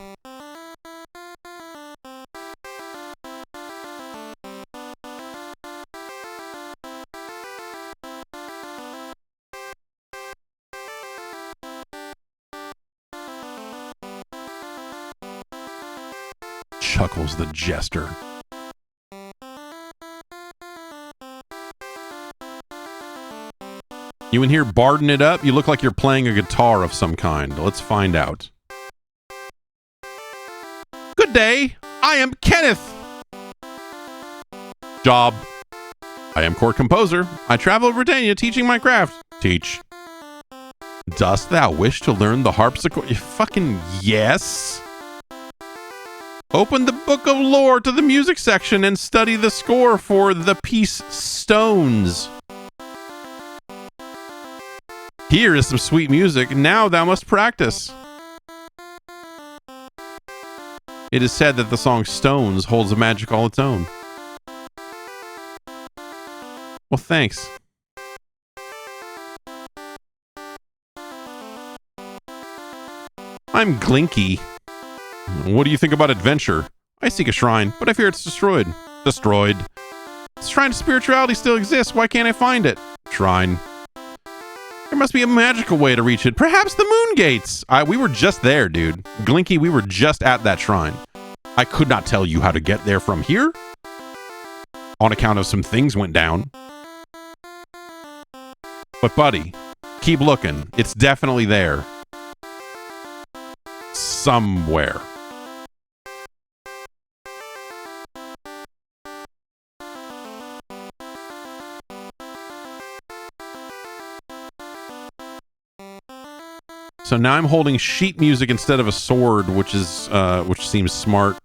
Chuckles the Jester. You in here barding it up? You look like you're playing a guitar of some kind. Let's find out. Good day. I am Kenneth. Job. I am court composer. I travel Britannia teaching my craft. Teach. Dost thou wish to learn the harpsichord? Fucking yes. Open the book of lore to the music section and study the score for the piece Stones. Here is some sweet music. Now thou must practice. It is said that the song Stones holds a magic all its own. Well, thanks. I'm Glinky. What do you think about adventure? I seek a shrine, but I fear it's destroyed. Destroyed. The shrine of spirituality still exists. Why can't I find it? Shrine. There must be a magical way to reach it. Perhaps the moon gates. We were just there, dude. Glinky, we were just at that shrine. I could not tell you how to get there from here. On account of some things went down. But buddy, keep looking. It's definitely there. Somewhere. So now I'm holding sheet music instead of a sword, which seems smart.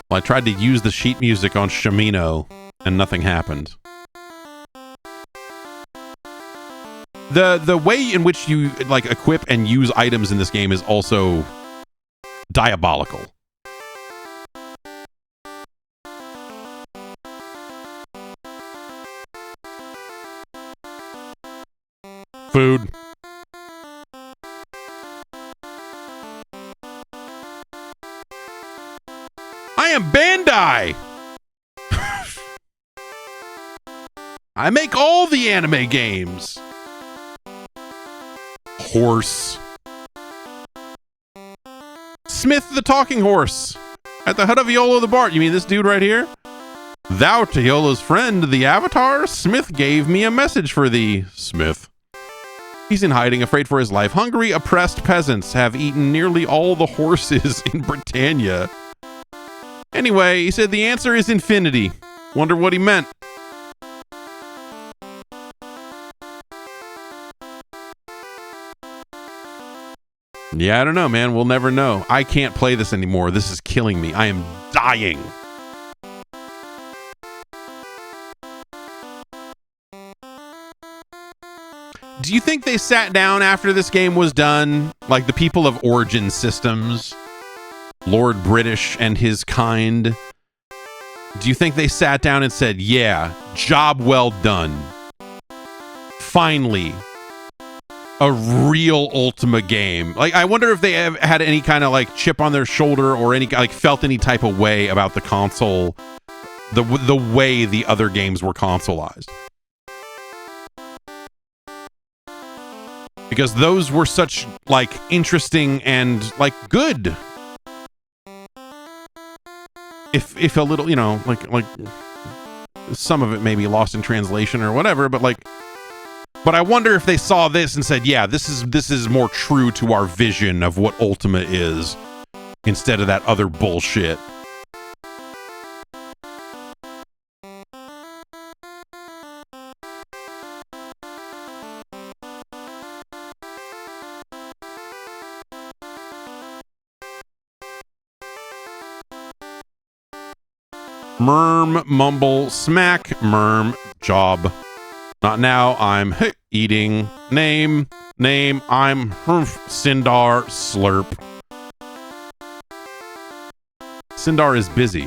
Well, I tried to use the sheet music on Shamino, and nothing happened. The way in which you like equip and use items in this game is also diabolical. Food. I am Bandai. I make all the anime games. Horse. Smith the talking horse. At the hut of Iolo the Bart. You mean this dude right here? Thou to Iolo's friend, the Avatar? Smith gave me a message for thee. Smith. He's in hiding, afraid for his life. Hungry, oppressed peasants have eaten nearly all the horses in Britannia. Anyway, he said the answer is infinity. Wonder what he meant. Yeah, I don't know, man. We'll never know. I can't play this anymore. This is killing me. I am dying. Do you think they sat down after this game was done? Like the people of Origin Systems, Lord British and his kind. Do you think they sat down and said, yeah, job well done. Finally, a real Ultima game. Like, I wonder if they have had any kind of like chip on their shoulder or any like felt any type of way about the console, the way the other games were consoleized. Because those were such like interesting and like good. If a little, you know, like some of it may be lost in translation or whatever, but I wonder if they saw this and said, yeah, this is more true to our vision of what Ultima is instead of that other bullshit. Merm, mumble, smack, merm, job. Not now, I'm eating. Name, I'm Sindar, slurp. Sindar is busy.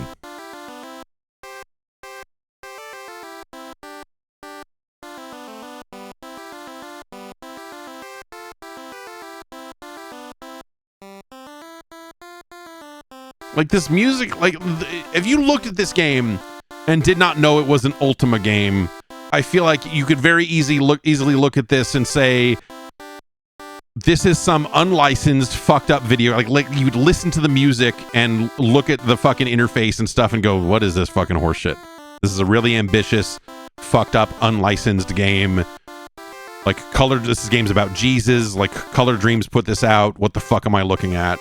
Like this music, like if you looked at this game and did not know it was an Ultima game, I feel like you could very easily look at this and say, this is some unlicensed fucked up video. Like you'd listen to the music and look at the fucking interface and stuff and go, what is this fucking horseshit? This is a really ambitious, fucked up, unlicensed game. Like this game's about Jesus. Like Color Dreams put this out. What the fuck am I looking at?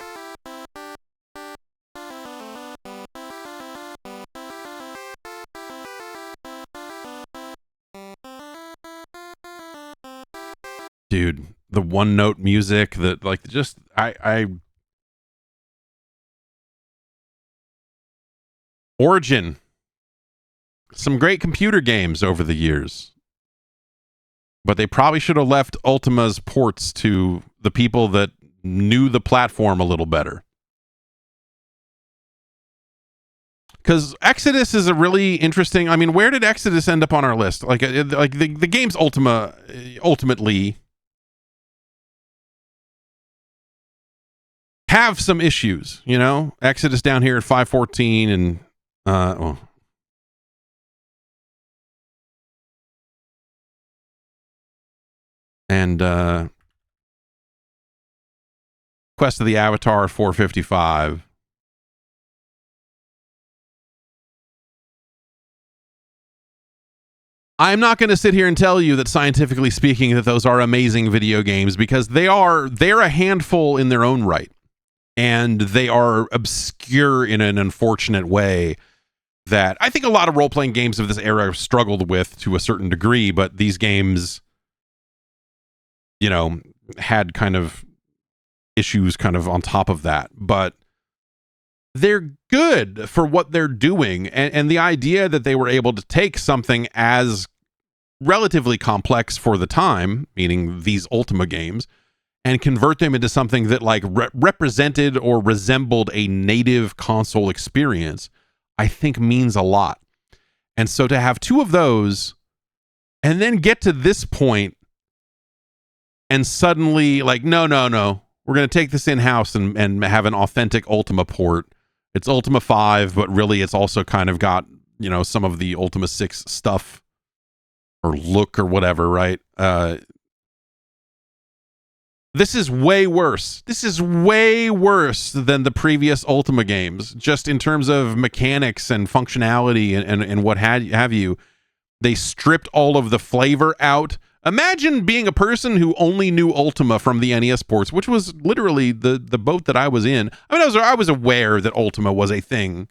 Dude, the one note music that like just Origin. Some great computer games over the years. But they probably should have left Ultima's ports to the people that knew the platform a little better. Because Exodus is a really interesting, I mean, where did Exodus end up on our list? Like the game's ultimately have some issues, you know? Exodus down here at 514 and Quest of the Avatar at 455. I'm not going to sit here and tell you that scientifically speaking that those are amazing video games, because they're a handful in their own right. and they are obscure in an unfortunate way that I think a lot of role-playing games of this era struggled with to a certain degree, but these games, you know, had kind of issues kind of on top of that. But they're good for what they're doing. And the idea that they were able to take something as relatively complex for the time, meaning these Ultima games, and convert them into something that like represented or resembled a native console experience, I think means a lot. And so to have two of those and then get to this point and suddenly like, no, we're going to take this in-house and have an authentic Ultima port. It's Ultima 5, but really it's also kind of got, you know, some of the Ultima 6 stuff or look or whatever, right? This is way worse. This is way worse than the previous Ultima games, just in terms of mechanics and functionality and what have you. They stripped all of the flavor out. Imagine being a person who only knew Ultima from the NES ports, which was literally the boat that I was in. I mean, I was aware that Ultima was a thing.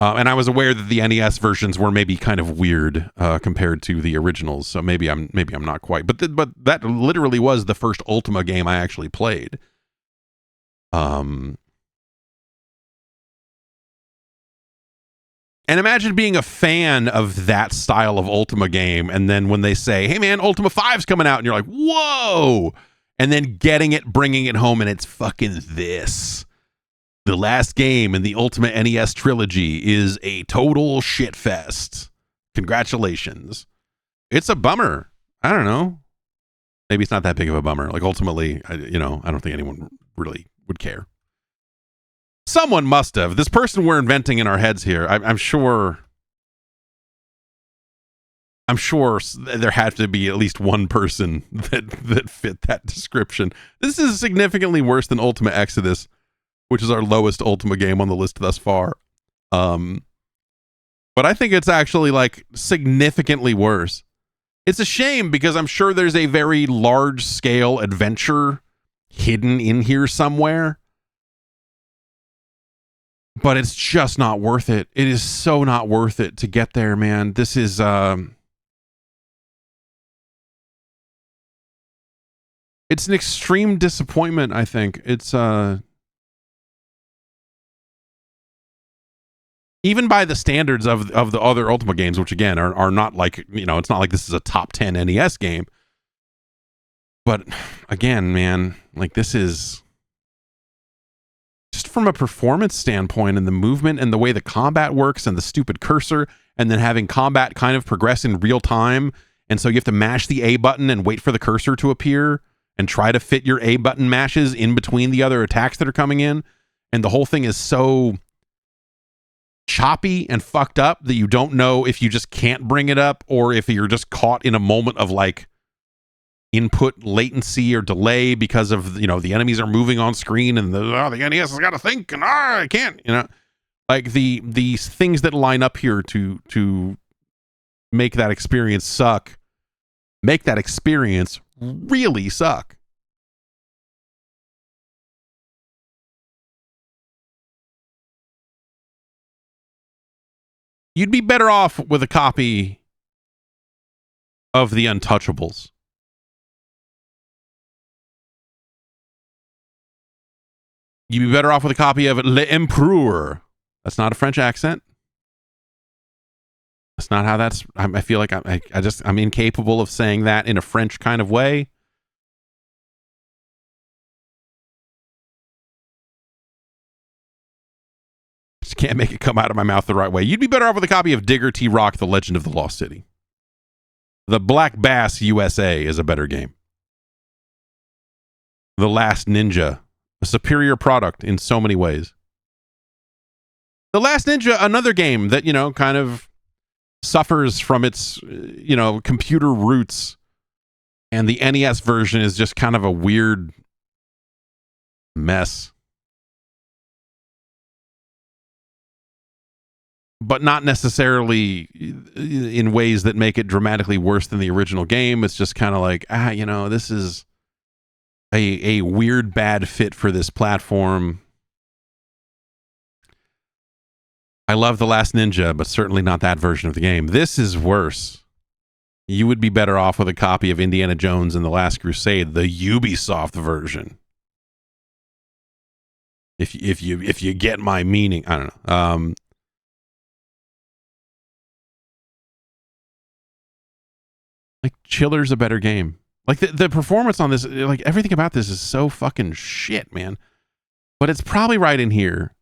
And I was aware that the NES versions were maybe kind of weird compared to the originals. So maybe I'm not quite. But that literally was the first Ultima game I actually played. And imagine being a fan of that style of Ultima game, and then when they say, "Hey man, Ultima 5's coming out," and you're like, "Whoa!" And then getting it, bringing it home, and it's fucking this. The last game in the Ultimate NES trilogy is a total shitfest. Congratulations. It's a bummer. I don't know. Maybe it's not that big of a bummer. Like, ultimately, I don't think anyone really would care. Someone must have. This person we're inventing in our heads here, I'm sure there had to be at least one person that fit that description. This is significantly worse than Ultima Exodus, which is our lowest Ultima game on the list thus far. But I think it's actually like significantly worse. It's a shame because I'm sure there's a very large scale adventure hidden in here somewhere. But it's just not worth it. It is so not worth it to get there, man. This is it's an extreme disappointment, I think. It's even by the standards of the other Ultima games, which again are not like, you know, it's not like this is a top 10 NES game. But again, man, like this is just from a performance standpoint and the movement and the way the combat works and the stupid cursor, and then having combat kind of progress in real time. And so you have to mash the A button and wait for the cursor to appear and try to fit your A button mashes in between the other attacks that are coming in. And the whole thing is so choppy and fucked up that you don't know if you just can't bring it up or if you're just caught in a moment of like input latency or delay because of, you know, the enemies are moving on screen and the NES has got to think and I can't, you know, like these things that line up here to make that experience suck, make that experience really suck. You'd be better off with a copy of The Untouchables. You'd be better off with a copy of L'Empereur. That's not a French accent. That's not how that's... I feel like I'm incapable of saying that in a French kind of way. Just can't make it come out of my mouth the right way. You'd be better off with a copy of Digger T. Rock, The Legend of the Lost City. The Black Bass USA is a better game. The Last Ninja, a superior product in so many ways. The Last Ninja, another game that, you know, kind of suffers from its, you know, computer roots. And the NES version is just kind of a weird mess. But not necessarily in ways that make it dramatically worse than the original game. It's just kind of like, you know, this is a weird bad fit for this platform. I love The Last Ninja, but certainly not that version of the game. This is worse. You would be better off with a copy of Indiana Jones and the Last Crusade, the Ubisoft version. If you get my meaning, I don't know. Like Chiller's a better game. Like the performance on this, like everything about this is so fucking shit, man. But it's probably right in here.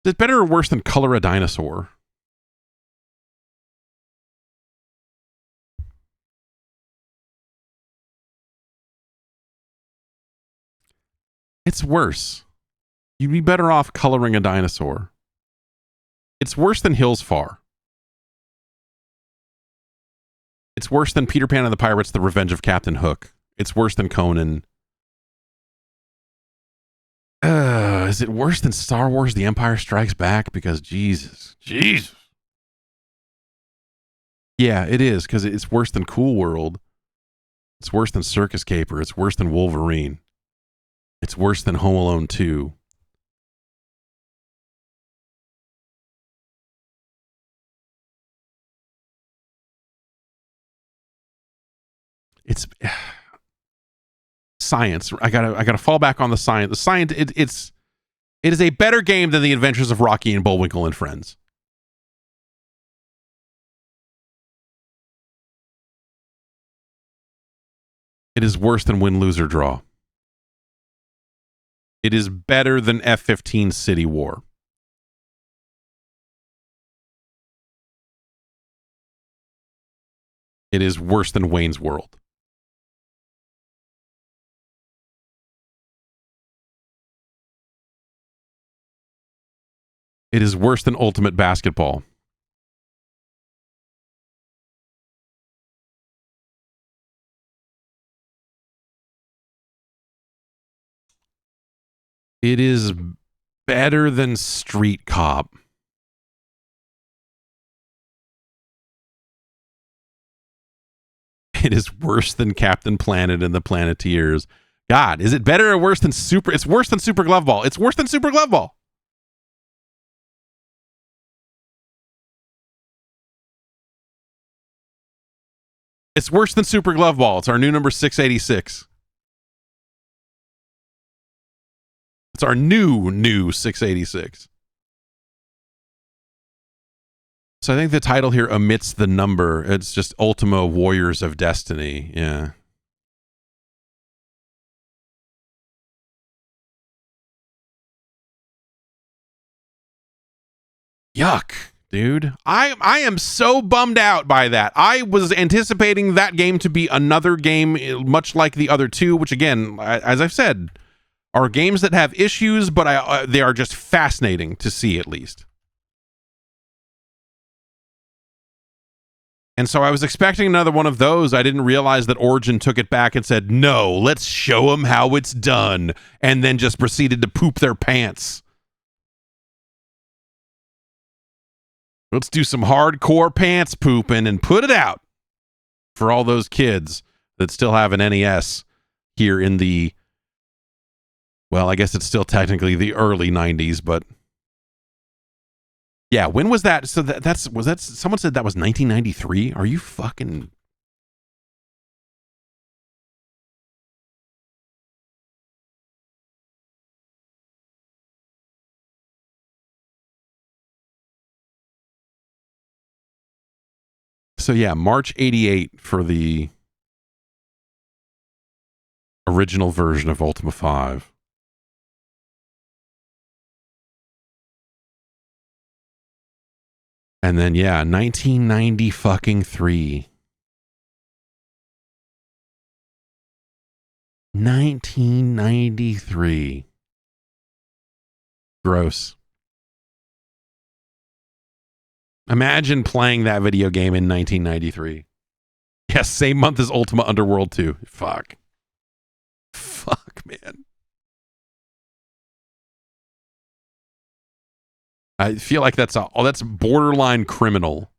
Is it better or worse than Color a Dinosaur? It's worse. You'd be better off coloring a dinosaur. It's worse than Hills Far. It's worse than Peter Pan and the Pirates, The Revenge of Captain Hook. It's worse than Conan. Is it worse than Star Wars The Empire Strikes Back? Because Jesus. Yeah, it is, because it's worse than Cool World. It's worse than Circus Caper. It's worse than Wolverine. It's worse than Home Alone 2. It's science. I gotta fall back on the science. The science. It is a better game than The Adventures of Rocky and Bullwinkle and Friends. It is worse than Win, Lose, or Draw. It is better than F-15 City War. It is worse than Wayne's World. It is worse than Ultimate Basketball. It is better than Street Cop. It is worse than Captain Planet and the Planeteers. God, is it better or worse than Super? It's worse than Super Glove Ball. It's worse than Super Glove Ball. It's worse than Super Glove Ball. It's our new number 686. It's our new 686. So I think the title here omits the number. It's just Ultima Warriors of Destiny. Yeah. Yuck, dude. I am so bummed out by that. I was anticipating that game to be another game much like the other two, which again, as I've said, are games that have issues, but they are just fascinating to see at least. And so I was expecting another one of those. I didn't realize that Origin took it back and said, no, let's show them how it's done, and then just proceeded to poop their pants. Let's do some hardcore pants pooping and put it out for all those kids that still have an NES here in the, well, I guess it's still technically the early 90s, but yeah, when was that? So was that someone said that was 1993? Are you fucking... So yeah, March 88 for the original version of Ultima 5. And then yeah, 1990 fucking 3. 1993. Gross. Imagine playing that video game in 1993. Yes, same month as Ultima Underworld 2. Fuck, man. I feel like that's borderline criminal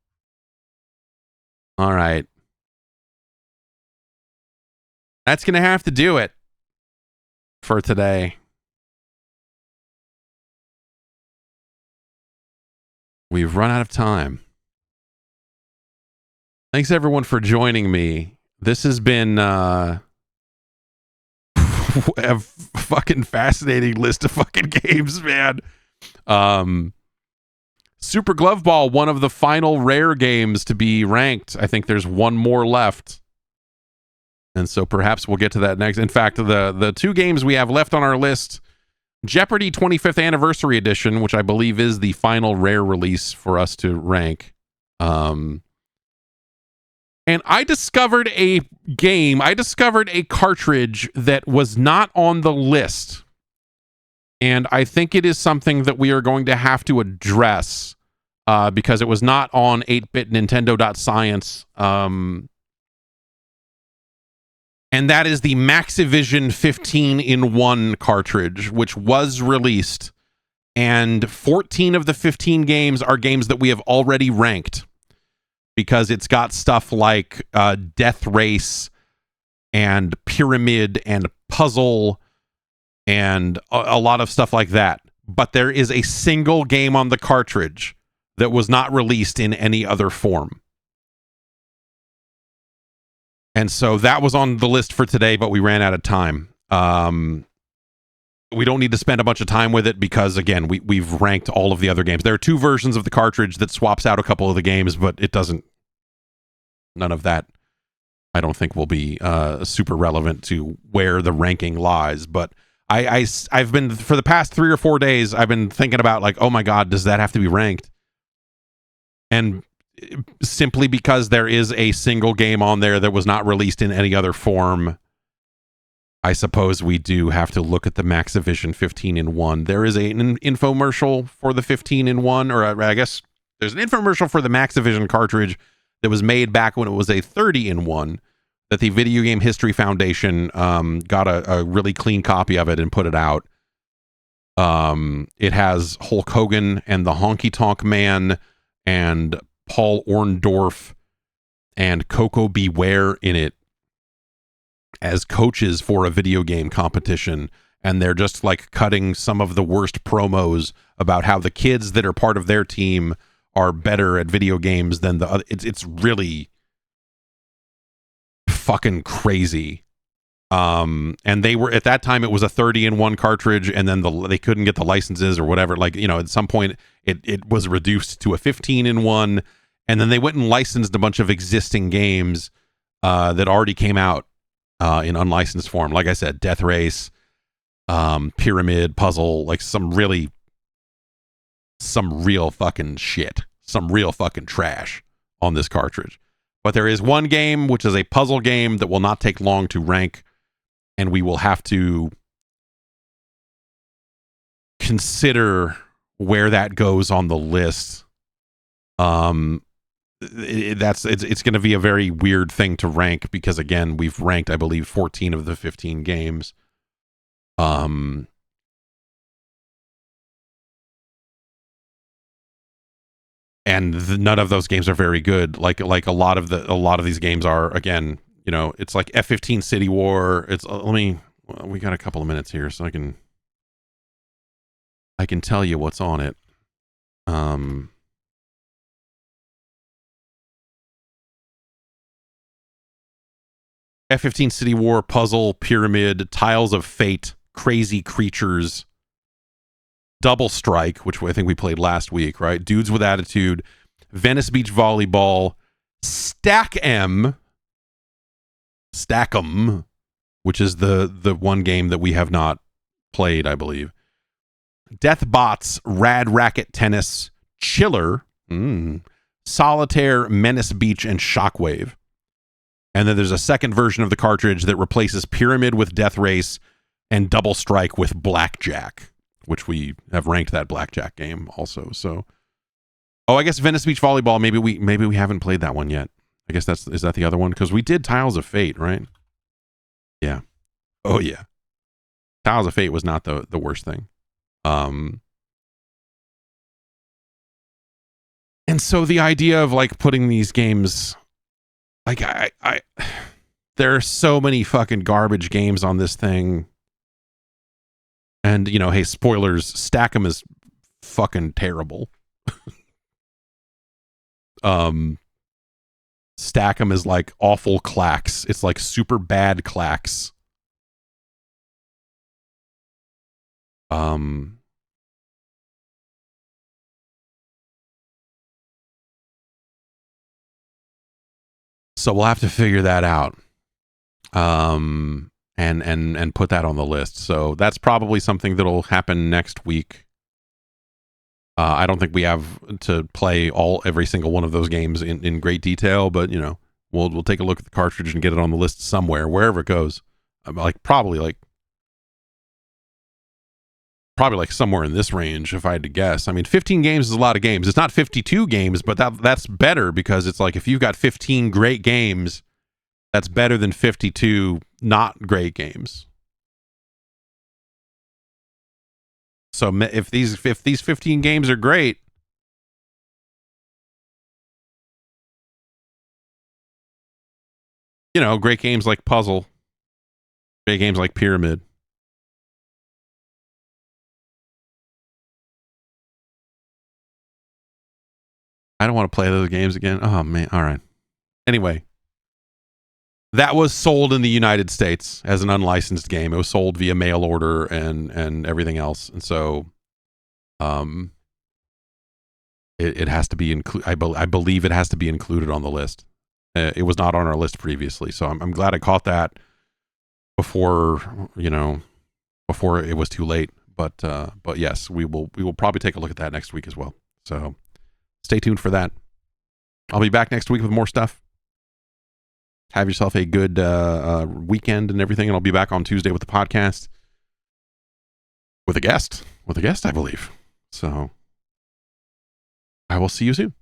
All right. That's going to have to do it for today. We've run out of time. Thanks everyone for joining me. This has been a fucking fascinating list of fucking games, man. Super Glove Ball, one of the final rare games to be ranked. I think there's one more left. And so perhaps we'll get to that next. In fact, the two games we have left on our list, Jeopardy 25th Anniversary Edition, which I believe is the final rare release for us to rank. And I discovered a cartridge that was not on the list. And I think it is something that we are going to have to address because it was not on 8-bit Nintendo.science. And that is the Maxivision 15-in-1 cartridge, which was released. And 14 of the 15 games are games that we have already ranked, because it's got stuff like Death Race and Pyramid and Puzzle and a lot of stuff like that. But there is a single game on the cartridge that was not released in any other form. And so that was on the list for today, but we ran out of time. We don't need to spend a bunch of time with it because, again, we've ranked all of the other games. There are two versions of the cartridge that swaps out a couple of the games, but it doesn't... None of that, I don't think, will be super relevant to where the ranking lies. But I've been, for the past 3 or 4 days, I've been thinking about, like, oh my God, does that have to be ranked? And simply because there is a single game on there that was not released in any other form, I suppose we do have to look at the Maxivision 15-in-1. There is an infomercial for the 15-in-1, or I guess there's an infomercial for the Maxivision cartridge that was made back when it was a 30-in-1 that the Video Game History Foundation got a really clean copy of it and put it out. It has Hulk Hogan and the Honky Tonk Man and Paul Orndorff and Coco Beware in it as coaches for a video game competition, and they're just like cutting some of the worst promos about how the kids that are part of their team are better at video games than the other. It's really fucking crazy. And they were, at that time, it was a 30-in-1 cartridge, and then they couldn't get the licenses or whatever. Like, you know, at some point it was reduced to a 15-in-1, and then they went and licensed a bunch of existing games that already came out in unlicensed form. Like I said, Death Race, Pyramid, Puzzle, like some real fucking shit, some real fucking trash on this cartridge. But there is one game, which is a puzzle game, that will not take long to rank, and we will have to consider where that goes on the list. It's going to be a very weird thing to rank because, again, we've ranked, I believe, 14 of the 15 games. And none of those games are very good. Like a lot of these games are. Again, you know, it's like F-15 City War. It's we got a couple of minutes here, so I can tell you what's on it. F-15 City War, Puzzle, Pyramid, Tiles of Fate, Crazy Creatures, Double Strike, which I think we played last week, right? Dudes with Attitude, Venice Beach Volleyball, Stack'em, which is the one game that we have not played, I believe. Deathbots, Rad Racket Tennis, Chiller, Solitaire, Menace Beach, and Shockwave. And then there's a second version of the cartridge that replaces Pyramid with Death Race and Double Strike with Blackjack, which we have ranked that Blackjack game also. So, I guess Venice Beach Volleyball, maybe we haven't played that one yet. I guess is that the other one? Because we did Tiles of Fate, right? Yeah. Oh yeah. Tiles of Fate was not the worst thing. And so the idea of like putting these games Like there are so many fucking garbage games on this thing. And, you know, hey, spoilers, Stack 'em is fucking terrible. Stack 'em is like awful clacks. It's like super bad clacks. So we'll have to figure that out. And put that on the list. So that's probably something that'll happen next week. I don't think we have to play every single one of those games in great detail, but you know, we'll take a look at the cartridge and get it on the list somewhere, wherever it goes. Probably like somewhere in this range, if I had to guess. I mean, 15 games is a lot of games. It's not 52 games, but that's better, because it's like if you've got 15 great games, that's better than 52 not great games. So if these 15 games are great, you know, great games like Puzzle, great games like Pyramid. I don't want to play those games again. Oh man, all right. Anyway, that was sold in the United States as an unlicensed game. It was sold via mail order and everything else, and so, it has to be included. I believe it has to be included on the list. It was not on our list previously, so I'm glad I caught that before it was too late. But yes, we will probably take a look at that next week as well. So stay tuned for that. I'll be back next week with more stuff. Have yourself a good weekend and everything, and I'll be back on Tuesday with the podcast with a guest, I believe. So I will see you soon.